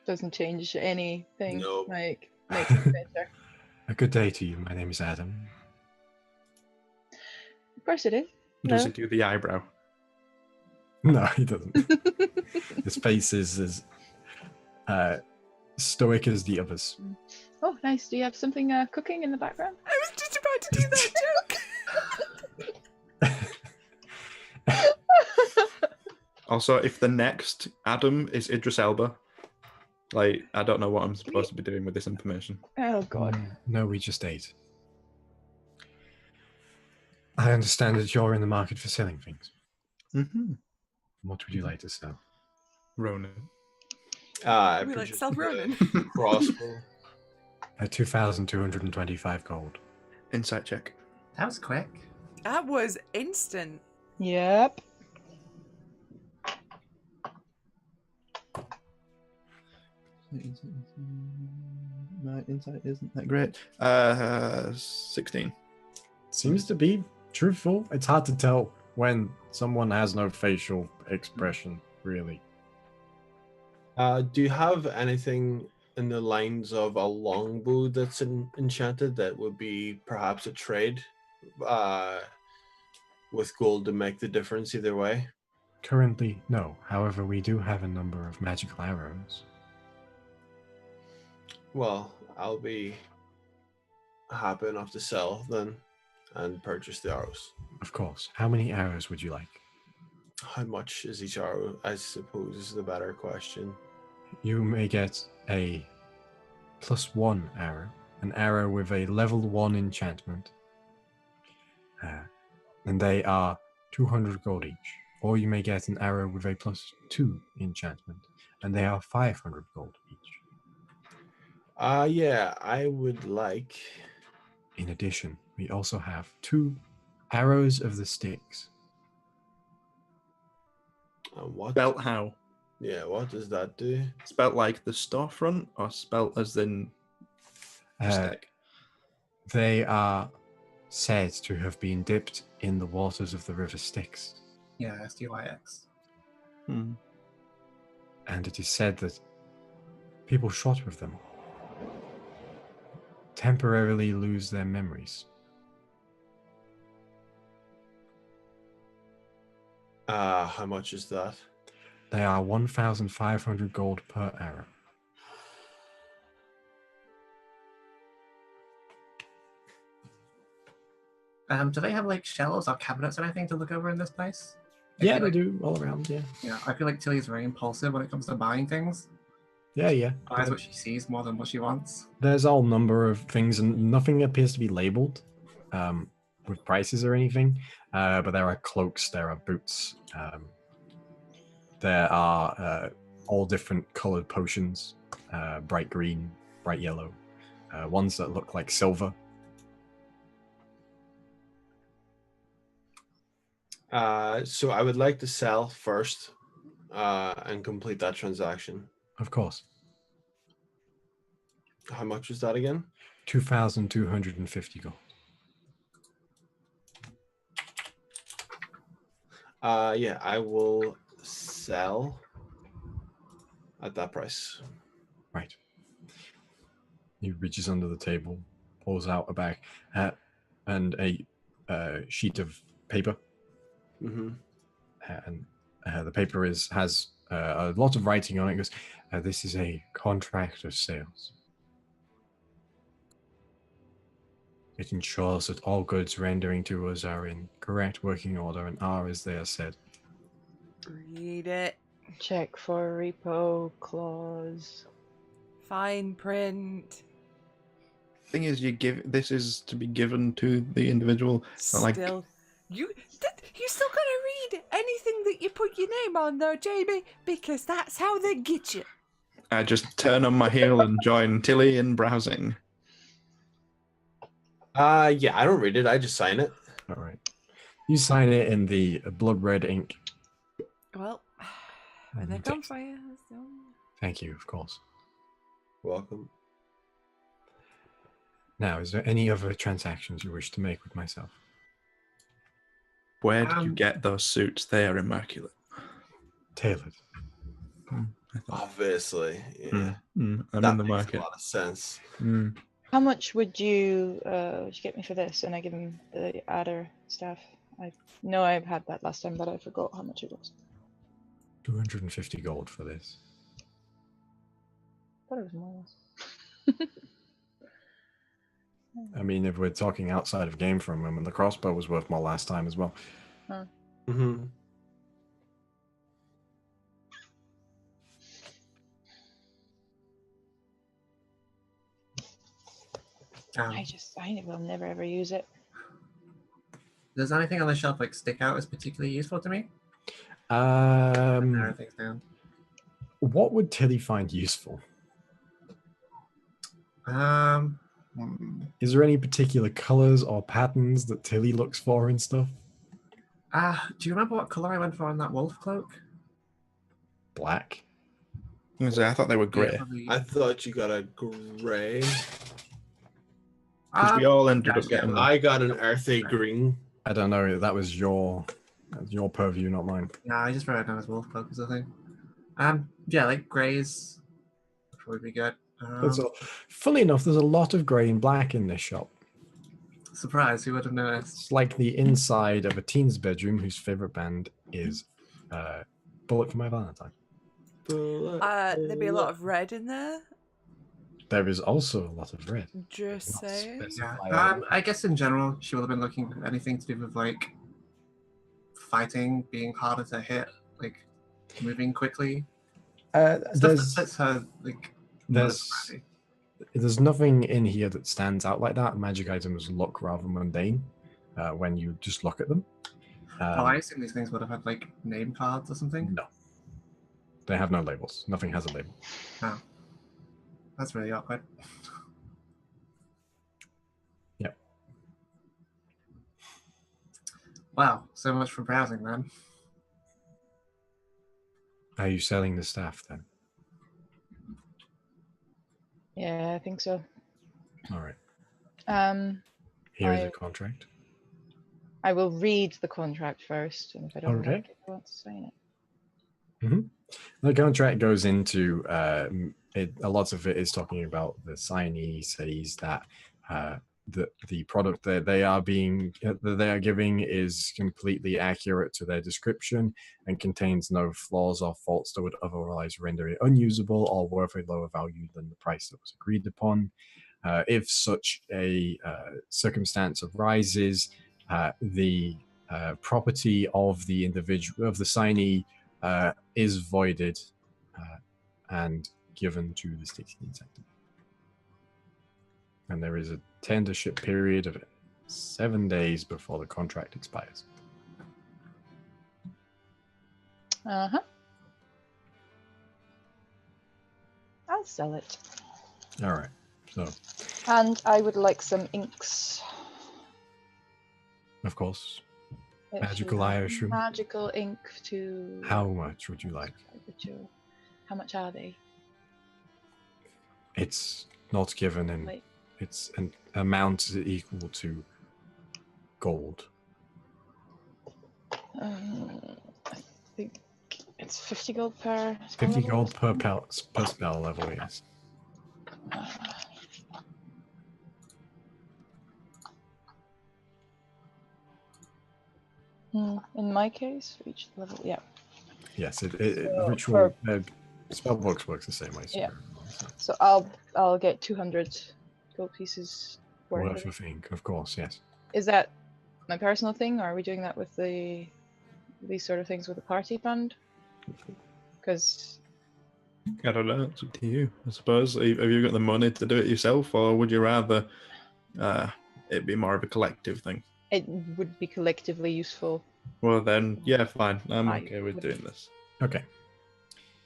[SPEAKER 4] Doesn't change anything.
[SPEAKER 6] No.
[SPEAKER 4] Like, makes it better.
[SPEAKER 1] A good day to you. My name is Adam.
[SPEAKER 4] Of course it is.
[SPEAKER 3] Does
[SPEAKER 4] No.
[SPEAKER 3] he do the eyebrow?
[SPEAKER 1] No, he doesn't. His face is as stoic as the others.
[SPEAKER 4] Oh, nice. Do you have something cooking in the background?
[SPEAKER 2] I was just about to do that joke.
[SPEAKER 3] Also, if the next Adam is Idris Elba, like, I don't know what I'm supposed to be doing with this information.
[SPEAKER 4] Oh, God.
[SPEAKER 1] No, we just ate. I understand that you're in the market for selling things.
[SPEAKER 3] Mm-hmm.
[SPEAKER 1] What would you like to sell?
[SPEAKER 3] Ronan.
[SPEAKER 6] I
[SPEAKER 2] We like
[SPEAKER 6] produced
[SPEAKER 2] South
[SPEAKER 6] a
[SPEAKER 2] Ronan.
[SPEAKER 6] crossbow.
[SPEAKER 1] At 2,225 gold.
[SPEAKER 3] Insight check.
[SPEAKER 5] That was quick.
[SPEAKER 2] That was instant.
[SPEAKER 4] Yep.
[SPEAKER 3] My insight isn't that great. 16.
[SPEAKER 1] Seems to be truthful. It's hard to tell when someone has no facial expression, really.
[SPEAKER 6] Do you have anything in the lines of a longbow that's enchanted that would be perhaps a trade with gold to make the difference either way?
[SPEAKER 1] Currently, no. However, we do have a number of magical arrows.
[SPEAKER 6] Well, I'll be happy enough to sell then and purchase the arrows.
[SPEAKER 1] Of course. How many arrows would you like?
[SPEAKER 6] How much is each arrow? I suppose is the better question.
[SPEAKER 1] You may get a +1 arrow, an arrow with a level 1 enchantment. And they are 200 gold each. Or you may get an arrow with a +2 enchantment, and they are 500 gold each.
[SPEAKER 6] Yeah, I would like.
[SPEAKER 1] In addition, we also have 2 arrows of the sticks.
[SPEAKER 6] What?
[SPEAKER 3] Spelt how?
[SPEAKER 6] Yeah, what does that do?
[SPEAKER 3] Spelt like the storefront, or spelt as in stick?
[SPEAKER 1] They are said to have been dipped in the waters of the river Styx.
[SPEAKER 5] Yeah, STYX.
[SPEAKER 3] Hmm.
[SPEAKER 1] And it is said that people shot with them temporarily lose their memories.
[SPEAKER 6] How much is that?
[SPEAKER 1] They are 1,500 gold per arrow.
[SPEAKER 5] Do they have like shelves or cabinets or anything to look over in this place?
[SPEAKER 1] Yeah, they do all around. Yeah,
[SPEAKER 5] Yeah, I feel like Tilly's very impulsive when it comes to buying things.
[SPEAKER 1] yeah.
[SPEAKER 5] Buys what she sees more than what she wants.
[SPEAKER 1] There's all number of things, and nothing appears to be labeled with prices or anything. But there are cloaks, there are boots, there are all different colored potions, bright green, bright yellow, ones that look like silver.
[SPEAKER 6] So I would like to sell first and complete that transaction.
[SPEAKER 1] Of course.
[SPEAKER 6] How much was that again?
[SPEAKER 1] 2,250 gold.
[SPEAKER 6] Yeah, I will sell at that price.
[SPEAKER 1] Right. He reaches under the table, pulls out a bag and a sheet of paper.
[SPEAKER 6] Mm-hmm.
[SPEAKER 1] And the paper has a lot of writing on it. It goes, this is a contract of sales. It ensures that all goods rendering to us are in correct working order and are as they are said.
[SPEAKER 2] Read it.
[SPEAKER 4] Check for repo clause.
[SPEAKER 2] Fine print.
[SPEAKER 3] Thing is, this is to be given to the individual.
[SPEAKER 2] Still,
[SPEAKER 3] Like,
[SPEAKER 2] you still gotta read anything that you put your name on, though, Jamie, because that's how they get you.
[SPEAKER 3] I just turn on my heel and join Tilly in browsing.
[SPEAKER 6] Yeah, I don't read it. I just sign it.
[SPEAKER 1] All right. You sign it in the blood red ink.
[SPEAKER 2] Well, when they come for you. So...
[SPEAKER 1] Thank you, of course.
[SPEAKER 6] Welcome.
[SPEAKER 1] Now, is there any other transactions you wish to make with myself?
[SPEAKER 3] Where did you get those suits? They are immaculate.
[SPEAKER 1] Tailored.
[SPEAKER 6] Obviously, yeah.
[SPEAKER 3] I'm
[SPEAKER 6] that
[SPEAKER 3] in the
[SPEAKER 6] makes
[SPEAKER 3] market.
[SPEAKER 6] a lot of sense.
[SPEAKER 4] How much would you get me for this? And I give him the adder stuff. I know I had that last time, but I forgot how much it was.
[SPEAKER 1] 250 gold for this.
[SPEAKER 4] I thought it was more or less.
[SPEAKER 1] I mean, if we're talking outside of game for a moment, the crossbow was worth more last time as well.
[SPEAKER 4] Huh.
[SPEAKER 6] Mm-hmm.
[SPEAKER 4] I will never ever use it.
[SPEAKER 5] Does anything on the shelf like stick out as particularly useful to me? Narrow things down.
[SPEAKER 1] What would Tilly find useful? Is there any particular colors or patterns that Tilly looks for and stuff?
[SPEAKER 5] Do you remember what color I went for on that wolf cloak?
[SPEAKER 1] Black.
[SPEAKER 3] I thought they were grey.
[SPEAKER 6] I thought you got a gray.
[SPEAKER 3] Because we all ended up getting them.
[SPEAKER 6] I got an earthy green.
[SPEAKER 1] I don't know. That was your purview, not mine.
[SPEAKER 5] Yeah, I just wrote it down as wolf cloak as a thing. Yeah, like greys would probably be good.
[SPEAKER 1] Funny enough, there's a lot of grey and black in this shop.
[SPEAKER 5] Surprise, who would have noticed?
[SPEAKER 1] It's like the inside of a teen's bedroom whose favorite band is Bullet for My Valentine.
[SPEAKER 2] There'd be a lot of red in there.
[SPEAKER 1] There is also a lot of red.
[SPEAKER 2] Just saying.
[SPEAKER 5] Yeah. I guess in general, she would have been looking for anything to do with like fighting, being harder to hit, like moving quickly. Stuff that fits her like.
[SPEAKER 1] There's nothing in here that stands out like that. Magic items look rather mundane when you just look at them.
[SPEAKER 5] I assume these things would have had like name cards or something.
[SPEAKER 1] No, they have no labels. Nothing has a label.
[SPEAKER 5] Oh, that's really awkward.
[SPEAKER 1] Yep.
[SPEAKER 5] Wow, so much for browsing then.
[SPEAKER 1] Are you selling the staff then?
[SPEAKER 4] Yeah, I think so.
[SPEAKER 1] All right.
[SPEAKER 4] Here
[SPEAKER 1] is a contract.
[SPEAKER 4] I will read the contract first, and if I don't like it, I won't sign it.
[SPEAKER 1] Mm-hmm. The contract goes into a lot of it is talking about the signee says that the product that they are giving is completely accurate to their description and contains no flaws or faults that would otherwise render it unusable or worth a lower value than the price that was agreed upon. If such a circumstance arises, the property of the individual of the signee is voided and given to the 16 sector. And there is a tendership period of 7 days before the contract expires.
[SPEAKER 4] Uh-huh. I'll sell it.
[SPEAKER 1] All right. So.
[SPEAKER 4] And I would like some inks.
[SPEAKER 1] Of course. Magical Irish.
[SPEAKER 4] Magical ink to...
[SPEAKER 1] How much would you like?
[SPEAKER 4] How much are they?
[SPEAKER 1] It's not given in... It's an amount equal to gold.
[SPEAKER 4] I think it's 50 gold per...
[SPEAKER 1] 50 gold per spell level, yes.
[SPEAKER 4] In my case, for each level, yeah.
[SPEAKER 1] Yes, ritual spellbooks works the same way.
[SPEAKER 4] Yeah. So I'll get 200 gold pieces
[SPEAKER 1] worth of ink, of course. Yes.
[SPEAKER 4] Is that my personal thing, or are we doing that with these sort of things with the party fund? Because
[SPEAKER 3] I don't know. It's up to you, I suppose. Have you got the money to do it yourself, or would you rather it be more of a collective thing?
[SPEAKER 4] It would be collectively useful.
[SPEAKER 3] Well, then, yeah, fine. I'm okay with doing this.
[SPEAKER 1] Okay.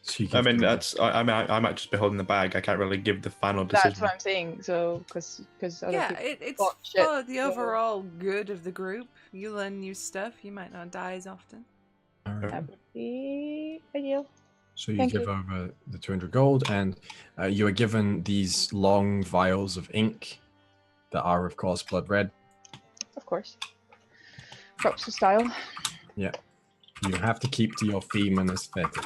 [SPEAKER 3] So I mean, I might just be holding the bag. I can't really give the final decision.
[SPEAKER 4] That's what I'm saying. So, because
[SPEAKER 2] it's for the overall good of the group. You learn new stuff. You might not die as often.
[SPEAKER 1] All right.
[SPEAKER 4] That would be ideal.
[SPEAKER 1] So you give over the 200 gold, and you are given these long vials of ink that are, of course, blood red.
[SPEAKER 4] Of course. Props to style.
[SPEAKER 1] Yeah. You have to keep to your theme and aesthetic.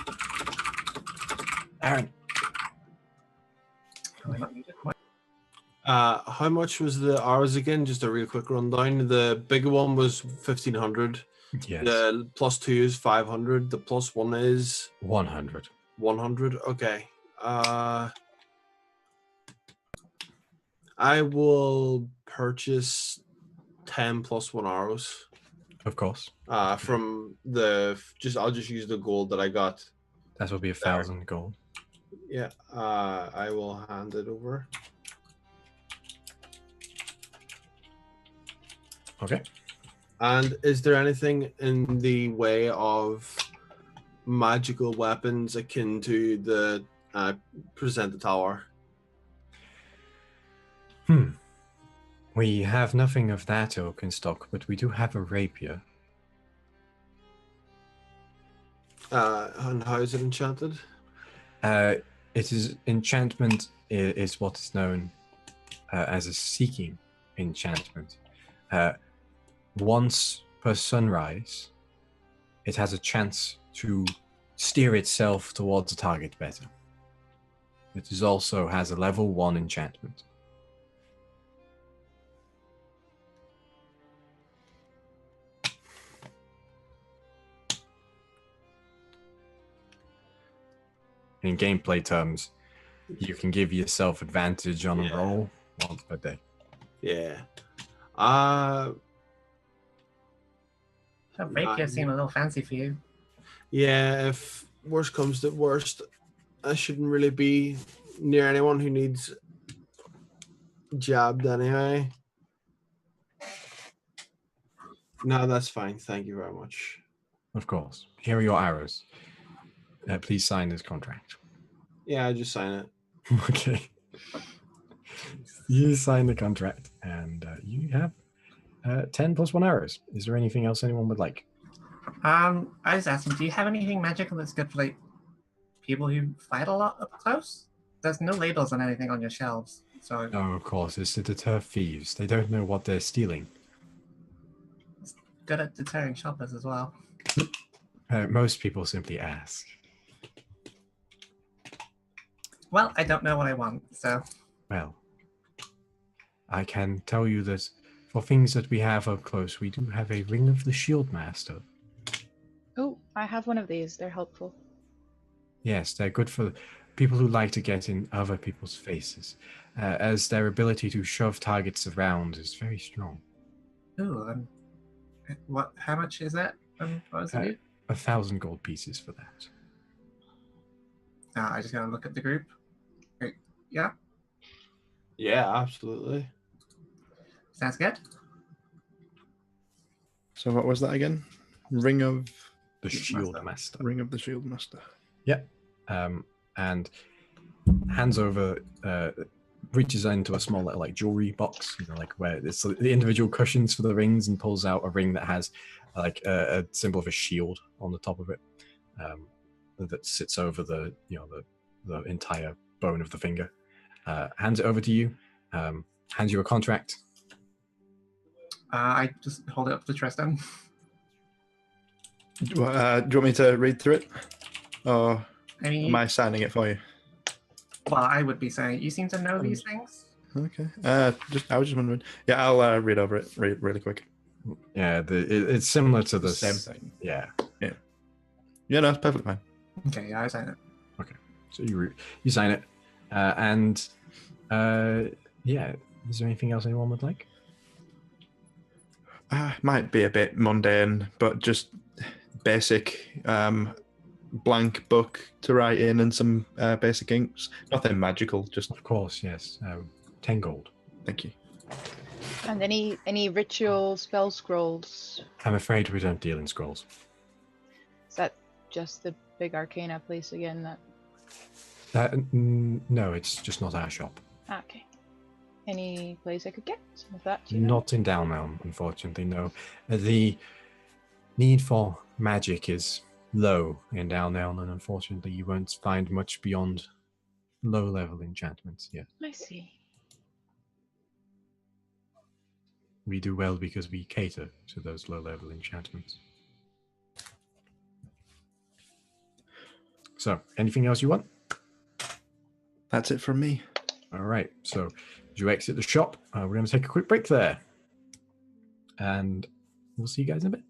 [SPEAKER 1] Aaron.
[SPEAKER 6] How much was the hours again? Just a real quick rundown. The bigger one was 1,500.
[SPEAKER 1] Yes.
[SPEAKER 6] The +2 is 500. The +1 is
[SPEAKER 1] 100.
[SPEAKER 6] 100. Okay. I will purchase 10 +1 arrows.
[SPEAKER 1] Of course.
[SPEAKER 6] From I'll just use the gold that I got.
[SPEAKER 1] That will be 1,000 gold.
[SPEAKER 6] Yeah. I will hand it over.
[SPEAKER 1] Okay.
[SPEAKER 6] And is there anything in the way of magical weapons akin to the present the tower?
[SPEAKER 1] We have nothing of that ilk in stock, but we do have a rapier.
[SPEAKER 6] And how is it enchanted?
[SPEAKER 1] It is enchantment is what is known as a seeking enchantment. Once per sunrise, it has a chance to steer itself towards a target better. It is also has a level 1 enchantment. In gameplay terms, you can give yourself advantage on a roll once per day.
[SPEAKER 6] Yeah.
[SPEAKER 5] That rapier seemed a little fancy for you.
[SPEAKER 6] Yeah, if worst comes to worst, I shouldn't really be near anyone who needs jabbed anyway. No, that's fine. Thank you very much.
[SPEAKER 1] Of course. Here are your arrows. Please sign this contract.
[SPEAKER 6] Yeah, I just sign it.
[SPEAKER 1] Okay. You sign the contract, and you have 10 plus 1 arrows. Is there anything else anyone would like?
[SPEAKER 5] I was asking, do you have anything magical that's good for like people who fight a lot up close? There's no labels on anything on your shelves, so.
[SPEAKER 1] Oh, of course. It's to deter thieves. They don't know what they're stealing.
[SPEAKER 5] It's good at deterring shoppers as well.
[SPEAKER 1] Most people simply ask.
[SPEAKER 5] Well, I don't know what I want, so.
[SPEAKER 1] Well, I can tell you that for things that we have up close, we do have a Ring of the Shield Master.
[SPEAKER 4] Oh, I have one of these. They're helpful.
[SPEAKER 1] Yes, they're good for people who like to get in other people's faces, as their ability to shove targets around is very strong.
[SPEAKER 5] Ooh, what? How much is that? What does it do?
[SPEAKER 1] 1,000 gold pieces for that.
[SPEAKER 5] I just gotta look at the group. Right. Yeah.
[SPEAKER 6] Yeah, absolutely.
[SPEAKER 5] Sounds good.
[SPEAKER 3] So what was that again? Ring of
[SPEAKER 1] the Shield Master.
[SPEAKER 3] Ring of the Shield Master.
[SPEAKER 1] Yep. And hands over, reaches into a small little like jewelry box, like where it's the individual cushions for the rings, and pulls out a ring that has like a symbol of a shield on the top of it, that sits over the the entire bone of the finger. Hands it over to you. Hands you a contract.
[SPEAKER 5] I just hold it up to Tristan.
[SPEAKER 3] Do you want me to read through it, or am I signing it for you?
[SPEAKER 5] Well, I would be saying, you seem to know these things.
[SPEAKER 3] Okay. I was just wondering. Yeah, I'll read over it really quick.
[SPEAKER 1] Yeah, it's similar to the
[SPEAKER 3] same thing.
[SPEAKER 1] Yeah.
[SPEAKER 3] Yeah, no, it's perfectly fine.
[SPEAKER 5] Okay, yeah, I sign it.
[SPEAKER 1] Okay, so you sign it, and yeah. Is there anything else anyone would like?
[SPEAKER 3] Might be a bit mundane, but just basic blank book to write in and some basic inks. Nothing magical, just...
[SPEAKER 1] Of course, yes. 10 gold.
[SPEAKER 3] Thank you.
[SPEAKER 4] And any ritual spell scrolls?
[SPEAKER 1] I'm afraid we don't deal in scrolls.
[SPEAKER 4] Is that just the big arcana place again?
[SPEAKER 1] No, it's just not our shop.
[SPEAKER 4] Okay. Any place I could get with that?
[SPEAKER 1] Not in Dalneln, unfortunately, no. The need for magic is low in Dalneln, and unfortunately you won't find much beyond low-level enchantments yet.
[SPEAKER 4] I see.
[SPEAKER 1] We do well because we cater to those low-level enchantments. So, anything else you want?
[SPEAKER 3] That's it from me.
[SPEAKER 1] All right, so as you exit the shop, we're going to take a quick break there. And we'll see you guys in a bit.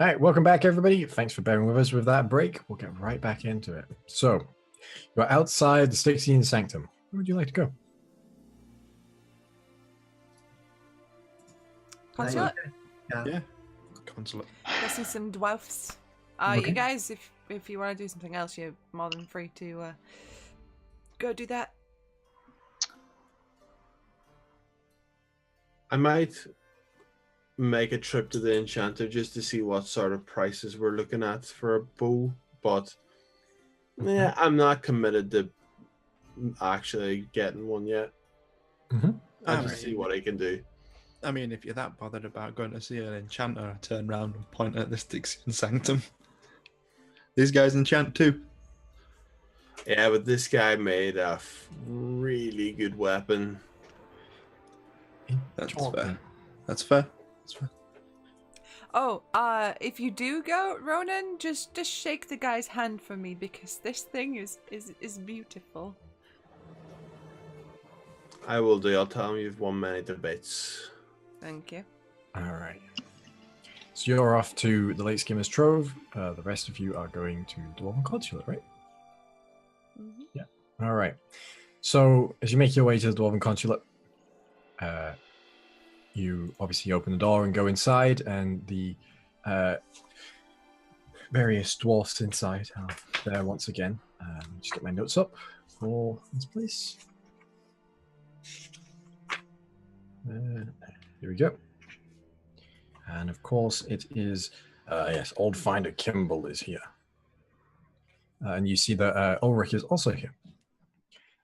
[SPEAKER 1] All right, welcome back, everybody. Thanks for bearing with us with that break. We'll get right back into it. So, you're outside the Styxian Sanctum. Where would you like to go?
[SPEAKER 2] Consulate?
[SPEAKER 3] Yeah. Consulate.
[SPEAKER 2] Go see some dwarfs.
[SPEAKER 1] Okay.
[SPEAKER 2] You guys, if you want to do something else, you're more than free to go do that.
[SPEAKER 6] I might make a trip to the enchanter just to see what sort of prices we're looking at for a bow, but yeah, I'm not committed to actually getting one yet. I'll just see what I can do.
[SPEAKER 3] I mean, if you're that bothered about going to see an enchanter, turn around and point at the Styxian Sanctum. These guys enchant too.
[SPEAKER 6] Yeah, but this guy made a really good weapon.
[SPEAKER 3] That's fair. That's fair.
[SPEAKER 2] Oh, if you do go, Ronan, just shake the guy's hand for me because this thing is beautiful.
[SPEAKER 6] I will do. I'll tell him you've won many debates.
[SPEAKER 2] Thank you.
[SPEAKER 1] All right. So you're off to the Late Skimmer's Trove. The rest of you are going to Dwarven Consulate, right?
[SPEAKER 2] Mm-hmm.
[SPEAKER 1] Yeah. All right. So as you make your way to the Dwarven Consulate, you obviously open the door and go inside, and the various dwarfs inside are there once again. Just get my notes up for this place. Here we go. And of course it is, yes, Old Finder Kimball is here. And you see that Ulrich is also here,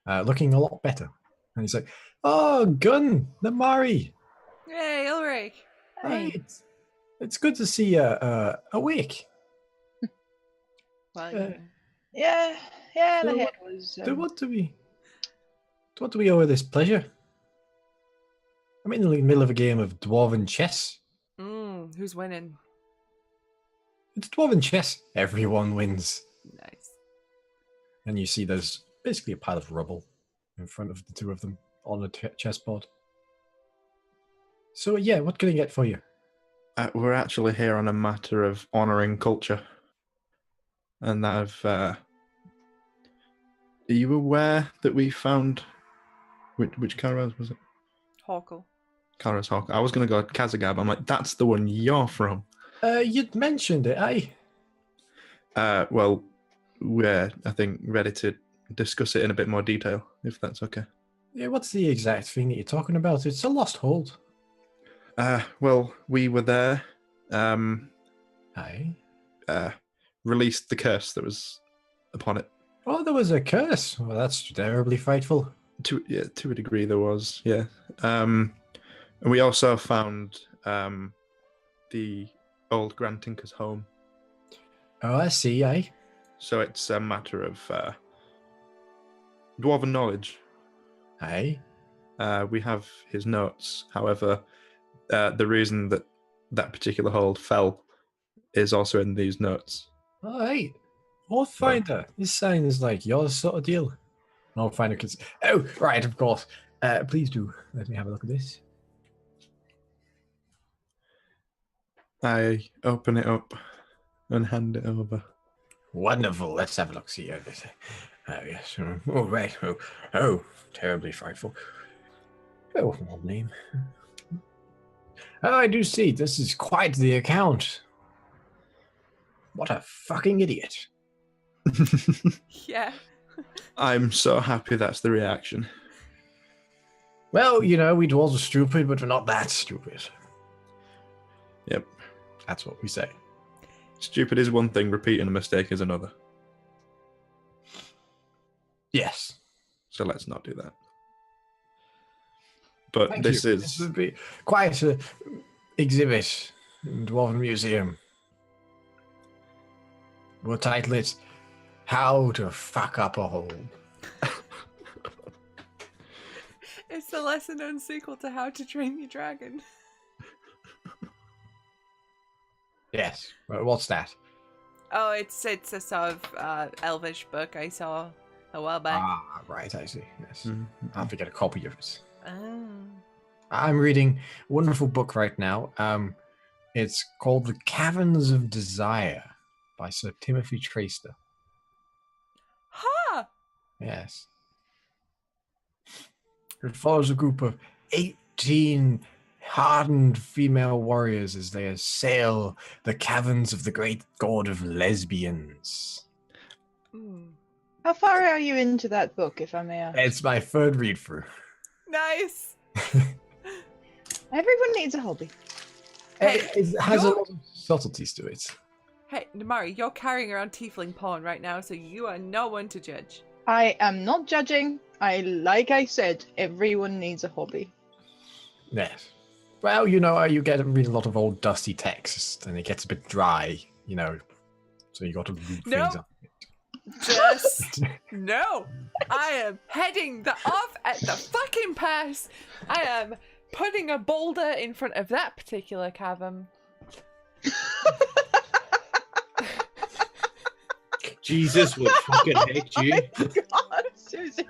[SPEAKER 1] looking a lot better. And he's like, oh, Gun, the Mari.
[SPEAKER 2] Hey, Ulrich.
[SPEAKER 1] Hey. It's good to see you awake.
[SPEAKER 2] Well,
[SPEAKER 4] Yeah,
[SPEAKER 1] So
[SPEAKER 4] the head was.
[SPEAKER 1] To what do we owe this pleasure? I'm in the middle of a game of Dwarven chess.
[SPEAKER 2] Who's winning?
[SPEAKER 1] It's Dwarven chess. Everyone wins.
[SPEAKER 2] Nice.
[SPEAKER 1] And you see there's basically a pile of rubble in front of the two of them on a chessboard. So yeah, what can I get for you?
[SPEAKER 3] We're actually here on a matter of honouring culture. And that of... are you aware that we found... Which Kara's was it?
[SPEAKER 2] Hawkle.
[SPEAKER 3] Kara's Hawk. I was going to go Kazagab. I'm like, that's the one you're from.
[SPEAKER 1] You'd mentioned it,
[SPEAKER 3] Well, we're, I think, ready to discuss it in a bit more detail, if that's okay.
[SPEAKER 1] Yeah, what's the exact thing that you're talking about? It's a lost hold.
[SPEAKER 3] Well, we were there. Released the curse that was upon it.
[SPEAKER 1] Oh, there was a curse. Well, that's terribly frightful.
[SPEAKER 3] To a degree, there was, yeah. And we also found the old Grand Tinker's home.
[SPEAKER 1] Oh, I see,
[SPEAKER 3] So it's a matter of dwarven knowledge. We have his notes. However, the reason that particular hold fell is also in these notes.
[SPEAKER 1] All right. Old Finder. This sounds like your sort of deal. Old Finder can... Oh, right, of course. Please do let me have a look at this.
[SPEAKER 3] I open it up and hand it over.
[SPEAKER 1] Wonderful. Let's have a look. See everything. Oh, yes. Oh, right. Oh, terribly frightful. Oh, odd name. Oh, I do see. This is quite the account. What a fucking idiot.
[SPEAKER 2] Yeah.
[SPEAKER 3] I'm so happy that's the reaction.
[SPEAKER 1] Well, you know, we dwarves are stupid, but we're not that stupid.
[SPEAKER 3] Yep.
[SPEAKER 1] That's what we say.
[SPEAKER 3] Stupid is one thing, repeating a mistake is another.
[SPEAKER 1] Yes.
[SPEAKER 3] So let's not do that. But
[SPEAKER 1] Thank
[SPEAKER 3] this
[SPEAKER 1] you.
[SPEAKER 3] is...
[SPEAKER 1] This would be quite an exhibit in the Dwarven Museum. We'll title it, How to Fuck Up a Hole.
[SPEAKER 2] It's the lesser-known sequel to How to Train Your Dragon.
[SPEAKER 1] Yes. Well, what's that?
[SPEAKER 2] Oh, it's a sort of elvish book I saw a while back.
[SPEAKER 1] Ah, right, I see. Yes.
[SPEAKER 3] Mhm.
[SPEAKER 1] I'll have to get a copy of it.
[SPEAKER 2] Oh.
[SPEAKER 1] I'm reading a wonderful book right now. It's called The Caverns of Desire by Sir Timothy Traster.
[SPEAKER 2] Huh!
[SPEAKER 1] Yes. It follows a group of 18 hardened female warriors as they assail the caverns of the great god of lesbians.
[SPEAKER 4] How far are you into that book, if I may ask?
[SPEAKER 1] It's my third read through.
[SPEAKER 2] Nice.
[SPEAKER 4] Everyone needs a hobby.
[SPEAKER 2] Hey,
[SPEAKER 1] it has a lot of subtleties to it.
[SPEAKER 2] Hey, Namari, you're carrying around tiefling porn right now, so you are no one to judge.
[SPEAKER 4] I am not judging. Like I said, everyone needs a hobby.
[SPEAKER 1] Yes. Well, you get to read a lot of old dusty text, and it gets a bit dry, so you got to read things up.
[SPEAKER 2] Just no. I am heading off at the fucking pass. I am putting a boulder in front of that particular cavern.
[SPEAKER 6] Jesus would fucking hate you.
[SPEAKER 4] Oh my God, Susie.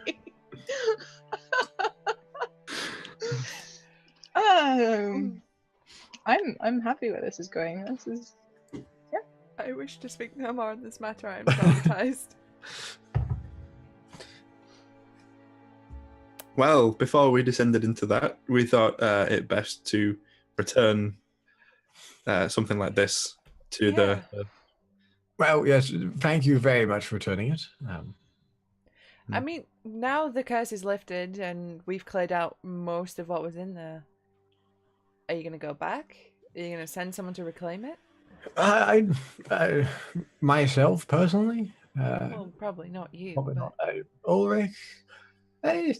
[SPEAKER 4] I'm happy where this is going. This is
[SPEAKER 2] I wish to speak no more on this matter. I am traumatized.
[SPEAKER 3] Well, before we descended into that, we thought it best to return something like this to the.
[SPEAKER 1] Well, yes, thank you very much for returning it.
[SPEAKER 2] I mean, now the curse is lifted and we've cleared out most of what was in there. Are you going to go back? Are you going to send someone to reclaim it?
[SPEAKER 1] I myself personally.
[SPEAKER 2] Well, probably not you.
[SPEAKER 1] Probably
[SPEAKER 2] but...
[SPEAKER 1] not. Ulrich. I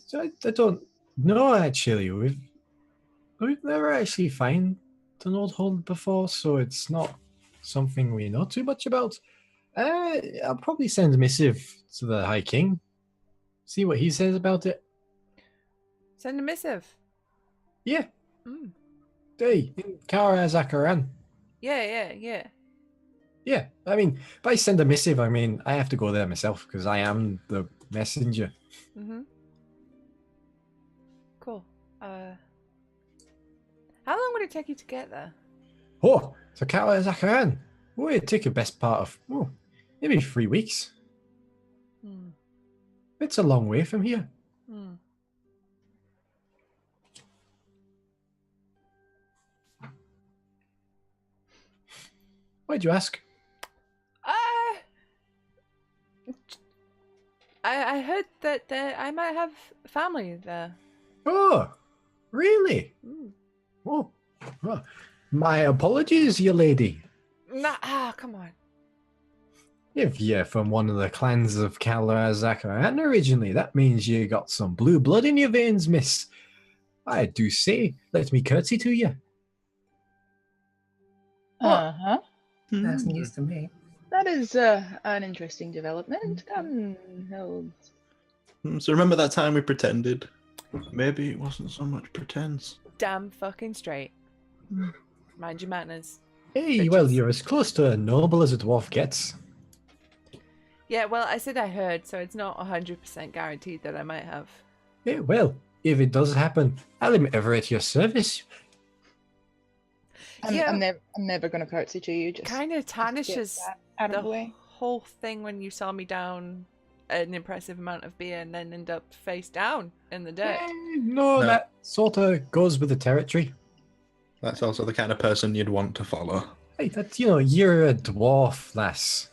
[SPEAKER 1] don't know actually. We've never actually found an old hold before, so it's not something we know too much about. I'll probably send a missive to the High King. See what he says about it.
[SPEAKER 2] Send a missive.
[SPEAKER 1] Yeah. Hey, Kara Zakaran.
[SPEAKER 2] Yeah.
[SPEAKER 1] Yeah, I mean, if I send a missive, I mean, I have to go there myself because I am the messenger.
[SPEAKER 2] Cool. How long would it take you to get there?
[SPEAKER 1] Oh, so Kara Zakaran. Oh, it'd take the best part of, maybe 3 weeks. It's a long way from here. Why'd you ask?
[SPEAKER 2] I heard that I might have family there.
[SPEAKER 1] Oh, really? Oh, well, my apologies, you lady.
[SPEAKER 2] Nah, come on.
[SPEAKER 1] If you're from one of the clans of Kala Zakaran originally, that means you got some blue blood in your veins, miss. I do say, let me curtsy to you.
[SPEAKER 5] That's news to me.
[SPEAKER 4] That is an interesting development.
[SPEAKER 3] So remember that time we pretended? Maybe it wasn't so much pretense.
[SPEAKER 2] Damn fucking straight. Mind your manners.
[SPEAKER 1] Hey,
[SPEAKER 2] Bitches.
[SPEAKER 1] well, you're as close to a noble as a dwarf gets.
[SPEAKER 2] Yeah, well, I said I heard, so it's not 100% guaranteed that I might have.
[SPEAKER 1] Yeah, well, if it does happen, I'm ever at your service.
[SPEAKER 4] I'm never going to curtsy to you. Just
[SPEAKER 2] kind of tarnishes
[SPEAKER 4] out
[SPEAKER 2] the
[SPEAKER 4] of the way.
[SPEAKER 2] whole thing when you saw me down an impressive amount of beer and then end up face down in the dirt.
[SPEAKER 1] No, that sort of goes with the territory.
[SPEAKER 3] That's also the kind of person you'd want to follow.
[SPEAKER 1] Hey, that's, you're a dwarf, lass.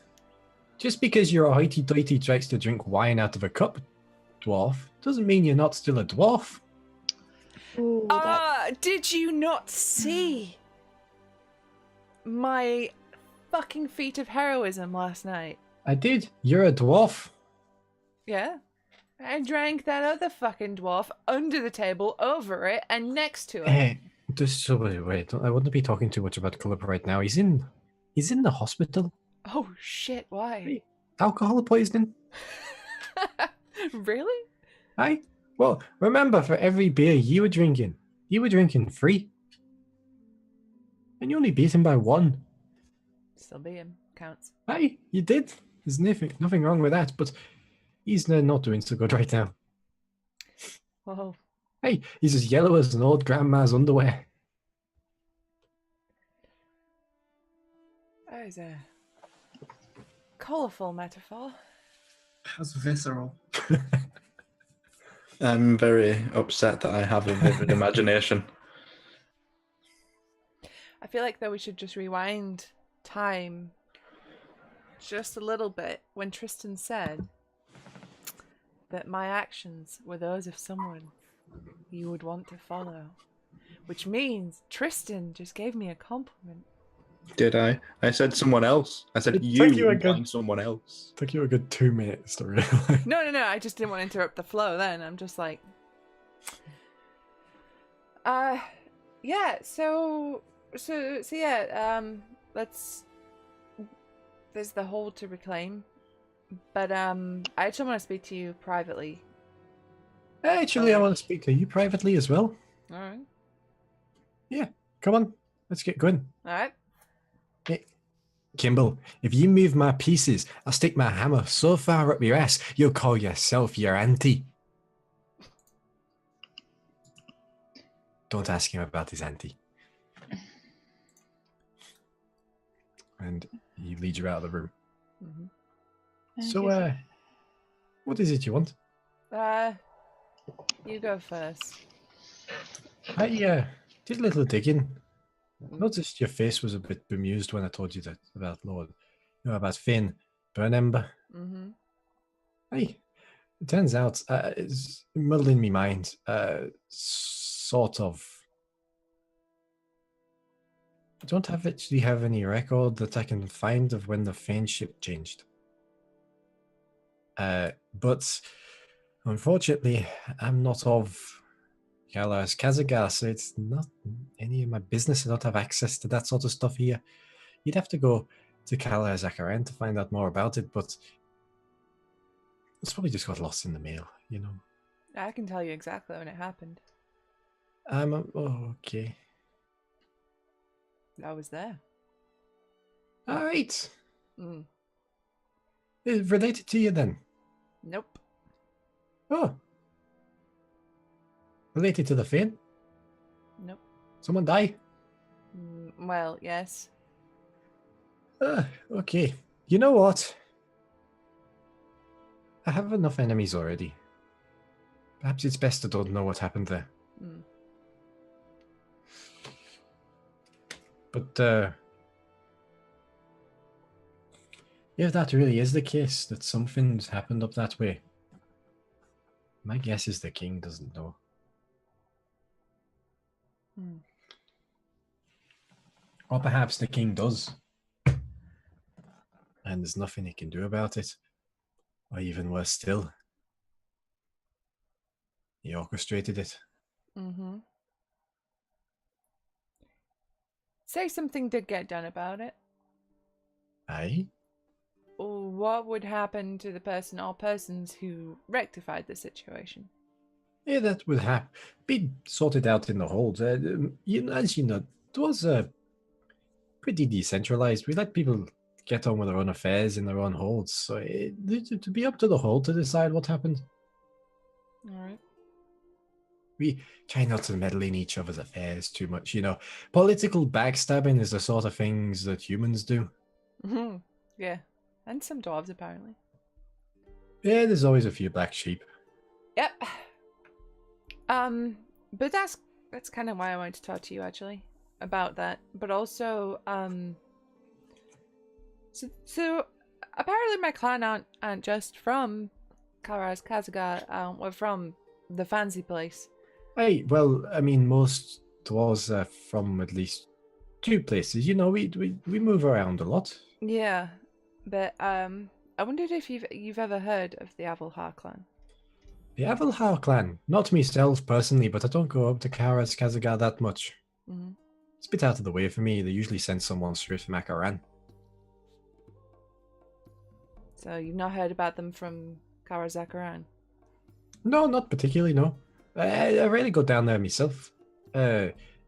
[SPEAKER 1] Just because you're a hoity-toity tries to drink wine out of a cup, dwarf, doesn't mean you're not still a dwarf.
[SPEAKER 2] Did you not see my fucking feat of heroism last night?
[SPEAKER 1] I did. You're a dwarf.
[SPEAKER 2] Yeah. I drank that other fucking dwarf under the table, over it, and next to it.
[SPEAKER 1] Hey, just wait. I wouldn't be talking too much about Culip right now. He's in the hospital.
[SPEAKER 2] Oh shit! Why?
[SPEAKER 1] Hey, alcohol poisoning.
[SPEAKER 2] Really?
[SPEAKER 1] Aye. Well, remember, for every beer you were drinking 3, and you only beat him by 1.
[SPEAKER 2] Still be him. Counts.
[SPEAKER 1] Aye, you did. There's nothing wrong with that, but he's not doing so good right now.
[SPEAKER 2] Whoa.
[SPEAKER 1] Hey, he's as yellow as an old grandma's underwear.
[SPEAKER 2] That is a colourful metaphor.
[SPEAKER 5] That's visceral.
[SPEAKER 3] I'm very upset that I have a vivid imagination.
[SPEAKER 2] I feel like, though, we should just rewind time just a little bit when Tristan said that my actions were those of someone you would want to follow. Which means Tristan just gave me a compliment.
[SPEAKER 3] Did I? I said someone else. I said
[SPEAKER 1] It
[SPEAKER 3] you
[SPEAKER 1] took you a
[SPEAKER 3] implying
[SPEAKER 1] good-
[SPEAKER 3] someone else.
[SPEAKER 1] Took you a good 2 minutes to realize.
[SPEAKER 2] No, I just didn't want to interrupt the flow then. I'm just like... yeah, so yeah, let's... There's the hold to reclaim. But, I actually want to speak to you privately.
[SPEAKER 1] Actually, I want to speak to you privately as well.
[SPEAKER 2] Alright.
[SPEAKER 1] Yeah, come on. Let's get going.
[SPEAKER 2] Alright.
[SPEAKER 1] Hey, Kimball, if you move my pieces, I'll stick my hammer so far up your ass, you'll call yourself your auntie. Don't ask him about his auntie. And he leads you out of the room.
[SPEAKER 2] Mm-hmm.
[SPEAKER 1] So, what is it you want?
[SPEAKER 2] You go first.
[SPEAKER 1] I did a little digging. Noticed your face was a bit bemused when I told you that about about Finn Burnember.
[SPEAKER 2] Mm-hmm.
[SPEAKER 1] Hey, it turns out it's muddled in my mind. Sort of. I don't actually have any record that I can find of when the Fane ship changed. But unfortunately, I'm not of Galar's Kazagar, so it's not any of my business. I don't have access to that sort of stuff here. You'd have to go to Kalar Zakaran to find out more about it, but it's probably just got lost in the mail, you know.
[SPEAKER 2] I can tell you exactly when it happened.
[SPEAKER 1] Okay.
[SPEAKER 2] I was there.
[SPEAKER 1] All right.
[SPEAKER 2] Mm.
[SPEAKER 1] Is it related to you then?
[SPEAKER 2] Nope.
[SPEAKER 1] Oh. Related to the Fane?
[SPEAKER 2] Nope.
[SPEAKER 1] Someone die?
[SPEAKER 2] Well, yes.
[SPEAKER 1] Okay. You know what? I have enough enemies already. Perhaps it's best I don't know what happened there.
[SPEAKER 2] Mm.
[SPEAKER 1] But, if that really is the case, that something's happened up that way, my guess is the king doesn't know.
[SPEAKER 2] Mm.
[SPEAKER 1] Or perhaps the king does. And there's nothing he can do about it. Or even worse still, he orchestrated it.
[SPEAKER 2] Mm-hmm. Say something did get done about it.
[SPEAKER 1] Aye?
[SPEAKER 2] What would happen to the person or persons who rectified the situation?
[SPEAKER 1] Yeah, that would be sorted out in the hold. As you know, it was pretty decentralized. We let people get on with their own affairs in their own holds. So to be up to the hold to decide what happened.
[SPEAKER 2] All right.
[SPEAKER 1] We try not to meddle in each other's affairs too much, you know. Political backstabbing is the sort of things that humans do.
[SPEAKER 2] Mm-hmm. Yeah. And some dwarves, apparently.
[SPEAKER 1] Yeah, there's always a few black sheep.
[SPEAKER 2] Yep. But that's kind of why I wanted to talk to you, actually, about that. But also, so apparently my clan aren't just from Karaz Kazagar, we're from the fancy place.
[SPEAKER 1] Hey, well, I mean, most dwarves are from at least 2 places. You know, we move around a lot.
[SPEAKER 2] Yeah, but I wondered if you've ever heard of the Avalhar clan.
[SPEAKER 1] The Avalhar clan, not myself personally, but I don't go up to Karaz Kazagar that much.
[SPEAKER 2] Mm-hmm.
[SPEAKER 1] It's a bit out of the way for me. They usually send someone straight from Akaran.
[SPEAKER 2] So you've not heard about them from Karazakaran?
[SPEAKER 1] No, not particularly, no. I rarely go down there myself.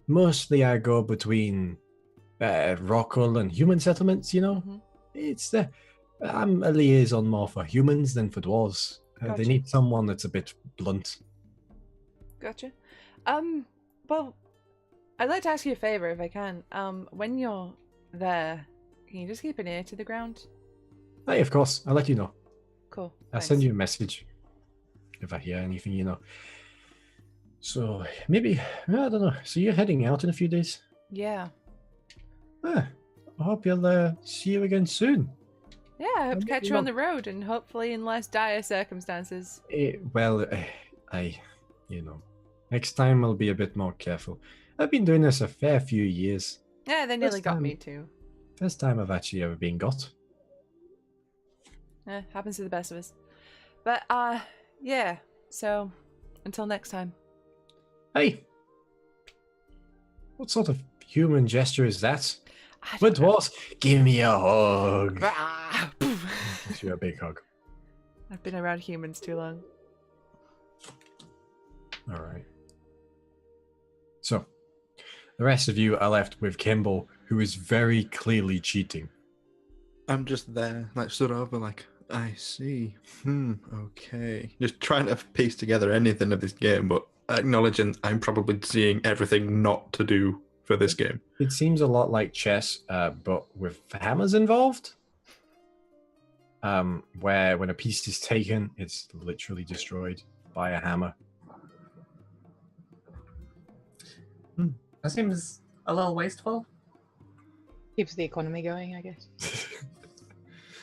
[SPEAKER 1] Mostly I go between Rockall and human settlements, you know.
[SPEAKER 2] Mm-hmm.
[SPEAKER 1] I'm a liaison more for humans than for dwarves.
[SPEAKER 2] Gotcha.
[SPEAKER 1] They need someone that's a bit blunt.
[SPEAKER 2] Gotcha. Well, I'd like to ask you a favor if I can. When you're there, Can you just keep an ear to the ground?
[SPEAKER 1] Hey, of course. I'll let you know.
[SPEAKER 2] Cool.
[SPEAKER 1] I'll send you a message if I hear anything, So maybe, I don't know. So you're heading out in a few days?
[SPEAKER 2] Yeah.
[SPEAKER 1] I hope you'll see you again soon.
[SPEAKER 2] Yeah, I hope to catch you on the road and hopefully in less dire circumstances.
[SPEAKER 1] Next time I'll be a bit more careful. I've been doing this a fair few years.
[SPEAKER 2] Yeah, they nearly got me too.
[SPEAKER 1] First time I've actually ever been got.
[SPEAKER 2] Happens to the best of us. But, yeah. So, until next time.
[SPEAKER 1] Hey! What sort of human gesture is that? We're dwarves. Give me a hug. Give you a big hug.
[SPEAKER 2] I've been around humans too long.
[SPEAKER 1] All right. So, the rest of you are left with Kimball, who is very clearly cheating.
[SPEAKER 3] I'm just there, like stood over, like, I see. Okay. Just trying to piece together anything of this game, but acknowledging I'm probably seeing everything not to do for this game.
[SPEAKER 1] It seems a lot like chess, but with hammers involved. Where when a piece is taken, it's literally destroyed by a hammer.
[SPEAKER 5] That seems a little wasteful.
[SPEAKER 4] Keeps the economy going, I guess.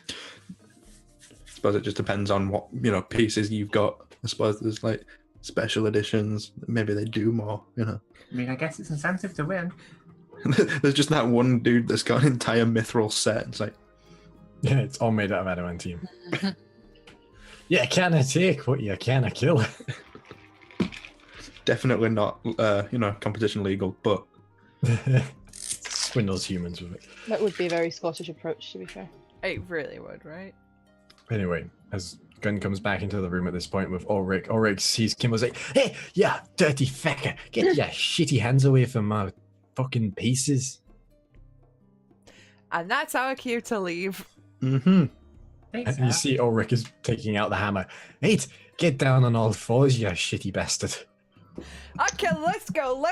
[SPEAKER 3] I suppose it just depends on what pieces you've got. I suppose there's like special editions. Maybe they do more.
[SPEAKER 5] I mean, I guess it's incentive to win.
[SPEAKER 3] There's just that one dude that's got an entire mithril set. It's like,
[SPEAKER 1] yeah, it's all made out of adamantium. Yeah, can I take what you can I kill?
[SPEAKER 3] Definitely not, competition legal, but
[SPEAKER 1] swindles humans with it.
[SPEAKER 4] That would be a very Scottish approach, to be fair.
[SPEAKER 2] It really would, right?
[SPEAKER 1] Anyway, as Gunn comes back into the room at this point with Ulrich sees Kimball like, "Hey, yeah, dirty fecker, get your shitty hands away from my fucking pieces."
[SPEAKER 2] And that's our cue to leave.
[SPEAKER 1] And you see Ulrich is taking out the hammer. "Hey, get down on all fours, you shitty bastard."
[SPEAKER 2] Okay, let's go.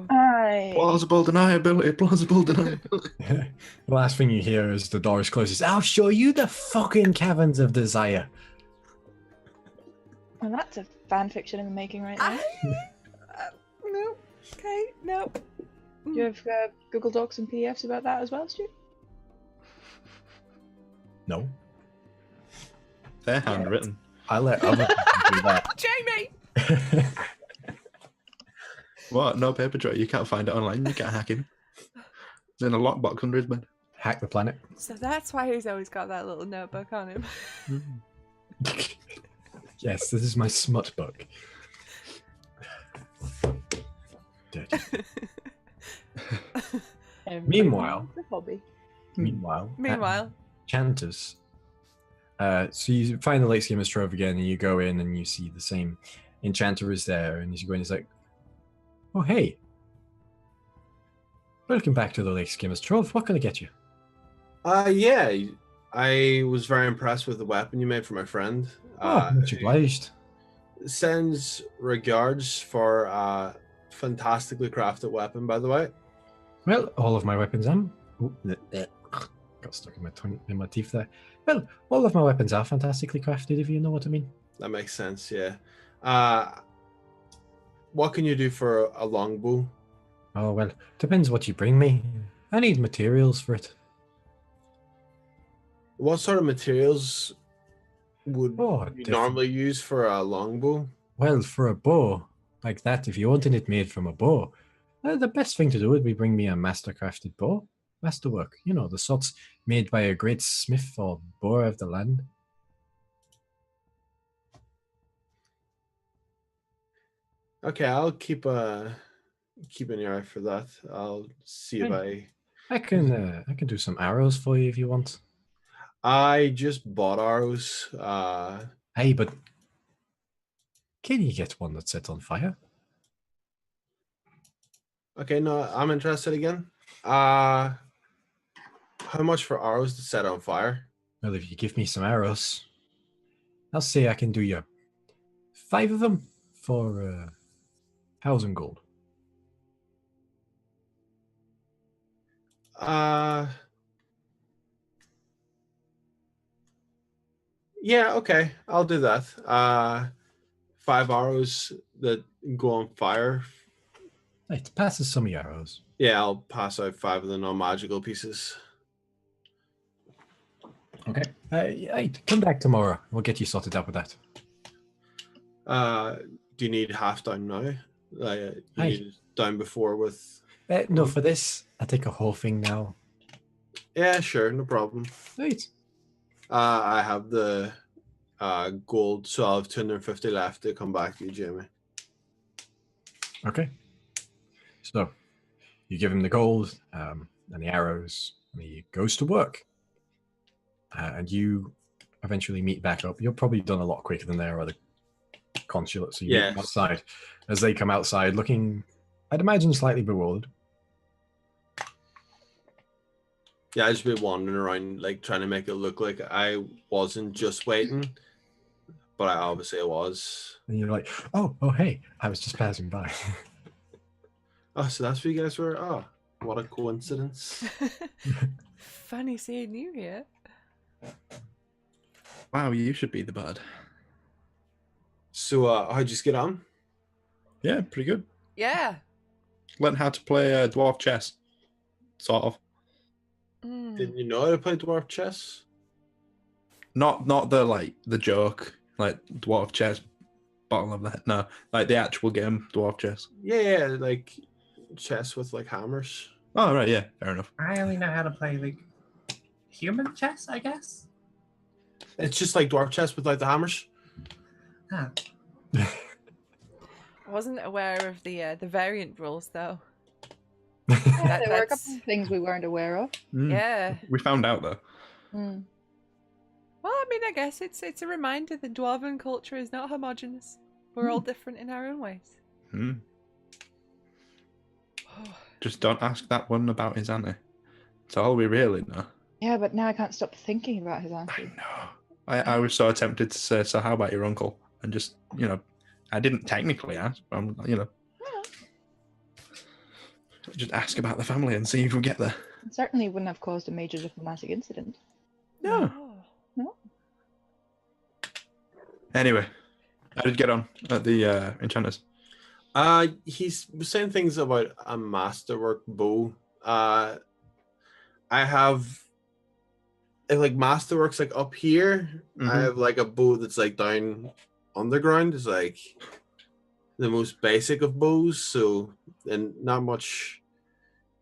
[SPEAKER 4] Aye.
[SPEAKER 3] Plausible deniability.
[SPEAKER 1] The last thing you hear as the doors closes, "I'll show you the fucking caverns of desire."
[SPEAKER 4] Well, that's a fan fiction in the making right now.
[SPEAKER 2] No. Okay, no.
[SPEAKER 4] Do you have Google Docs and PDFs about that as well, Stu?
[SPEAKER 1] No.
[SPEAKER 3] They're handwritten.
[SPEAKER 1] I let other people do that.
[SPEAKER 2] Jamie!
[SPEAKER 3] What? No paper trail? You can't find it online. You can't hack him. It's in a lockbox under his bed.
[SPEAKER 1] Hack the planet.
[SPEAKER 2] So that's why he's always got that little notebook on him.
[SPEAKER 1] Yes, this is my smut book. Dirty. Meanwhile, Chantus. So you find the Lake Skimmers Trove again, and you go in and you see the same enchanter is there, and you go in, he's like, "Oh, hey. Welcome back to the Lake Skimmers Trove. What can I get you?"
[SPEAKER 6] Yeah. I was very impressed with the weapon you made for my friend.
[SPEAKER 1] Much obliged.
[SPEAKER 6] Sends regards for a fantastically crafted weapon, by the way.
[SPEAKER 1] Well, all of my weapons got stuck in my tongue, in my teeth there. Well, all of my weapons are fantastically crafted, if you know what I mean.
[SPEAKER 6] That makes sense, yeah. What can you do for a longbow?
[SPEAKER 1] Oh, well, depends what you bring me. I need materials for it.
[SPEAKER 6] What sort of materials would you normally use for a longbow?
[SPEAKER 1] Well, for a bow like that, if you wanted it made from a bow, the best thing to do would be bring me a master-crafted bow. Masterwork, the sorts made by a great smith or boar of the land.
[SPEAKER 6] Okay, I'll keep an eye for that. I'll see if
[SPEAKER 1] I can do some arrows for you if you want.
[SPEAKER 6] I just bought arrows.
[SPEAKER 1] Hey, but can you get one that's set on fire?
[SPEAKER 6] Okay, no, I'm interested again. How much for arrows to set on fire?
[SPEAKER 1] Well, if you give me some arrows, I'll say I can do you 5 of them for 1,000 gold.
[SPEAKER 6] Yeah, okay, I'll do that. 5 arrows that go on fire.
[SPEAKER 1] It passes some arrows.
[SPEAKER 6] Yeah, I'll pass out 5 of the non-magical pieces.
[SPEAKER 1] Okay. Hey, come back tomorrow. We'll get you sorted out with that.
[SPEAKER 6] Do you need half down now? You need it down before with...
[SPEAKER 1] No, for this, I take a whole thing now.
[SPEAKER 6] Yeah, sure, no problem.
[SPEAKER 1] Right.
[SPEAKER 6] I have the gold, so I'll have 250 left to come back to you, Jamie.
[SPEAKER 1] Okay. So, you give him the gold and the arrows, and he goes to work. And you eventually meet back up. You're probably done a lot quicker than their other consulates. So you meet them outside. As they come outside looking, I'd imagine, slightly bewildered.
[SPEAKER 6] Yeah, I just been wandering around, like, trying to make it look like I wasn't just waiting, but I obviously was.
[SPEAKER 1] And you're like, oh, hey, I was just passing by.
[SPEAKER 6] Oh, so that's where you guys were? Oh, what a coincidence.
[SPEAKER 2] Funny seeing you here.
[SPEAKER 3] Wow, you should be the bard.
[SPEAKER 6] So, how'd you get on?
[SPEAKER 3] Yeah, pretty good.
[SPEAKER 2] Yeah.
[SPEAKER 3] Learned how to play dwarf chess, sort of.
[SPEAKER 6] Didn't you know how to play dwarf chess?
[SPEAKER 3] Not the joke, like dwarf chess, bottom of the head. No, like the actual game, dwarf chess.
[SPEAKER 6] Yeah, like chess with like hammers.
[SPEAKER 3] Oh right, yeah, fair enough.
[SPEAKER 5] I only know how to play like human chess, I guess.
[SPEAKER 6] It's just like dwarf chess with like the hammers.
[SPEAKER 5] Huh.
[SPEAKER 2] I wasn't aware of the variant rules though.
[SPEAKER 4] Yeah, there were a couple of things we weren't aware of.
[SPEAKER 2] Yeah.
[SPEAKER 3] We found out though.
[SPEAKER 4] Mm.
[SPEAKER 2] Well, I mean, I guess it's a reminder that dwarven culture is not homogenous. We're all different in our own ways.
[SPEAKER 3] Just don't ask that one about his auntie. It's all we really know.
[SPEAKER 4] Yeah, but now I can't stop thinking about his auntie.
[SPEAKER 3] I know. I was so tempted to say, so how about your uncle? And just, I didn't technically ask, but just ask about the family and see if we get there.
[SPEAKER 4] It certainly wouldn't have caused a major diplomatic incident.
[SPEAKER 3] No.
[SPEAKER 4] No.
[SPEAKER 3] Anyway, how did you get on at the Enchanters?
[SPEAKER 6] He's saying things about a masterwork bow. I have like masterworks like up here. I have like a bow that's like down underground. It's like the most basic of bows, so and not much.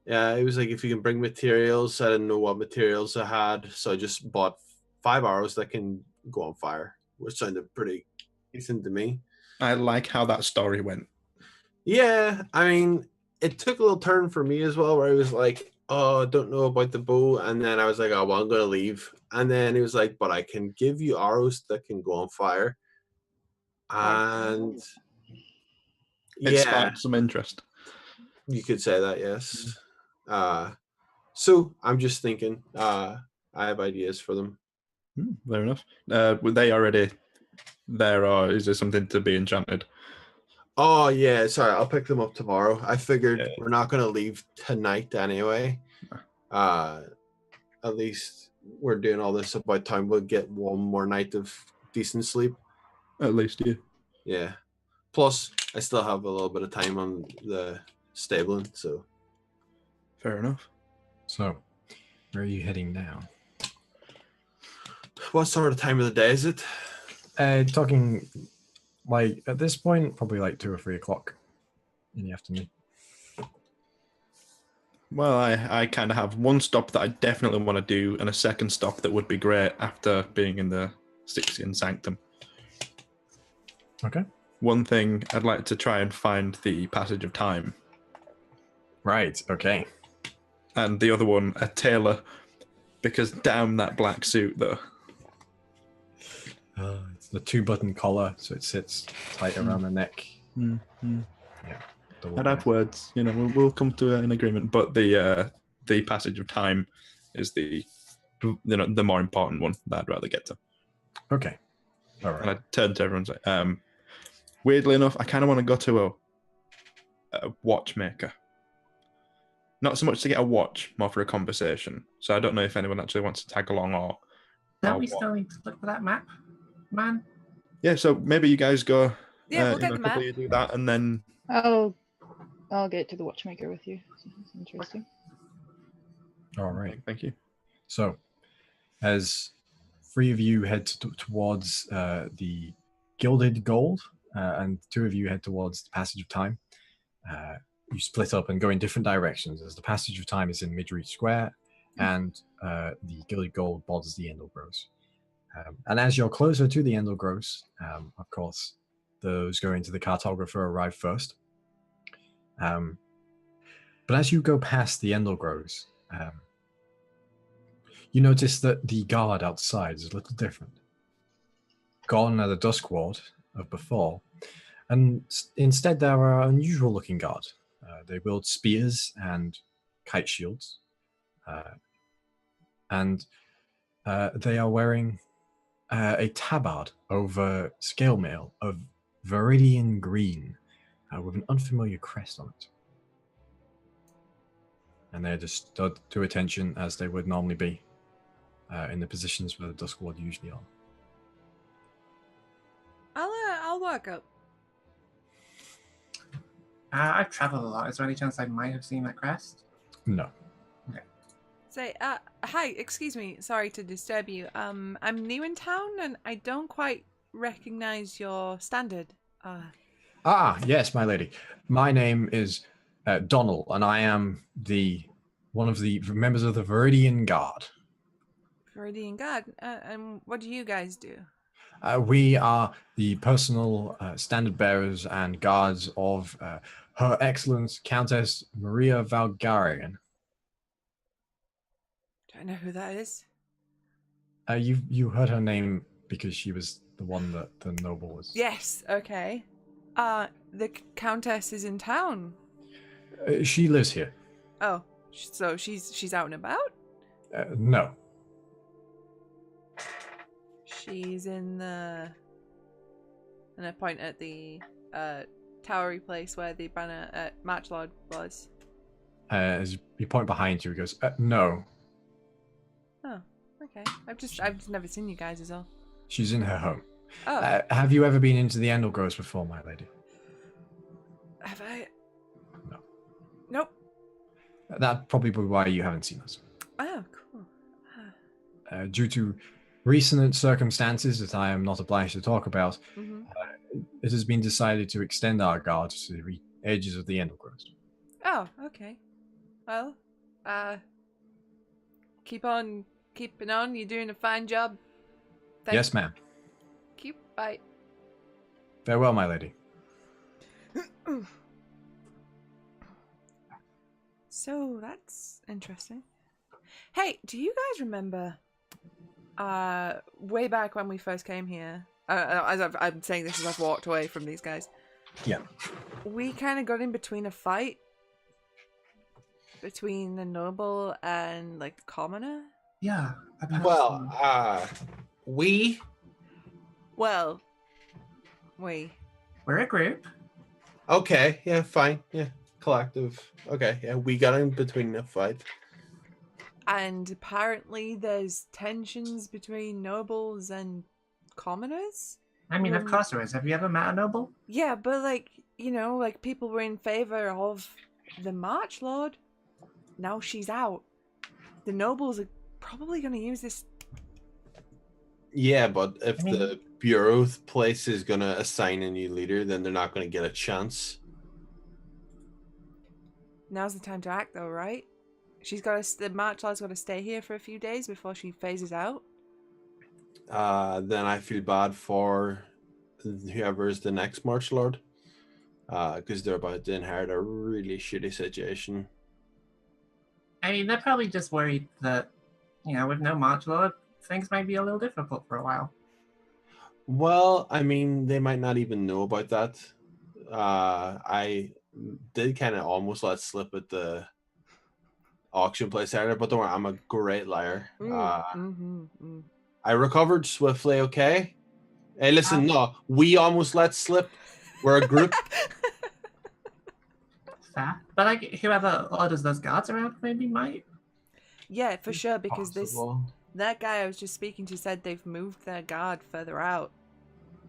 [SPEAKER 6] Yeah, it was like if you can bring materials. I didn't know what materials I had, so I just bought 5 arrows that can go on fire, which sounded pretty decent to me.
[SPEAKER 3] I like how that story went.
[SPEAKER 6] Yeah, I mean, it took a little turn for me as well, where I was like, oh, I don't know about the bow, and then I was like, oh, well, I'm going to leave. And then it was like, but I can give you arrows that can go on fire. And
[SPEAKER 3] it sparked some interest.
[SPEAKER 6] You could say that, yes. So I'm just thinking, I have ideas for them.
[SPEAKER 3] Fair enough. Were they already there, or is there something to be enchanted?
[SPEAKER 6] Oh yeah, sorry, I'll pick them up tomorrow. I figured we're not going to leave tonight anyway. At least we're doing all this about time. We'll get one more night of decent sleep.
[SPEAKER 3] At least, yeah.
[SPEAKER 6] Yeah. Plus, I still have a little bit of time on the stabling, so.
[SPEAKER 3] Fair enough.
[SPEAKER 1] So, where are you heading now?
[SPEAKER 6] What sort of time of the day is it?
[SPEAKER 1] Talking, like, at this point, probably like 2 or 3 o'clock in the afternoon.
[SPEAKER 3] Well, I kind of have one stop that I definitely want to do, and a second stop that would be great after being in the Styxian Sanctum.
[SPEAKER 1] Okay.
[SPEAKER 3] One thing, I'd like to try and find the Passage of Time.
[SPEAKER 1] Right, okay.
[SPEAKER 3] And the other one, a tailor, because damn that black suit, though.
[SPEAKER 1] It's the 2-button collar, so it sits tight around the neck. Yeah.
[SPEAKER 3] I'd have words, we'll come to an agreement, but the Passage of Time is the more important one that I'd rather get to.
[SPEAKER 1] Okay. All right.
[SPEAKER 3] And I turned to everyone and say, weirdly enough, I kind of want to go to a watchmaker. Not so much to get a watch, more for a conversation. So I don't know if anyone actually wants to tag along or.
[SPEAKER 5] Don't we still need to look for that map? man?
[SPEAKER 3] Yeah, so maybe you guys go.
[SPEAKER 2] Yeah, we'll get
[SPEAKER 3] a
[SPEAKER 2] the
[SPEAKER 3] couple
[SPEAKER 2] map.
[SPEAKER 3] of you do that, and then
[SPEAKER 4] I'll get to the watchmaker with you. That's interesting.
[SPEAKER 1] All right.
[SPEAKER 3] thank you.
[SPEAKER 1] So, as 3 of you head towards the Gilded Gold, and 2 of you head towards the Passage of Time, you split up and go in different directions, as the Passage of Time is in Midreach Square, and the Gilded Gold borders the Endel Gross. And as you're closer to the Endel Gross, of course, those going to the cartographer arrive first. But as you go past the Endel Gross, you notice that the guard outside is a little different. Gone are the Dusk Ward of before, and instead there are unusual-looking guards. They wield spears and kite shields, and they are wearing a tabard over scale mail of Viridian green with an unfamiliar crest on it. And they're just stood to attention as they would normally be in the positions where the Dusk Ward usually are.
[SPEAKER 2] I'll walk up.
[SPEAKER 5] I've traveled a lot. Is there any chance I might have seen that crest?
[SPEAKER 1] No.
[SPEAKER 5] Okay.
[SPEAKER 2] Say, hi, excuse me, sorry to disturb you. I'm new in town and I don't quite recognize your standard.
[SPEAKER 1] Yes, my lady. My name is Dalneln, and I am one of the members of the Viridian Guard.
[SPEAKER 2] Viridian Guard? And what do you guys do?
[SPEAKER 1] We are the personal standard bearers and guards of Her Excellence Countess Maria Valgarian.
[SPEAKER 2] Do I know who that is?
[SPEAKER 1] You heard her name because she was the one that the noble was.
[SPEAKER 2] Yes, okay. The Countess is in town.
[SPEAKER 1] She lives here.
[SPEAKER 2] Oh, so she's out and about?
[SPEAKER 1] No.
[SPEAKER 2] She's in the... And I point at the towery place where the banner at Matchlord was.
[SPEAKER 1] As you point behind you, he goes, no.
[SPEAKER 2] Oh, okay. I've just never seen you guys, is all.
[SPEAKER 1] She's in her home.
[SPEAKER 2] Oh.
[SPEAKER 1] Have you ever been into the Endel Gross before, my lady?
[SPEAKER 2] Have I?
[SPEAKER 1] No.
[SPEAKER 2] Nope.
[SPEAKER 1] That's probably why you haven't seen us.
[SPEAKER 2] Oh, cool.
[SPEAKER 1] Due to recent circumstances that I am not obliged to talk about, it has been decided to extend our guard to the edges of the Endel Gross.
[SPEAKER 2] Oh, okay. Well, keep on keeping on. You're doing a fine job. Thanks.
[SPEAKER 1] Yes, ma'am.
[SPEAKER 2] Bye.
[SPEAKER 1] Farewell, my lady.
[SPEAKER 2] So that's interesting. Hey, do you guys remember way back when we first came here? As I'm saying this as I've walked away from these guys.
[SPEAKER 1] Yeah.
[SPEAKER 2] We kind of got in between a fight between the noble and like the commoner.
[SPEAKER 5] Yeah.
[SPEAKER 6] Well, we
[SPEAKER 5] we're a group.
[SPEAKER 6] Okay, yeah, fine. Yeah. Collective. Okay, yeah, we got in between a fight.
[SPEAKER 2] And apparently there's tensions between nobles and commoners.
[SPEAKER 5] I mean, of course there is. Have you ever met a noble?
[SPEAKER 2] Yeah, but like, you know, like people were in favor of the March Lord. Now she's out. The nobles are probably going to use this.
[SPEAKER 6] Yeah, but if the Bureau place is going to assign a new leader, then they're not going to get a chance.
[SPEAKER 2] Now's the time to act, though, right? The March Lord's got to stay here for a few days before she phases out.
[SPEAKER 6] Then I feel bad for whoever is the next March Lord, because they're about to inherit a really shitty situation.
[SPEAKER 5] I mean, they're probably just worried that, you know, with no March Lord, things might be a little difficult for a while.
[SPEAKER 6] Well, I mean, they might not even know about that. I did kind of almost let slip at the auction place earlier, but don't worry, I'm a great liar. I recovered swiftly, okay? Hey, listen, no, we almost let slip. We're a group.
[SPEAKER 5] Fair. But like, whoever orders those guards around maybe might.
[SPEAKER 2] Yeah, for sure, because That guy I was just speaking to said they've moved their guard further out.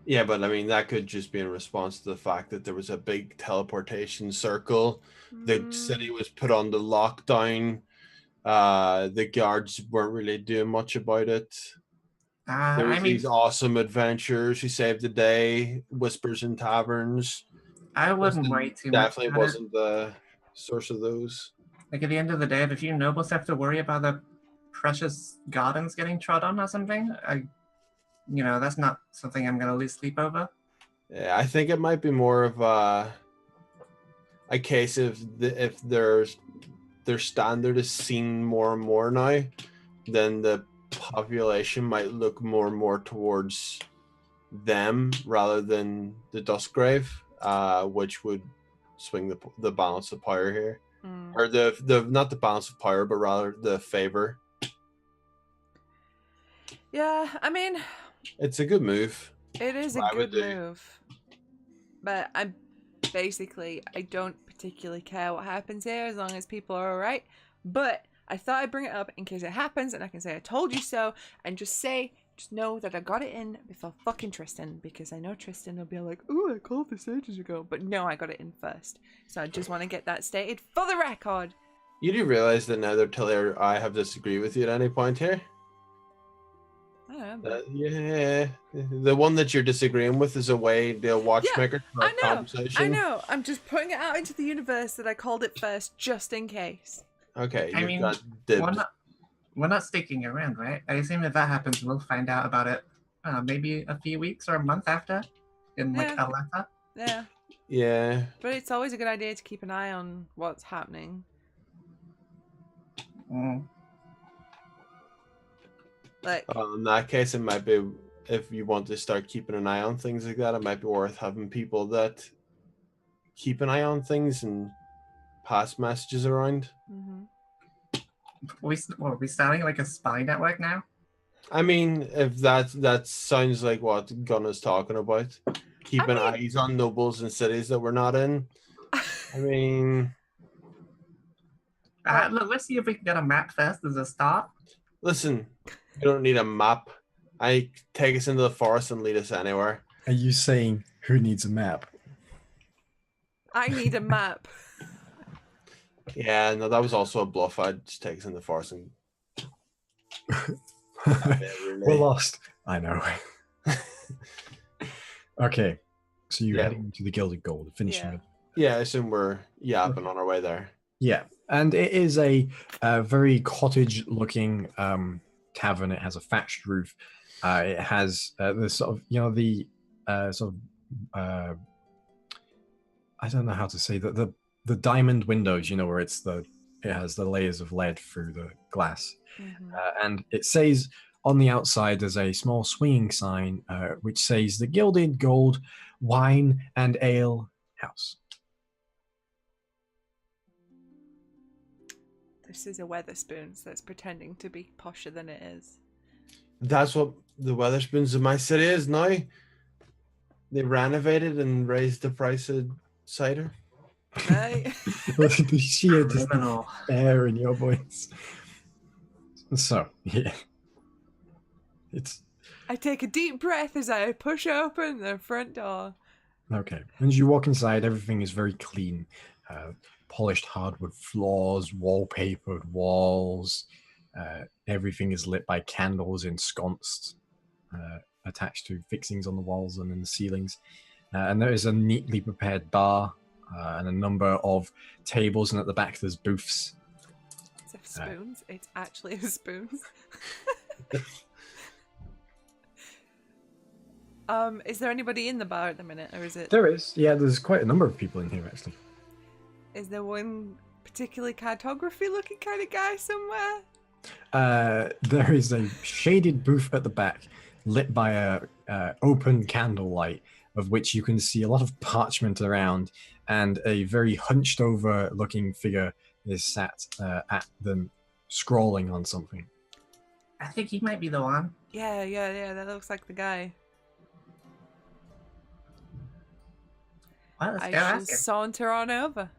[SPEAKER 6] Yeah, but I mean, that could just be in response to the fact that there was a big teleportation circle. The city was put on the lockdown. The guards weren't really doing much about it. There was these awesome adventures. He saved the day. Whispers in taverns.
[SPEAKER 5] I wouldn't worry too much.
[SPEAKER 6] Definitely wasn't the source of those.
[SPEAKER 5] Like at the end of the day, if you nobles have to worry about the precious gardens getting trod on or something, that's not something I'm gonna lose sleep over.
[SPEAKER 6] Yeah, I think it might be more of a case of if their standard is seen more and more now, then the population might look more and more towards them rather than the Duskgrave, which would swing the balance of power here, or the not the balance of power, but rather the favor.
[SPEAKER 2] Yeah, I mean,
[SPEAKER 6] it's a good move.
[SPEAKER 2] It is a good move, but I don't particularly care what happens here as long as people are all right. But I thought I'd bring it up in case it happens, and I can say I told you so, and just know that I got it in before fucking Tristan, because I know Tristan will be like, "Ooh, I called this ages ago," but no, I got it in first. So I just want to get that stated for the record.
[SPEAKER 6] You do realize that neither Tilly or I have disagreed with you at any point here?
[SPEAKER 2] I don't know.
[SPEAKER 6] Yeah, the one that you're disagreeing with is a way the watchmaker conversation.
[SPEAKER 2] I know. I'm just putting it out into the universe that I called it first, just in case.
[SPEAKER 6] Okay,
[SPEAKER 5] I mean, we're not sticking around, right? I assume if that happens, we'll find out about it maybe a few weeks or a month after, in like a letter.
[SPEAKER 2] Yeah.
[SPEAKER 6] Yeah.
[SPEAKER 2] But it's always a good idea to keep an eye on what's happening. Like,
[SPEAKER 6] in that case, it might be, if you want to start keeping an eye on things like that, it might be worth having people that keep an eye on things and pass messages around.
[SPEAKER 5] Are we starting like a spy network now?
[SPEAKER 6] I mean, if that sounds like what Gunna's talking about, keeping eyes on nobles in cities that we're not in. I mean,
[SPEAKER 5] look, let's see if we can get a map first as a start.
[SPEAKER 6] Listen, you don't need a map. I take us into the forest and lead us anywhere.
[SPEAKER 1] Are you saying who needs a map?
[SPEAKER 2] I need a map.
[SPEAKER 6] Yeah, no, that was also a bluff. I'd just take us into the forest and...
[SPEAKER 1] We're lost. I know. Okay, so you're heading to the Gilded Gold, finishing up.
[SPEAKER 6] Yeah, I assume we're yapping on our way there.
[SPEAKER 1] Yeah, and it is a very cottage-looking tavern. It has a thatched roof. It has the sort of, I don't know how to say that, the diamond windows, where it has the layers of lead through the glass. And it says on the outside, there's a small swinging sign which says the Gilded Gold Wine and Ale House.
[SPEAKER 2] This is a Wetherspoons that's pretending to be posher than it is.
[SPEAKER 6] That's what the Wetherspoons of my city is now. They renovated and raised the price of cider.
[SPEAKER 2] Right.
[SPEAKER 1] The sheer air in your voice. So, yeah.
[SPEAKER 2] I take a deep breath as I push open the front door.
[SPEAKER 1] Okay. And as you walk inside, everything is very clean. Polished hardwood floors, wallpapered walls. Everything is lit by candles ensconced, attached to fixings on the walls and in the ceilings. And there is a neatly prepared bar and a number of tables, and at the back there's booths.
[SPEAKER 2] Spoons? It's actually spoons. Is there anybody in the bar at the minute, or is it?
[SPEAKER 1] There is. Yeah, there's quite a number of people in here, actually.
[SPEAKER 2] Is there one particularly cartography-looking kind of guy somewhere?
[SPEAKER 1] There is a shaded booth at the back, lit by a open candlelight, of which you can see a lot of parchment around, and a very hunched-over looking figure is sat at them, scrolling on something.
[SPEAKER 5] I think he might be the one.
[SPEAKER 2] Yeah, that looks like the guy.
[SPEAKER 5] Well,
[SPEAKER 2] I shall saunter on over.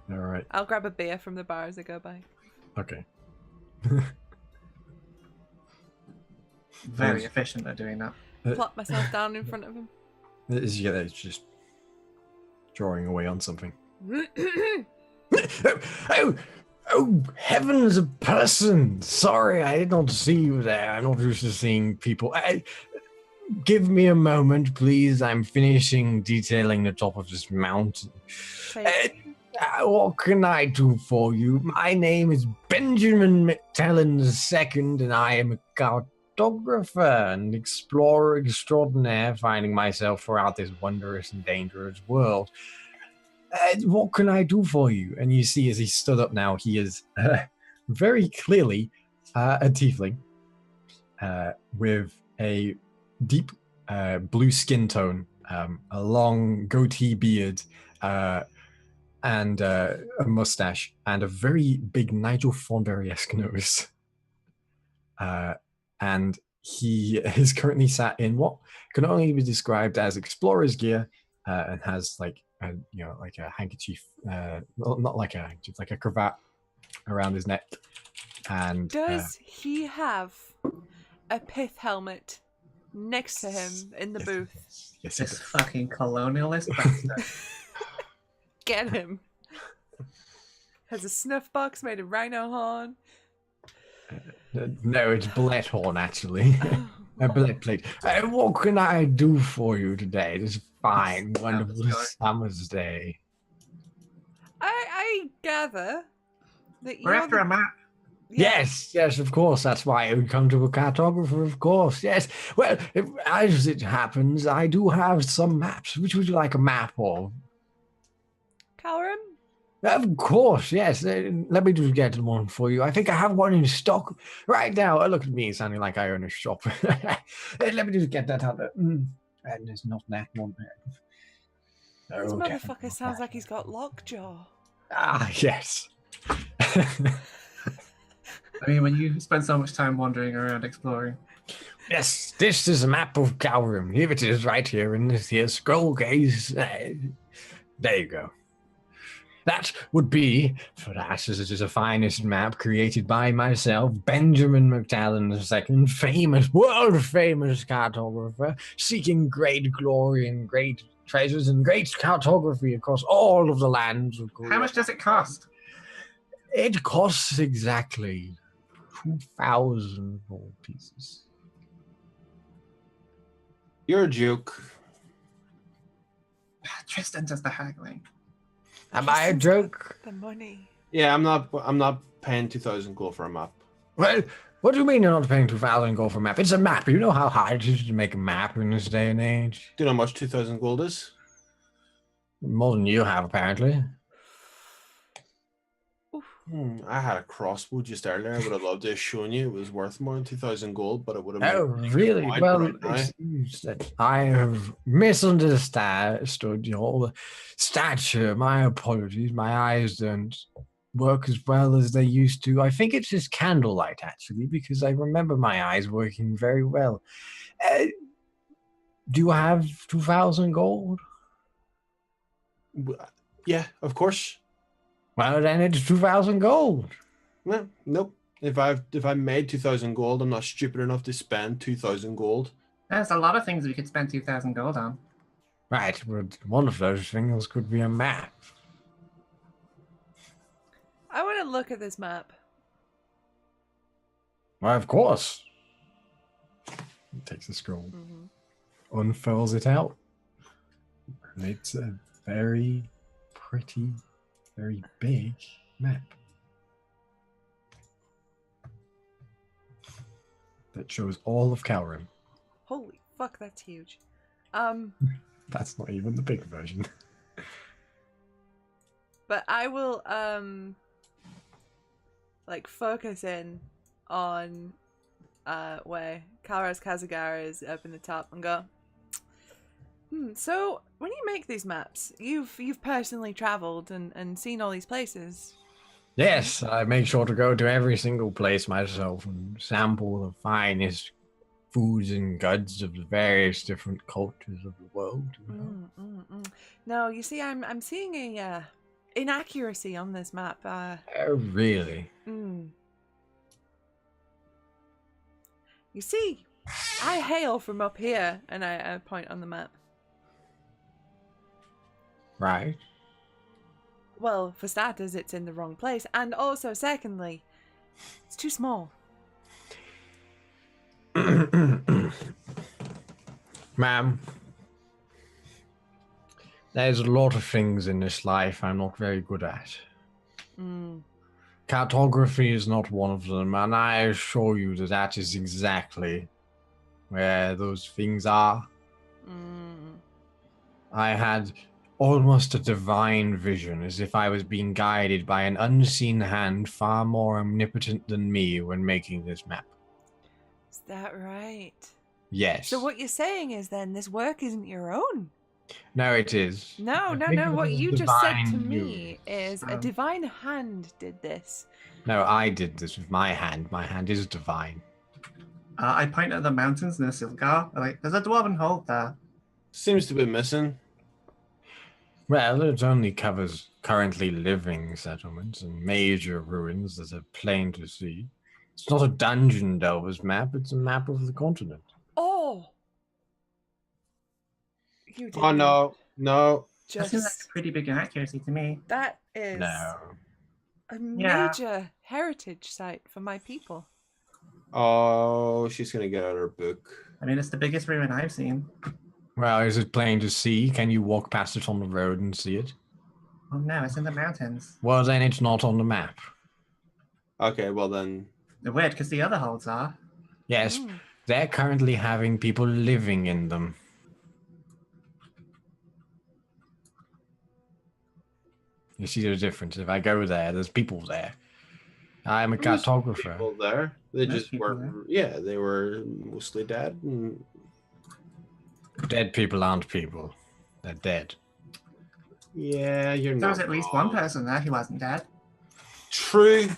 [SPEAKER 1] All right.
[SPEAKER 2] I'll grab a beer from the bar as I go by.
[SPEAKER 1] Okay.
[SPEAKER 5] very efficient at doing that.
[SPEAKER 2] Plop myself down in front of him.
[SPEAKER 1] It's just drawing away on something. Oh, heavens, a person! Sorry, I did not see you there. I'm not used to seeing people. Give me a moment, please. I'm finishing detailing the top of this mountain. What can I do for you? My name is Benjamin McTellen II, and I am a cartographer and explorer extraordinaire, finding myself throughout this wondrous and dangerous world. What can I do for you? And you see, as he stood up now, he is very clearly a tiefling with a deep blue skin tone, a long goatee beard, and a mustache, and a very big Nigel Thornberry-esque nose. And he is currently sat in what can only be described as explorer's gear, and has like a handkerchief, well, not like a handkerchief, like a cravat around his neck. And
[SPEAKER 2] does he have a pith helmet next to him in the booth?
[SPEAKER 1] Yes,
[SPEAKER 5] this fucking colonialist bastard.
[SPEAKER 2] Get him. Has a snuff box made of rhino horn.
[SPEAKER 1] No, it's bullet horn, actually. A bullet plate. What can I do for you today? This fine, wonderful summer's day.
[SPEAKER 2] I gather that
[SPEAKER 5] we're after a map.
[SPEAKER 1] Yes, of course. That's why I would come to a cartographer, of course. Yes. Well, as it happens, I do have some maps. Which would you like a map of?
[SPEAKER 2] Calrim?
[SPEAKER 1] Of course, yes. Let me just get one for you. I think I have one in stock right now. Look at me, sounding like I own a shop. Let me just get that out there. And there's not that one there.
[SPEAKER 2] This motherfucker sounds like he's got lockjaw.
[SPEAKER 1] Ah, yes.
[SPEAKER 5] I mean, when you spend so much time wandering around exploring.
[SPEAKER 1] Yes, this is a map of Calrim. Here it is, right here in this here scroll case. There you go. That would be, for that, as it is a finest map created by myself, Benjamin McTellen II, famous, world-famous cartographer, seeking great glory and great treasures and great cartography across all of the lands of Kureon.
[SPEAKER 5] How much does it cost?
[SPEAKER 1] It costs exactly 2,000 gold pieces.
[SPEAKER 6] You're a joke.
[SPEAKER 5] Tristan does the haggling.
[SPEAKER 1] Am I a joke?
[SPEAKER 2] The money.
[SPEAKER 6] Yeah, I'm not paying 2,000 gold for a map.
[SPEAKER 1] Well, what do you mean you're not paying 2,000 gold for a map? It's a map. You know how hard it is to make a map in this day and age?
[SPEAKER 6] Do you know how much 2,000 gold is?
[SPEAKER 1] More than you have, apparently.
[SPEAKER 6] I had a crossbow just earlier. I would have loved to have shown you it was worth more than 2,000 gold, but it would have.
[SPEAKER 1] Oh, really? Well, excuse that I have misunderstood your stature. My apologies. My eyes don't work as well as they used to. I think it's just candlelight, actually, because I remember my eyes working very well. Do you have 2,000 gold?
[SPEAKER 6] Yeah, of course.
[SPEAKER 1] Well, then it's 2,000 gold.
[SPEAKER 6] No, nope. If I made 2,000 gold, I'm not stupid enough to spend 2,000 gold.
[SPEAKER 5] There's a lot of things we could spend 2,000 gold on.
[SPEAKER 1] Right, but one of those things could be a map.
[SPEAKER 2] I want to look at this map.
[SPEAKER 1] Well, of course. He takes the scroll, unfurls it out, and it's a very pretty, very big map that shows all of Calrim.
[SPEAKER 2] Holy fuck, that's huge.
[SPEAKER 1] That's not even the big version.
[SPEAKER 2] But I will like focus in on where Kara's Kazagara is up in the top and go, so when you make these maps, you've personally traveled and seen all these places.
[SPEAKER 1] Yes, I make sure to go to every single place myself and sample the finest foods and goods of the various different cultures of the world.
[SPEAKER 2] No, you see, I'm seeing a inaccuracy on this map.
[SPEAKER 1] Oh, really?
[SPEAKER 2] You see, I hail from up here, and I point on the map.
[SPEAKER 1] Right.
[SPEAKER 2] Well, for starters, it's in the wrong place, and also, secondly, it's too small.
[SPEAKER 1] Ma'am, there's a lot of things in this life I'm not very good at. Cartography is not one of them, and I assure you that that is exactly where those things are. I had almost a divine vision, as if I was being guided by an unseen hand far more omnipotent than me when making this map.
[SPEAKER 2] Is that right?
[SPEAKER 1] Yes.
[SPEAKER 2] So what you're saying is then this work isn't your own?
[SPEAKER 1] No, it is.
[SPEAKER 2] No. What you just said to me is a divine hand did this.
[SPEAKER 1] No, I did this with my hand. My hand is divine.
[SPEAKER 5] I point at the mountains in the Silgar. Like, there's a dwarven hold there.
[SPEAKER 6] Seems to be missing.
[SPEAKER 1] Well, it only covers currently living settlements and major ruins that are plain to see. It's not a dungeon delver's map, it's a map of the continent.
[SPEAKER 2] Oh! You did
[SPEAKER 6] Oh, no.
[SPEAKER 5] That seems like a pretty big inaccuracy to me.
[SPEAKER 2] That is a major heritage site for my people.
[SPEAKER 6] Oh, she's going to get out her book.
[SPEAKER 5] I mean, it's the biggest ruin I've seen.
[SPEAKER 1] Well, is it plain to see? Can you walk past it on the road and see it?
[SPEAKER 5] Oh no, it's in the mountains.
[SPEAKER 1] Well, then it's not on the map.
[SPEAKER 6] Okay, well then.
[SPEAKER 5] They're weird, because the other holds are.
[SPEAKER 1] Yes, they're currently having people living in them. You see the difference? If I go there, there's people there. I'm a cartographer.
[SPEAKER 6] People there. They
[SPEAKER 5] There's
[SPEAKER 6] just
[SPEAKER 5] people
[SPEAKER 6] were.
[SPEAKER 5] there.
[SPEAKER 6] Yeah, they were mostly dead. And...
[SPEAKER 1] Dead people aren't people. They're dead.
[SPEAKER 6] Yeah, you're
[SPEAKER 5] There
[SPEAKER 6] not.
[SPEAKER 5] was at least one person there who wasn't dead.
[SPEAKER 6] True.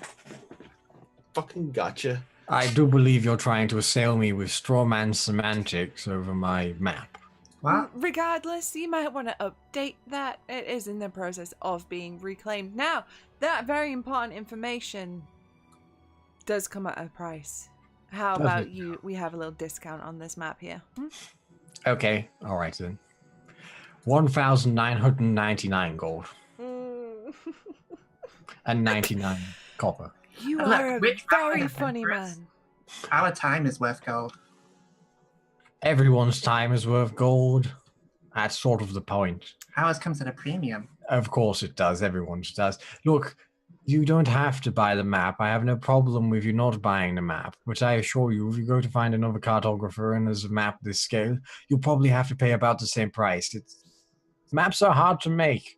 [SPEAKER 6] Fucking gotcha.
[SPEAKER 1] I do believe you're trying to assail me with straw man semantics over my map.
[SPEAKER 5] What?
[SPEAKER 2] Regardless, you might want to update that. It is in the process of being reclaimed. Now, that very important information does come at a price. How about we have a little discount on this map here?
[SPEAKER 1] Okay, all right then. 1,999 gold. And 99 copper.
[SPEAKER 2] You
[SPEAKER 5] Look,
[SPEAKER 2] are a
[SPEAKER 5] which
[SPEAKER 2] very
[SPEAKER 5] one
[SPEAKER 2] funny
[SPEAKER 5] is
[SPEAKER 2] man.
[SPEAKER 5] Our time is worth gold.
[SPEAKER 1] Everyone's time is worth gold. That's sort of the point.
[SPEAKER 5] Ours comes at a premium.
[SPEAKER 1] Of course it does. Everyone's does. Look, you don't have to buy the map. I have no problem with you not buying the map. But I assure you, if you go to find another cartographer and there's a map this scale, you'll probably have to pay about the same price. Maps are hard to make.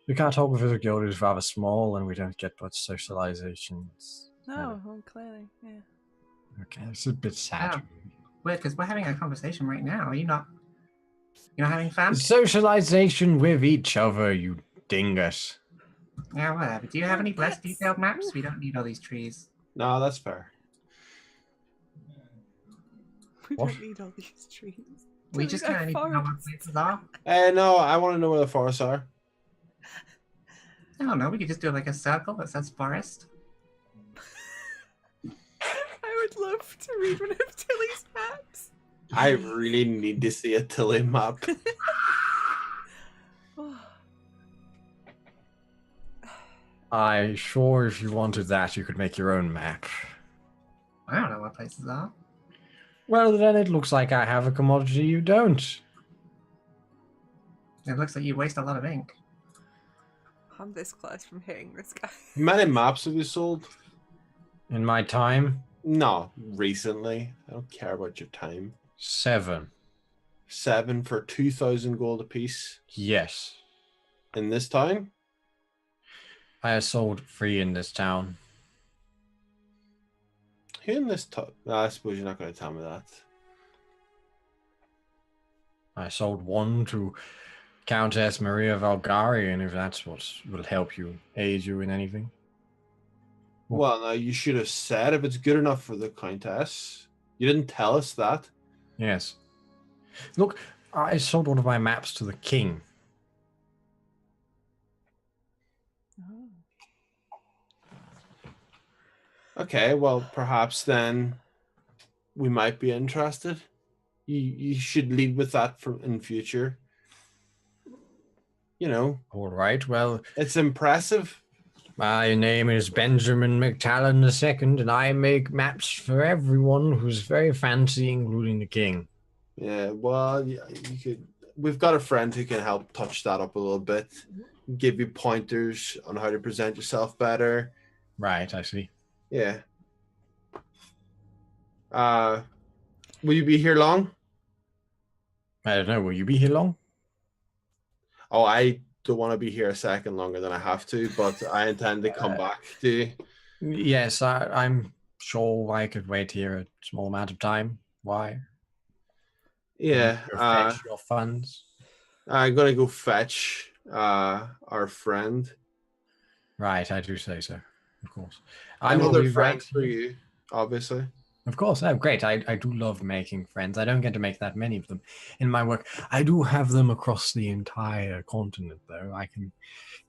[SPEAKER 1] The Cartographers Guild is rather small and we don't get much socialization.
[SPEAKER 2] No, clearly, yeah.
[SPEAKER 1] Okay, it's a bit sad.
[SPEAKER 5] Oh. Weird, because we're having a conversation right now. Are you not? You're not having fun?
[SPEAKER 1] Socialization with each other, you dingus.
[SPEAKER 5] Yeah, whatever. Do you have any less detailed maps? We don't need all these trees.
[SPEAKER 6] No, that's fair.
[SPEAKER 2] We
[SPEAKER 1] What?
[SPEAKER 2] don't need all these trees.
[SPEAKER 5] We just kind of need to know what places are.
[SPEAKER 6] No, I want to know where the forests are.
[SPEAKER 5] I don't know. We could just do like a circle that says forest.
[SPEAKER 2] I would love to read one of Tilly's maps.
[SPEAKER 6] I really need to see a Tilly map.
[SPEAKER 1] I sure if you wanted that, you could make your own map.
[SPEAKER 5] I don't know what places are.
[SPEAKER 1] Well, then it looks like I have a commodity you don't.
[SPEAKER 5] It looks like you waste a lot of ink.
[SPEAKER 2] I'm this close from hitting this guy.
[SPEAKER 6] How many maps have you sold?
[SPEAKER 1] In my time,
[SPEAKER 6] No, recently. I don't care about your time.
[SPEAKER 1] 7.
[SPEAKER 6] 7 for 2,000 gold apiece.
[SPEAKER 1] Yes.
[SPEAKER 6] In this town?
[SPEAKER 1] I have sold 3 in this town.
[SPEAKER 6] Who in this town? No, I suppose you're not going to tell me that.
[SPEAKER 1] I sold 1 to Countess Maria Valgarian, if that's what will help you, aid you in anything.
[SPEAKER 6] Well, no, you should have said if it's good enough for the Countess. You didn't tell us that.
[SPEAKER 1] Yes. Look, I sold one of my maps to the king.
[SPEAKER 6] Okay, well, perhaps then we might be interested. You should lead with that in future. You know.
[SPEAKER 1] All right. Well,
[SPEAKER 6] it's impressive.
[SPEAKER 1] My name is Benjamin McTalon II, and I make maps for everyone who's very fancy, including the king.
[SPEAKER 6] Yeah, well, you could. We've got a friend who can help touch that up a little bit, give you pointers on how to present yourself better.
[SPEAKER 1] Right, I see.
[SPEAKER 6] Yeah. Will you be here long?
[SPEAKER 1] I don't know. Will you be here long?
[SPEAKER 6] Oh, I don't want to be here a second longer than I have to, but I intend to come back. Do you?
[SPEAKER 1] Yes, I'm sure I could wait here a small amount of time. Why?
[SPEAKER 6] Yeah.
[SPEAKER 1] Fetch your funds.
[SPEAKER 6] I'm gonna go fetch our friend.
[SPEAKER 1] Right, I do say so. Of course.
[SPEAKER 6] Another friend for you, obviously.
[SPEAKER 1] Of course. Oh, great. I do love making friends. I don't get to make that many of them in my work. I do have them across the entire continent, though. I can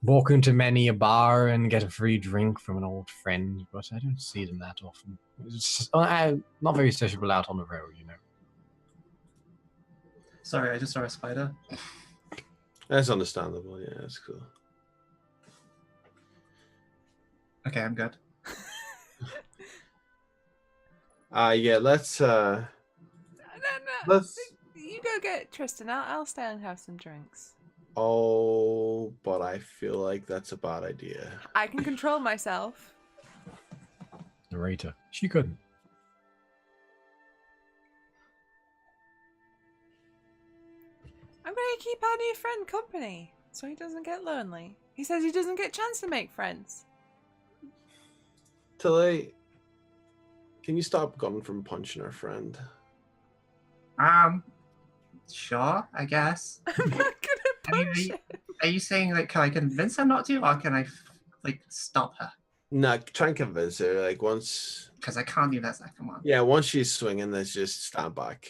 [SPEAKER 1] walk into many a bar and get a free drink from an old friend, but I don't see them that often. I'm not very sociable out on the road, you know.
[SPEAKER 5] Sorry, I just saw a spider.
[SPEAKER 6] That's understandable. Yeah, that's cool.
[SPEAKER 5] Okay, I'm good.
[SPEAKER 6] Yeah, let's
[SPEAKER 2] No. You go get Tristan. I'll stay and have some drinks.
[SPEAKER 6] Oh, but I feel like that's a bad idea.
[SPEAKER 2] I can control myself.
[SPEAKER 1] Narrator. She couldn't.
[SPEAKER 2] I'm going to keep our new friend company so he doesn't get lonely. He says he doesn't get a chance to make friends.
[SPEAKER 6] Tilly, can you stop gunning from punching our friend?
[SPEAKER 5] Sure, I guess.
[SPEAKER 2] I'm not gonna punch him.
[SPEAKER 5] Are you saying, like, can I convince her not to, or can I, like, stop her?
[SPEAKER 6] No, try and convince her. Like, once...
[SPEAKER 5] Because I can't do that second one.
[SPEAKER 6] Yeah, once she's swinging, let's just stand back.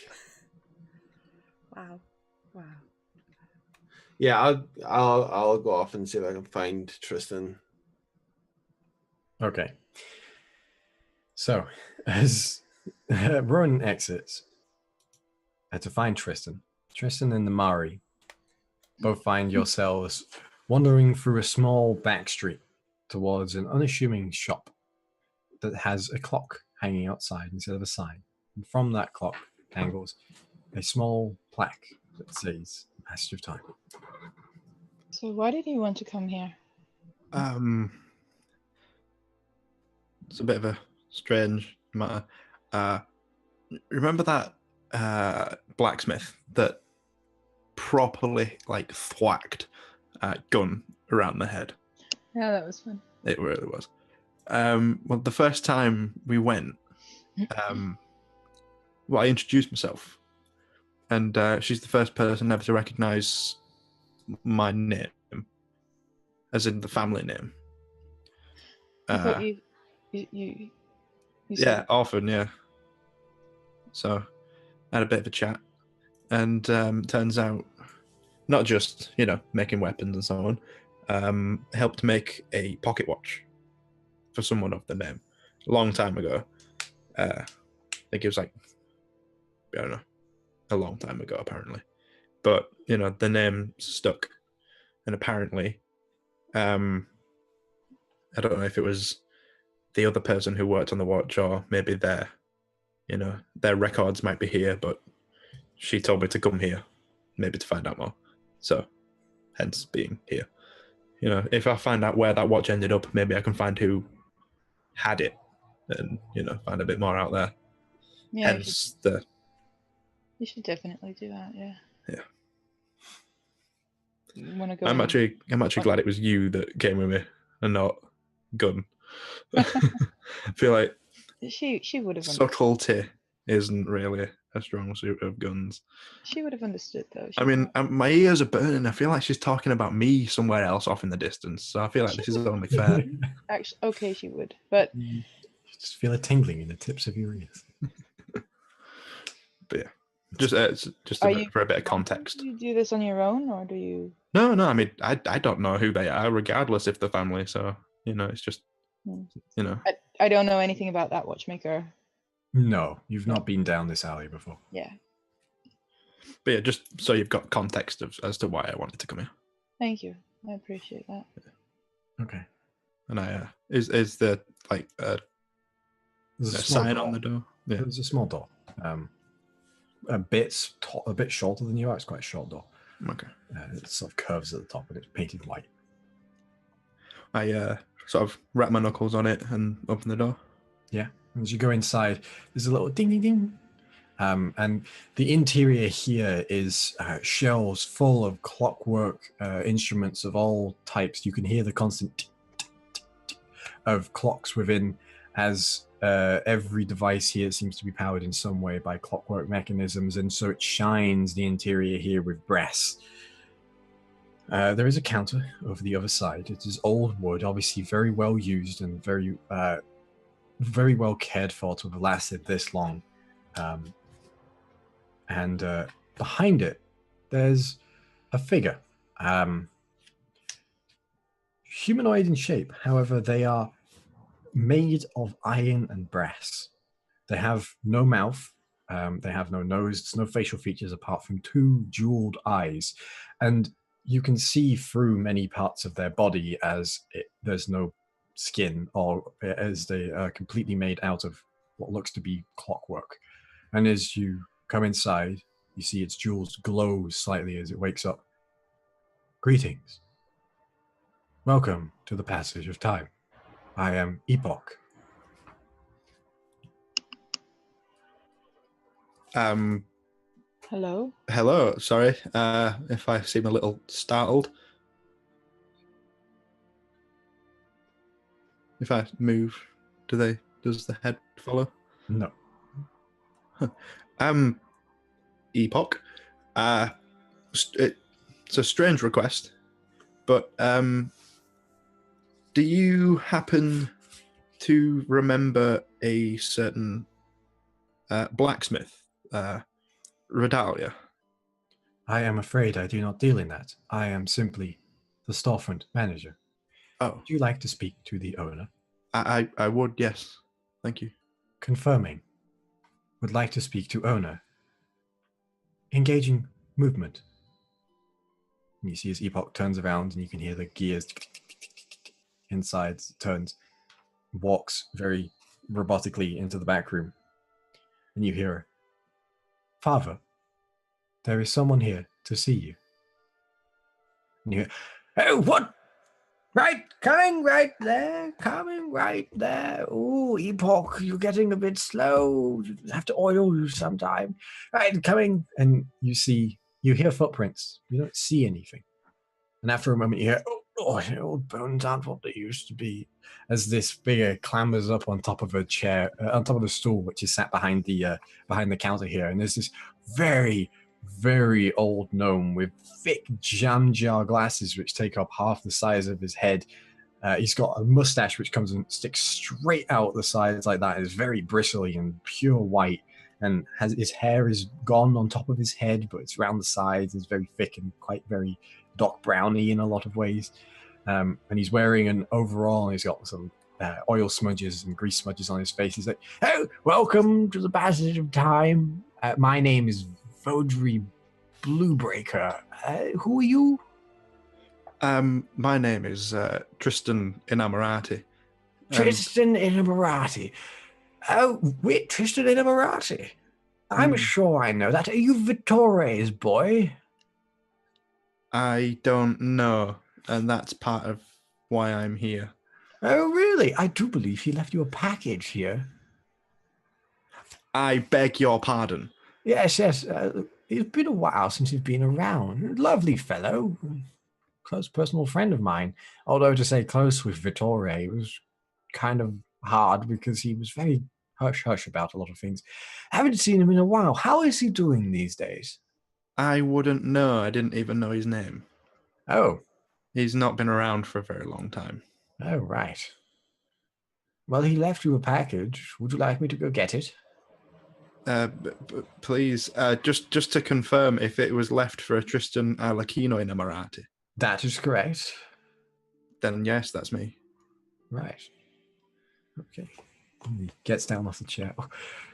[SPEAKER 2] Wow.
[SPEAKER 6] Yeah, I'll go off and see if I can find Tristan.
[SPEAKER 1] Okay. So, as Rowan exits to find Tristan and the Mari both find yourselves wandering through a small back street towards an unassuming shop that has a clock hanging outside instead of a sign. And from that clock dangles a small plaque that says Passage of Time.
[SPEAKER 4] So why did you want to come here?
[SPEAKER 3] It's a bit of a strange matter. Remember that blacksmith that properly thwacked gun around the head?
[SPEAKER 4] Yeah, that was fun.
[SPEAKER 3] It really was. Well, the first time we went, I introduced myself, and she's the first person ever to recognize my name, as in the family name.
[SPEAKER 4] I thought you
[SPEAKER 3] yeah, often, yeah. So I had a bit of a chat, and turns out not just making weapons and so on, helped make a pocket watch for someone of the name a long time ago. I think it was I don't know, a long time ago apparently, but the name stuck, and apparently I don't know if it was the other person who worked on the watch, or maybe their records might be here, but she told me to come here, maybe to find out more. So, hence being here. If I find out where that watch ended up, maybe I can find who had it, and find a bit more out there.
[SPEAKER 4] Yeah,
[SPEAKER 3] hence
[SPEAKER 4] you should definitely do that. Yeah.
[SPEAKER 3] Yeah.
[SPEAKER 4] You want to go?
[SPEAKER 3] I'm actually glad it was you that came with me and not Gun. I feel like
[SPEAKER 4] she would have
[SPEAKER 3] subtlety isn't really a strong suit of Gun's.
[SPEAKER 4] She would have understood though.
[SPEAKER 3] I mean, my ears are burning. I feel like she's talking about me somewhere else off in the distance. So I feel like this is only fair.
[SPEAKER 4] Actually, okay, she would, but
[SPEAKER 1] you just feel a tingling in the tips of your ears.
[SPEAKER 3] But yeah, just for a bit of context.
[SPEAKER 4] Do you do this on your own, or do you?
[SPEAKER 3] No. I mean, I don't know who they are, regardless if they're family. So it's just
[SPEAKER 4] I don't know anything about that watchmaker.
[SPEAKER 1] No, you've not been down this alley before.
[SPEAKER 4] Yeah.
[SPEAKER 3] But yeah, just so you've got context as to why I wanted to come here.
[SPEAKER 4] Thank you. I appreciate that.
[SPEAKER 1] Okay.
[SPEAKER 3] And is there like a sign on the door? Yeah.
[SPEAKER 1] There's a small door. A bit shorter than you are. It's quite a short door.
[SPEAKER 3] Okay.
[SPEAKER 1] It sort of curves at the top and it's painted white.
[SPEAKER 3] I sort of wrap my knuckles on it and open the door.
[SPEAKER 1] Yeah. As you go inside, there's a little ding ding ding. And the interior here is shelves full of clockwork instruments of all types. You can hear the constant tick, tick, tick, tick of clocks within, as every device here seems to be powered in some way by clockwork mechanisms, and so it shines the interior here with brass. There is a counter over the other side. It is old wood, obviously very well used and very well cared for to have lasted this long. And behind it, there's a figure. Humanoid in shape, however, they are made of iron and brass. They have no mouth, they have no nose, no facial features apart from two jeweled eyes. And you can see through many parts of their body as there's no skin, or as they are completely made out of what looks to be clockwork. And as you come inside, you see its jewels glow slightly as it wakes up. Greetings. Welcome to the passage of time. I am Epoch.
[SPEAKER 4] Hello?
[SPEAKER 3] Hello, sorry if I seem a little startled. If I move, does the head follow?
[SPEAKER 1] No.
[SPEAKER 3] Epoch. It's a strange request, but do you happen to remember a certain blacksmith, Redalia?
[SPEAKER 1] I am afraid I do not deal in that. I am simply the storefront manager.
[SPEAKER 3] Oh.
[SPEAKER 1] Would you like to speak to the owner?
[SPEAKER 3] I would, yes. Thank you.
[SPEAKER 1] Confirming. Would like to speak to owner. Engaging movement. And you see as Epoch turns around and you can hear the gears inside, turns, walks very robotically into the back room. And you hear, Father, there is someone here to see you. And you hear, oh, what? Right, coming right there. Oh, Epoch, you're getting a bit slow. You have to oil you sometime. Right, coming. And you hear footprints. You don't see anything. And after a moment, you hear, oh, the old bones aren't what they used to be. As this figure clambers up on top of a chair, on top of the stool, which is sat behind the counter here. And there's this very, very old gnome with thick jam jar glasses which take up half the size of his head. He's got a mustache which comes and sticks straight out the sides like that. It's very bristly and pure white, and his hair is gone on top of his head, but it's around the sides. It's very thick and quite very Doc Browny in a lot of ways. And he's wearing an overall, and he's got some oil smudges and grease smudges on his face. He's like, oh, welcome to the passage of time. My name is Vodri Bluebreaker. Who are you?
[SPEAKER 3] My name is Tristan Inamorati.
[SPEAKER 1] Tristan Inamorati. Oh, wait, Tristan Inamorati. I'm sure I know that. Are you Vittore's boy?
[SPEAKER 3] I don't know, and that's part of why I'm here.
[SPEAKER 1] Oh, really? I do believe he left you a package here.
[SPEAKER 3] I beg your pardon.
[SPEAKER 1] Yes. It's been a while since he's been around. Lovely fellow. Close personal friend of mine. Although to say close with Vittore was kind of hard because he was very hush-hush about a lot of things. Haven't seen him in a while. How is he doing these days?
[SPEAKER 3] I wouldn't know. I didn't even know his name.
[SPEAKER 1] Oh.
[SPEAKER 3] He's not been around for a very long time.
[SPEAKER 1] Oh, right. Well, he left you a package. Would you like me to go get it?
[SPEAKER 3] Please, just to confirm if it was left for a Tristan Alacchino Inamorati.
[SPEAKER 1] That is correct.
[SPEAKER 3] Then yes, that's me.
[SPEAKER 1] Right. Okay. He gets down off the chair.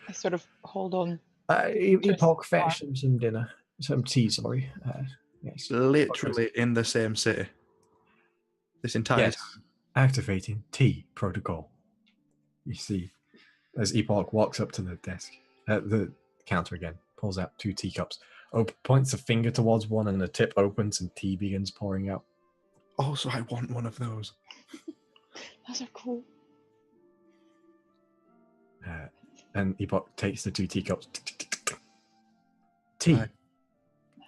[SPEAKER 4] I sort of hold on.
[SPEAKER 1] Epoch, fetch some dinner. Some tea, sorry. Yes.
[SPEAKER 3] Literally in the same city. This entire time.
[SPEAKER 1] Activating tea protocol. You see, as Epoch walks up to the desk, the counter again, pulls out 2 teacups, points a finger towards one, and the tip opens and tea begins pouring out.
[SPEAKER 3] Also, I want one of those.
[SPEAKER 4] Those are cool.
[SPEAKER 1] And Epoch takes the 2 teacups. Tea.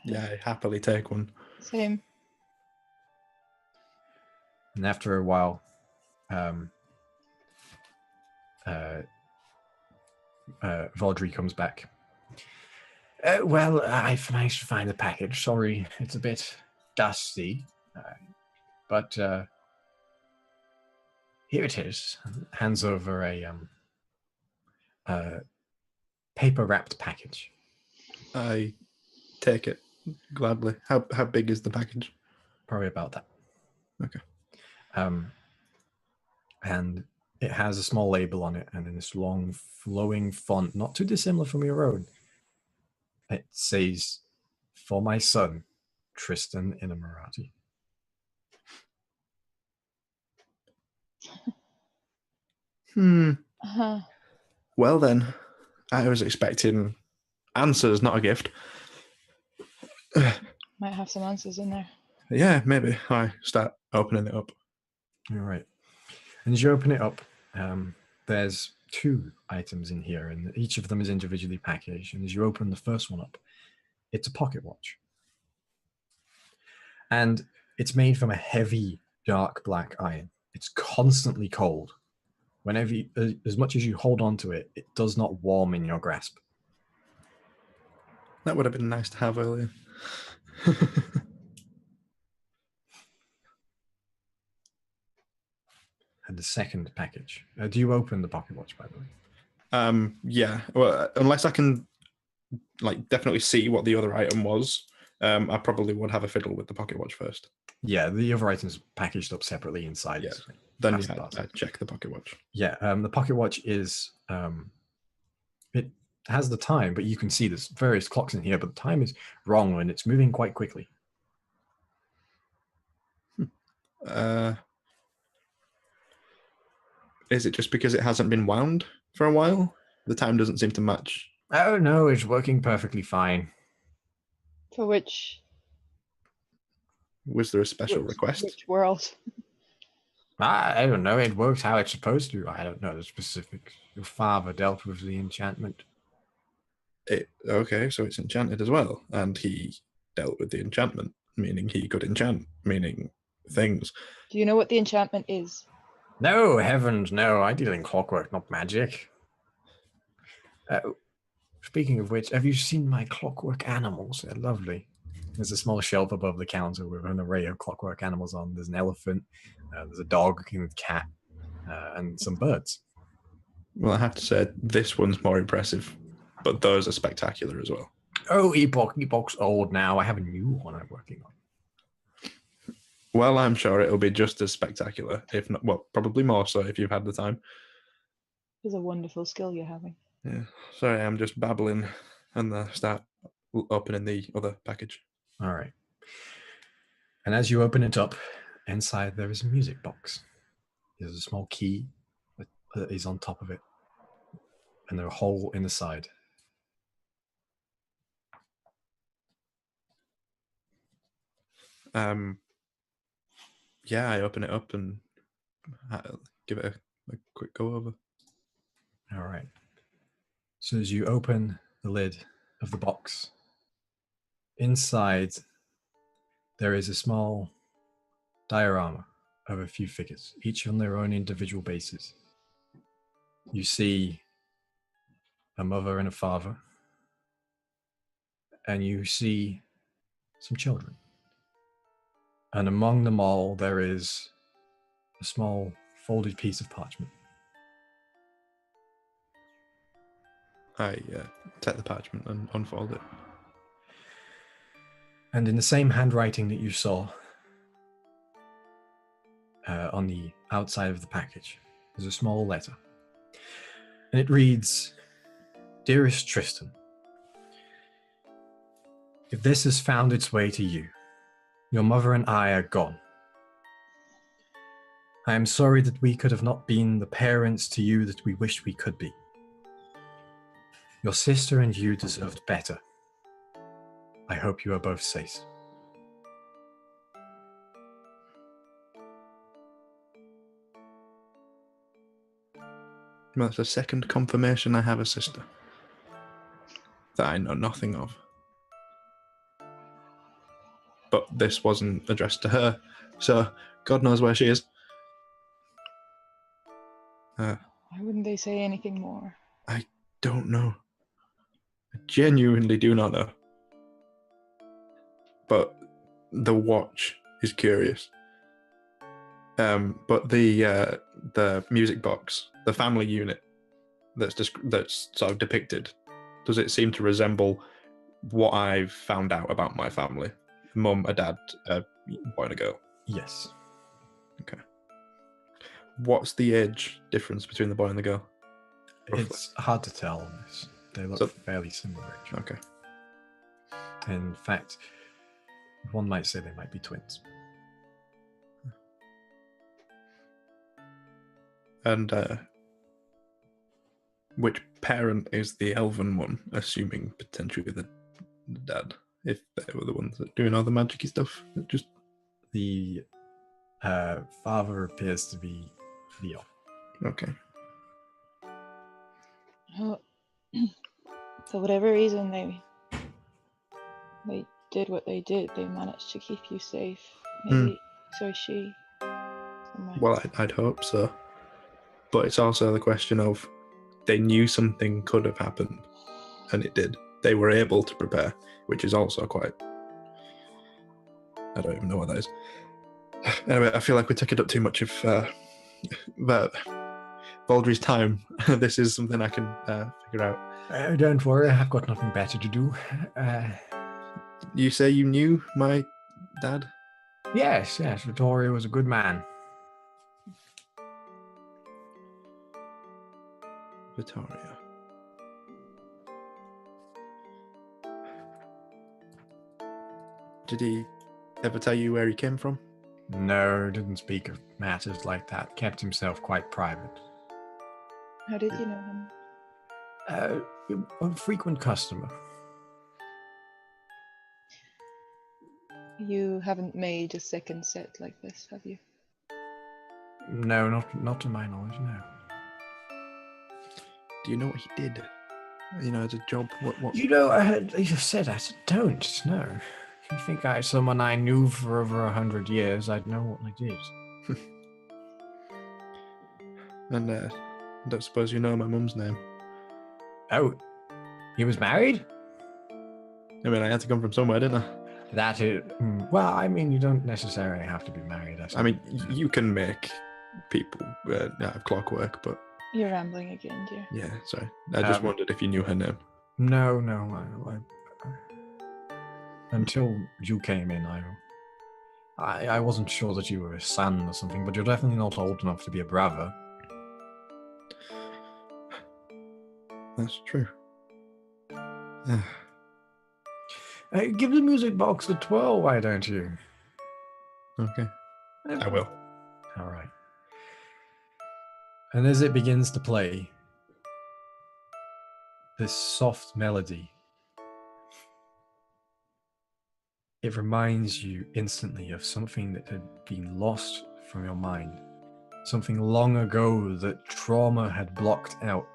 [SPEAKER 3] Yeah, I happily take one.
[SPEAKER 4] Same.
[SPEAKER 1] And after a while, Vaudry comes back. Well, I've managed to find the package. Sorry, it's a bit dusty. But here it is. Hands over a paper-wrapped package.
[SPEAKER 3] I take it gladly. How big is the package?
[SPEAKER 1] Probably about that.
[SPEAKER 3] Okay.
[SPEAKER 1] And it has a small label on it, and in this long, flowing font, not too dissimilar from your own, it says, "For my son, Tristan Inamorati."
[SPEAKER 3] Well then, I was expecting answers, not a gift.
[SPEAKER 4] Might have some answers in there.
[SPEAKER 3] Yeah, maybe. I start opening it up.
[SPEAKER 1] All right. And as you open it up, there's 2 items in here, and each of them is individually packaged. And as you open the first one up, it's a pocket watch. And it's made from a heavy, dark black iron. It's constantly cold. Whenever as much as you hold on to it, it does not warm in your grasp.
[SPEAKER 3] That would have been nice to have earlier.
[SPEAKER 1] And the second package. Do you open the pocket watch, by the way?
[SPEAKER 3] Yeah. Well, unless I can, definitely see what the other item was, I probably would have a fiddle with the pocket watch first.
[SPEAKER 1] Yeah, the other items packaged up separately inside.
[SPEAKER 3] Yeah. Then I check the pocket watch.
[SPEAKER 1] Yeah, the pocket watch is it has the time, but you can see there's various clocks in here, but the time is wrong and it's moving quite quickly.
[SPEAKER 3] Is it just because it hasn't been wound for a while? The time doesn't seem to match.
[SPEAKER 1] Oh no, it's working perfectly fine.
[SPEAKER 4] For which?
[SPEAKER 3] Was there a special request?
[SPEAKER 4] Which world?
[SPEAKER 1] I don't know. It works how it's supposed to. I don't know the specifics. Your father dealt with the enchantment.
[SPEAKER 3] Okay, so it's enchanted as well. And he dealt with the enchantment, meaning he could enchant, meaning things.
[SPEAKER 4] Do you know what the enchantment is?
[SPEAKER 1] No, heavens, no. I deal in clockwork, not magic. Speaking of which, have you seen my clockwork animals? They're lovely. There's a small shelf above the counter with an array of clockwork animals on. There's an elephant, there's a dog and a cat, and some birds.
[SPEAKER 3] Well, I have to say, this one's more impressive, but those are spectacular as well.
[SPEAKER 1] Oh, Epoch's old now. I have a new one I'm working on.
[SPEAKER 3] Well, I'm sure it'll be just as spectacular, if not, well, probably more so if you've had the time.
[SPEAKER 4] It's a wonderful skill you're having.
[SPEAKER 3] Yeah, sorry, I'm just babbling and start opening the other package.
[SPEAKER 1] All right. And as you open it up, inside there is a music box. There's a small key that is on top of it, and there's a hole in the side.
[SPEAKER 3] Yeah, I open it up and give it a quick go over.
[SPEAKER 1] All right. So as you open the lid of the box, inside there is a small diorama of a few figures, each on their own individual bases. You see a mother and a father, and you see some children. And among them all, there is a small folded piece of parchment.
[SPEAKER 3] I take the parchment and unfold it.
[SPEAKER 1] And in the same handwriting that you saw on the outside of the package, there's a small letter. And it reads, Dearest Tristan, if this has found its way to you, your mother and I are gone. I am sorry that we could have not been the parents to you that we wished we could be. Your sister and you deserved better. I hope you are both safe.
[SPEAKER 3] Well, that's the second confirmation I have a sister that I know nothing of. But this wasn't addressed to her, so God knows where she is.
[SPEAKER 4] Why wouldn't they say anything more?
[SPEAKER 3] I don't know. I genuinely do not know. But the watch is curious. But the music box, the family unit that's sort of depicted, does it seem to resemble what I've found out about my family? Mum, a dad, a boy and a girl.
[SPEAKER 1] Yes.
[SPEAKER 3] Okay. What's the age difference between the boy and the girl? Roughly?
[SPEAKER 1] It's hard to tell on this. They look fairly similar. Actually.
[SPEAKER 3] Okay.
[SPEAKER 1] In fact, one might say they might be twins.
[SPEAKER 3] And which parent is the elven one, assuming potentially the dad, if they were the ones that doing all the magic-y stuff? Just
[SPEAKER 1] the father appears to be Leo.
[SPEAKER 3] Okay.
[SPEAKER 4] Oh, for whatever reason they did what they did. They managed to keep you safe. Maybe so is she.
[SPEAKER 3] Well, I'd hope so. But it's also the question of they knew something could have happened, and it did. They were able to prepare, which is also quite... I don't even know what that is. Anyway, I feel like we're taking up too much of Baldry's time. This is something I can figure out.
[SPEAKER 1] Don't worry, I've got nothing better to do.
[SPEAKER 3] You say you knew my dad?
[SPEAKER 1] Yes, Vittorio was a good man.
[SPEAKER 3] Vittorio. Did he ever tell you where he came from?
[SPEAKER 1] No, didn't speak of matters like that. Kept himself quite private.
[SPEAKER 4] How did you know him?
[SPEAKER 1] A frequent customer.
[SPEAKER 4] You haven't made a second set like this, have you?
[SPEAKER 1] No, not to my knowledge, no.
[SPEAKER 3] Do you know what he did? You know, as a job, what?
[SPEAKER 1] You know, you said I don't know. If you think someone I knew for over 100 years, I'd know what I did.
[SPEAKER 3] And I don't suppose you know my mum's name.
[SPEAKER 1] Oh, he was married?
[SPEAKER 3] I mean, I had to come from somewhere, didn't I?
[SPEAKER 1] That is, well, I mean, you don't necessarily have to be married.
[SPEAKER 3] I mean, you can make people have clockwork, but...
[SPEAKER 4] You're rambling again, dear.
[SPEAKER 3] Yeah, sorry. I just wondered if you knew her name.
[SPEAKER 1] No. Until you came in, I wasn't sure that you were a son or something, but you're definitely not old enough to be a brother.
[SPEAKER 3] That's true.
[SPEAKER 1] Give the music box a twirl, why don't you?
[SPEAKER 3] Okay. I will.
[SPEAKER 1] All right. And as it begins to play, this soft melody, it reminds you instantly of something that had been lost from your mind. Something long ago that trauma had blocked out.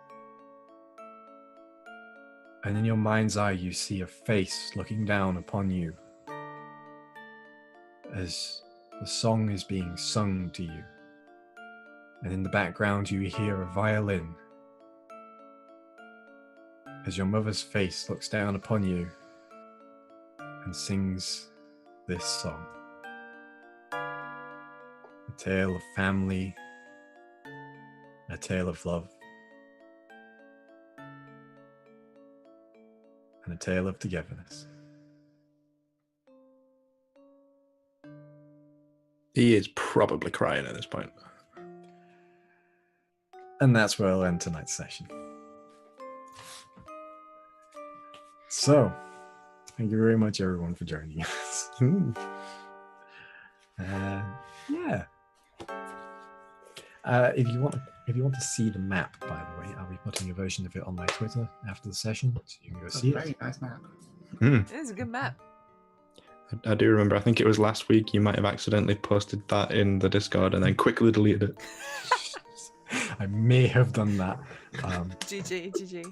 [SPEAKER 1] And in your mind's eye, you see a face looking down upon you as the song is being sung to you. And in the background, you hear a violin as your mother's face looks down upon you and sings this song. A tale of family, a tale of love, and a tale of togetherness.
[SPEAKER 3] He is probably crying at this point.
[SPEAKER 1] And that's where I'll end tonight's session. So, thank you very much, everyone, for joining us. Yeah. If you want to see the map, by the way, I'll be putting a version of it on my Twitter after the session, so you can go see it.
[SPEAKER 5] Very nice map.
[SPEAKER 2] It is a good map.
[SPEAKER 3] I do remember. I think it was last week. You might have accidentally posted that in the Discord and then quickly deleted it.
[SPEAKER 1] I may have done that.
[SPEAKER 2] GG.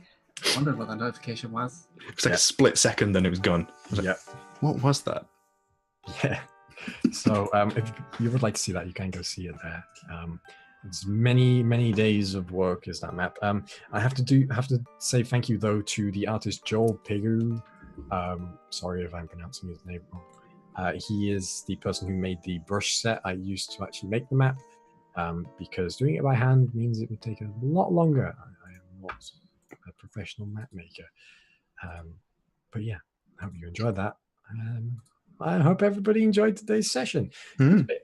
[SPEAKER 5] I wondered what the notification was.
[SPEAKER 3] It was like a split second, then it was gone.
[SPEAKER 1] Yeah.
[SPEAKER 3] What was that?
[SPEAKER 1] Yeah. So if you would like to see that, you can go see it there. It's many days of work is that map. I have to say thank you though to the artist Joel Pigu. Sorry if I'm pronouncing his name wrong. He is the person who made the brush set I used to actually make the map. Because doing it by hand means it would take a lot longer. I am not a professional map maker. But yeah, I hope you enjoyed that. I hope everybody enjoyed today's session. It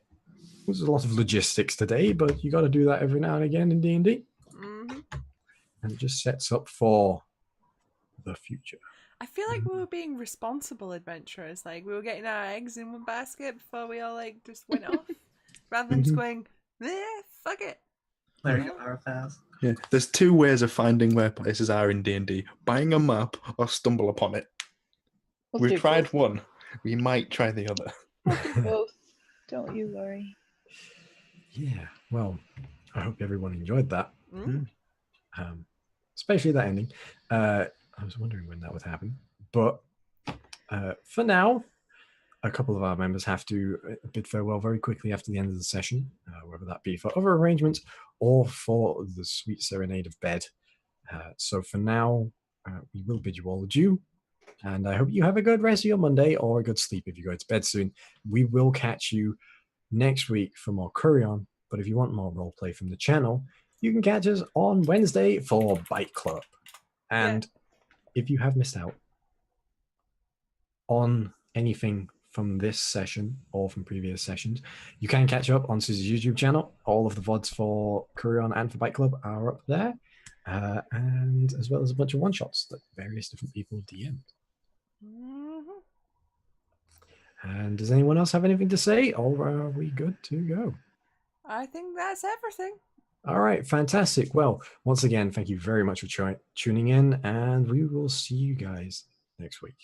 [SPEAKER 1] was a lot of logistics today, but you got to do that every now and again in D&D.
[SPEAKER 2] Mm-hmm.
[SPEAKER 1] And it just sets up for the future.
[SPEAKER 2] I feel like we were being responsible adventurers. Like we were getting our eggs in one basket before we all like just went off, rather than just going, fuck it.
[SPEAKER 5] There you go, our affairs.
[SPEAKER 3] Yeah, there's two ways of finding where places are in D&D: buying a map or stumble upon it. We've tried one. We might try the other.
[SPEAKER 4] We'll do both. Don't you worry.
[SPEAKER 1] Yeah, well, I hope everyone enjoyed that.
[SPEAKER 2] Mm.
[SPEAKER 1] Especially that ending. I was wondering when that would happen. But for now, a couple of our members have to bid farewell very quickly after the end of the session, whether that be for other arrangements or for the sweet serenade of bed. So for now, we will bid you all adieu. And I hope you have a good rest of your Monday or a good sleep if you go to bed soon. We will catch you next week for more Kureon. But if you want more roleplay from the channel, you can catch us on Wednesday for Bite Club. And if you have missed out on anything from this session or from previous sessions, you can catch up on Susie's YouTube channel. All of the VODs for Kureon and for Bite Club are up there. And as well as a bunch of one-shots that various different people DM'd.
[SPEAKER 2] Mm-hmm.
[SPEAKER 1] And does anyone else have anything to say, or are we good to go?
[SPEAKER 2] I think that's everything.
[SPEAKER 1] All right, fantastic. Well, once again, thank you very much for tuning in, and we will see you guys next week.